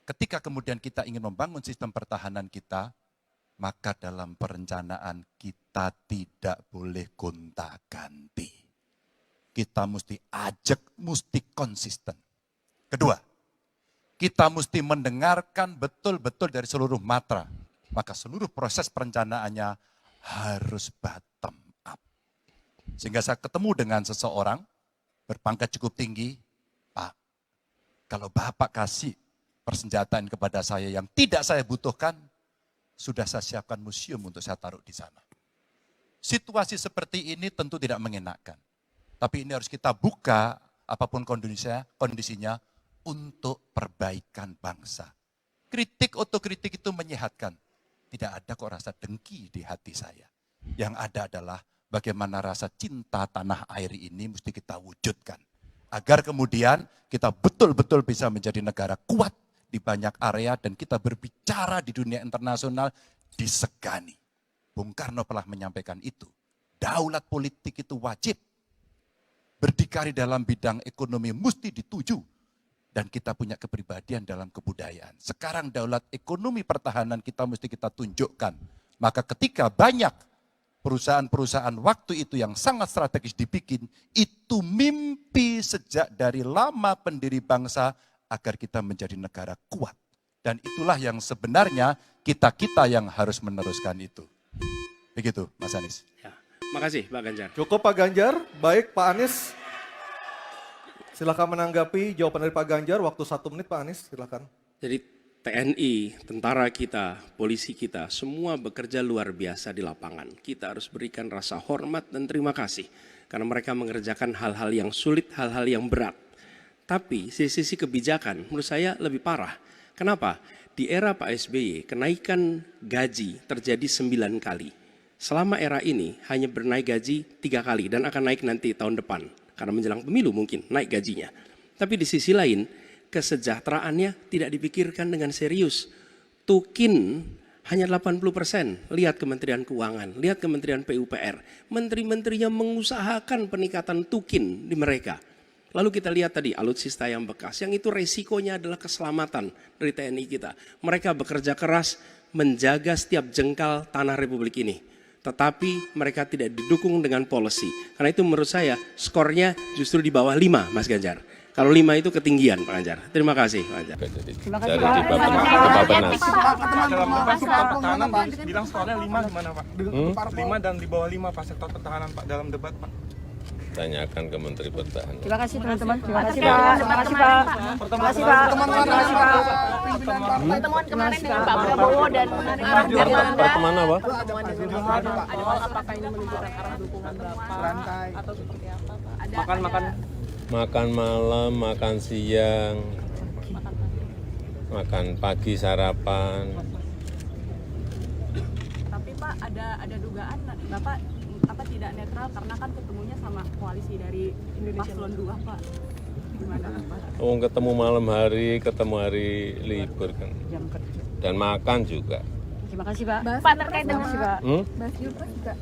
Ketika kemudian kita ingin membangun sistem pertahanan kita, maka dalam perencanaan kita tidak boleh gonta-ganti. Kita mesti ajak, mesti konsisten. Kedua, kita mesti mendengarkan betul-betul dari seluruh matra. Maka seluruh proses perencanaannya harus bottom up. Sehingga saya ketemu dengan seseorang berpangkat cukup tinggi, Pak, kalau Bapak kasih persenjataan kepada saya yang tidak saya butuhkan, sudah saya siapkan museum untuk saya taruh di sana. Situasi seperti ini tentu tidak mengenakan. Tapi ini harus kita buka apapun kondisinya untuk perbaikan bangsa. Kritik otokritik itu menyehatkan. Tidak ada kok rasa dengki di hati saya. Yang ada adalah bagaimana rasa cinta tanah air ini mesti kita wujudkan. Agar kemudian kita betul-betul bisa menjadi negara kuat di banyak area dan kita berbicara di dunia internasional disegani. Bung Karno pernah menyampaikan itu. Daulat politik itu wajib. Berdikari dalam bidang ekonomi mesti dituju. Dan kita punya kepribadian dalam kebudayaan. Sekarang daulat ekonomi pertahanan kita mesti kita tunjukkan. Maka ketika banyak perusahaan-perusahaan waktu itu yang sangat strategis dibikin, itu mimpi sejak dari lama pendiri bangsa agar kita menjadi negara kuat. Dan itulah yang sebenarnya kita-kita yang harus meneruskan itu. Begitu Mas Anies. Ya, makasih Pak Ganjar. Cukup Pak Ganjar, baik Pak Anies. Silakan menanggapi jawaban dari Pak Ganjar, waktu 1 menit Pak Anies, silakan. Jadi TNI, tentara kita, polisi kita, semua bekerja luar biasa di lapangan. Kita harus berikan rasa hormat dan terima kasih. Karena mereka mengerjakan hal-hal yang sulit, hal-hal yang berat. Tapi sisi kebijakan menurut saya lebih parah. Kenapa? Di era Pak SBY, kenaikan gaji terjadi 9 kali. Selama era ini hanya bernaik gaji 3 kali dan akan naik nanti tahun depan. Karena menjelang pemilu mungkin naik gajinya. Tapi di sisi lain, kesejahteraannya tidak dipikirkan dengan serius. Tukin hanya 80%. Lihat Kementerian Keuangan, lihat Kementerian PUPR. Menteri-menterinya mengusahakan peningkatan tukin di mereka. Lalu kita lihat tadi alutsista yang bekas, yang itu resikonya adalah keselamatan dari TNI kita. Mereka bekerja keras menjaga setiap jengkal tanah Republik ini. Tetapi mereka tidak didukung dengan policy. Karena itu menurut saya skornya justru di bawah 5 Mas Ganjar. Kalau 5 itu ketinggian Pak Ganjar. Terima kasih Pak Ganjar. Terima kasih Dari Pak. di Bappenas. Dalam debat sektor pertahanan bilang skornya 5 gimana Pak? 5 dan di bawah 5 Pak sektor pertahanan Pak dalam debat Pak. Tanyakan ke Menteri Pertahanan. Terima kasih teman-teman. Terima kasih Pak. Terima kasih Pak. Terima kasih Pak. Terima kasih Pak. Pertemuan kemarin dengan Pak Prabowo dan Pertemuan apa? pertemuan dengan apakah ini menunjukkan arah dukungan Bapak atau seperti apa Pak? Ada Makan malam, makan siang, makan pagi sarapan. Tapi Pak ada dugaan Bapak tidak netral karena kan ketemunya sama koalisi dari Paslon 2 Pak. Gimana Pak? Oh, ketemu malam hari, ketemu hari libur kan. Jam kerja. Dan makan juga. Terima kasih Pak. Pak terkait dengan Pak.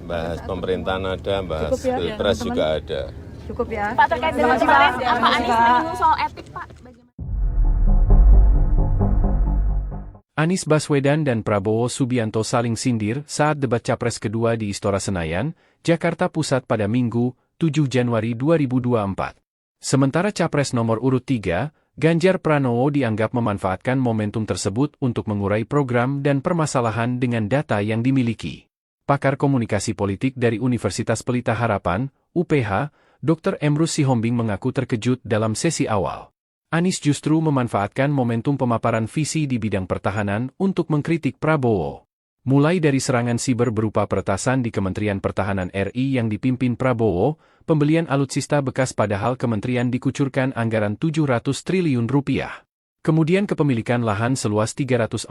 Bahas pemerintahan ada, bahas Cukup ya, pilpres teman-teman. juga ada. Cukup ya. Pak terkait dengan Terima kasih, kemarin Pak. Pak Terima Anies kasih, Pak. menyinggung soal etik Pak. Bagaimana? Anies Baswedan dan Prabowo Subianto saling sindir saat debat Capres kedua di Istora Senayan, Jakarta Pusat pada Minggu, 7 Januari 2024. Sementara Capres nomor urut 3, Ganjar Pranowo dianggap memanfaatkan momentum tersebut untuk mengurai program dan permasalahan dengan data yang dimiliki. Pakar komunikasi politik dari Universitas Pelita Harapan, UPH, Dr. Emrus Sihombing mengaku terkejut dalam sesi awal. Anies justru memanfaatkan momentum pemaparan visi di bidang pertahanan untuk mengkritik Prabowo. Mulai dari serangan siber berupa peretasan di Kementerian Pertahanan RI yang dipimpin Prabowo, pembelian alutsista bekas padahal kementerian dikucurkan anggaran 700 triliun rupiah. Kemudian kepemilikan lahan seluas 340.000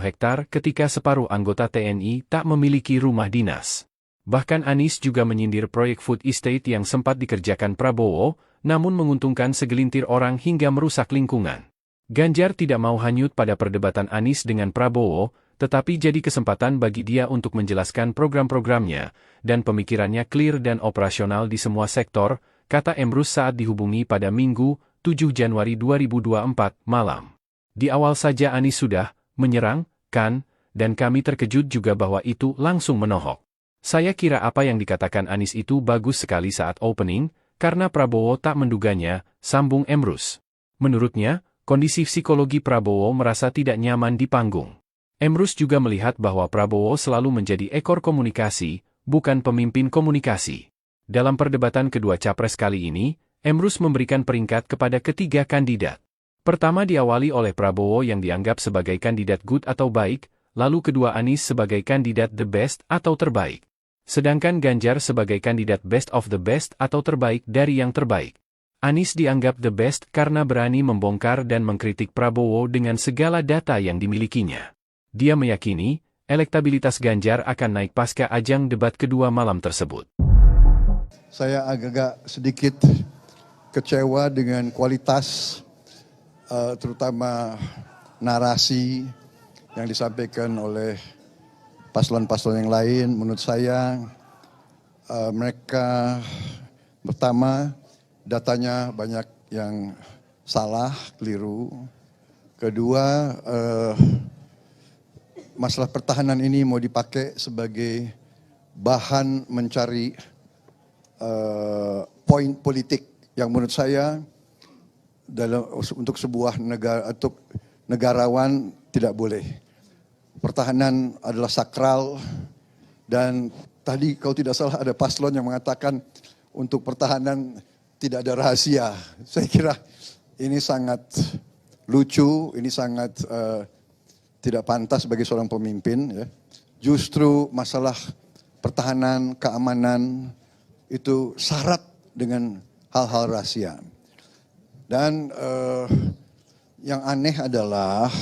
hektar ketika separuh anggota TNI tak memiliki rumah dinas. Bahkan Anies juga menyindir proyek food estate yang sempat dikerjakan Prabowo, namun menguntungkan segelintir orang hingga merusak lingkungan. Ganjar tidak mau hanyut pada perdebatan Anies dengan Prabowo, tetapi jadi kesempatan bagi dia untuk menjelaskan program-programnya, dan pemikirannya clear dan operasional di semua sektor, kata Emrus saat dihubungi pada Minggu, 7 Januari 2024, malam. Di awal saja Anies sudah menyerang, kan, dan kami terkejut juga bahwa itu langsung menohok. Saya kira apa yang dikatakan Anies itu bagus sekali saat opening, karena Prabowo tak menduganya, sambung Emrus. Menurutnya, kondisi psikologi Prabowo merasa tidak nyaman di panggung. Emrus juga melihat bahwa Prabowo selalu menjadi ekor komunikasi, bukan pemimpin komunikasi. Dalam perdebatan kedua capres kali ini, Emrus memberikan peringkat kepada ketiga kandidat. Pertama diawali oleh Prabowo yang dianggap sebagai kandidat good atau baik, lalu kedua Anies sebagai kandidat the best atau terbaik. Sedangkan Ganjar sebagai kandidat best of the best atau terbaik dari yang terbaik. Anies dianggap the best karena berani membongkar dan mengkritik Prabowo dengan segala data yang dimilikinya. Dia meyakini, elektabilitas Ganjar akan naik pasca ajang debat kedua malam tersebut. Saya agak sedikit kecewa dengan kualitas, terutama narasi yang disampaikan oleh paslon-paslon yang lain. Menurut saya mereka pertama datanya banyak yang salah, keliru. Kedua, masalah pertahanan ini mau dipakai sebagai bahan mencari poin politik yang menurut saya untuk sebuah negara, untuk negarawan tidak boleh. Pertahanan adalah sakral, dan tadi kalau tidak salah ada paslon yang mengatakan untuk pertahanan tidak ada rahasia. Saya kira ini sangat lucu, ini sangat tidak pantas bagi seorang pemimpin. Ya. Justru masalah pertahanan, keamanan itu syarat dengan hal-hal rahasia. Dan yang aneh adalah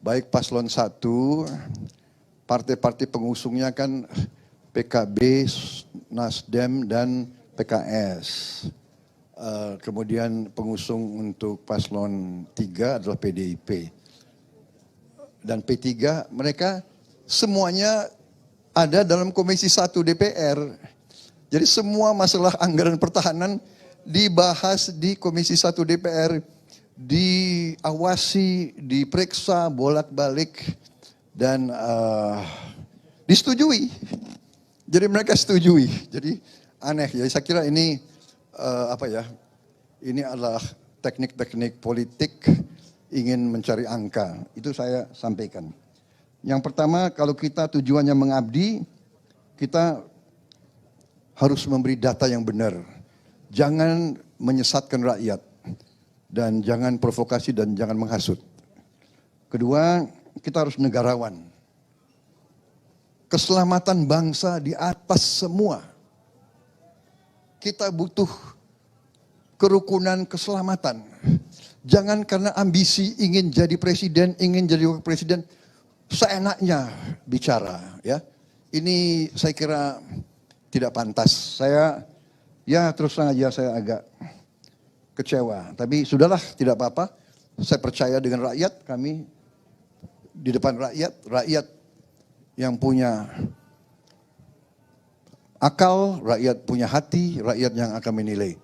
baik paslon 1, partai-partai pengusungnya kan PKB, Nasdem, dan PKS. Kemudian pengusung untuk paslon 3 adalah PDIP. Dan P3, mereka semuanya ada dalam Komisi 1 DPR. Jadi semua masalah anggaran pertahanan dibahas di Komisi 1 DPR. Diawasi, diperiksa bolak-balik, dan disetujui. Jadi mereka setujui. Jadi aneh ya. Saya kira ini ini adalah teknik-teknik politik ingin mencari angka. Itu saya sampaikan. Yang pertama, kalau kita tujuannya mengabdi, kita harus memberi data yang benar. Jangan menyesatkan rakyat. Dan jangan provokasi dan jangan menghasut. Kedua, kita harus negarawan. Keselamatan bangsa di atas semua. Kita butuh kerukunan keselamatan. Jangan karena ambisi ingin jadi presiden, ingin jadi wakil presiden, seenaknya bicara. Ya, ini saya kira tidak pantas. Saya, ya terus terang aja saya agak kecewa. Tapi sudahlah, tidak apa-apa. Saya percaya dengan rakyat, kami di depan rakyat yang punya akal, rakyat punya hati, rakyat yang akan menilai.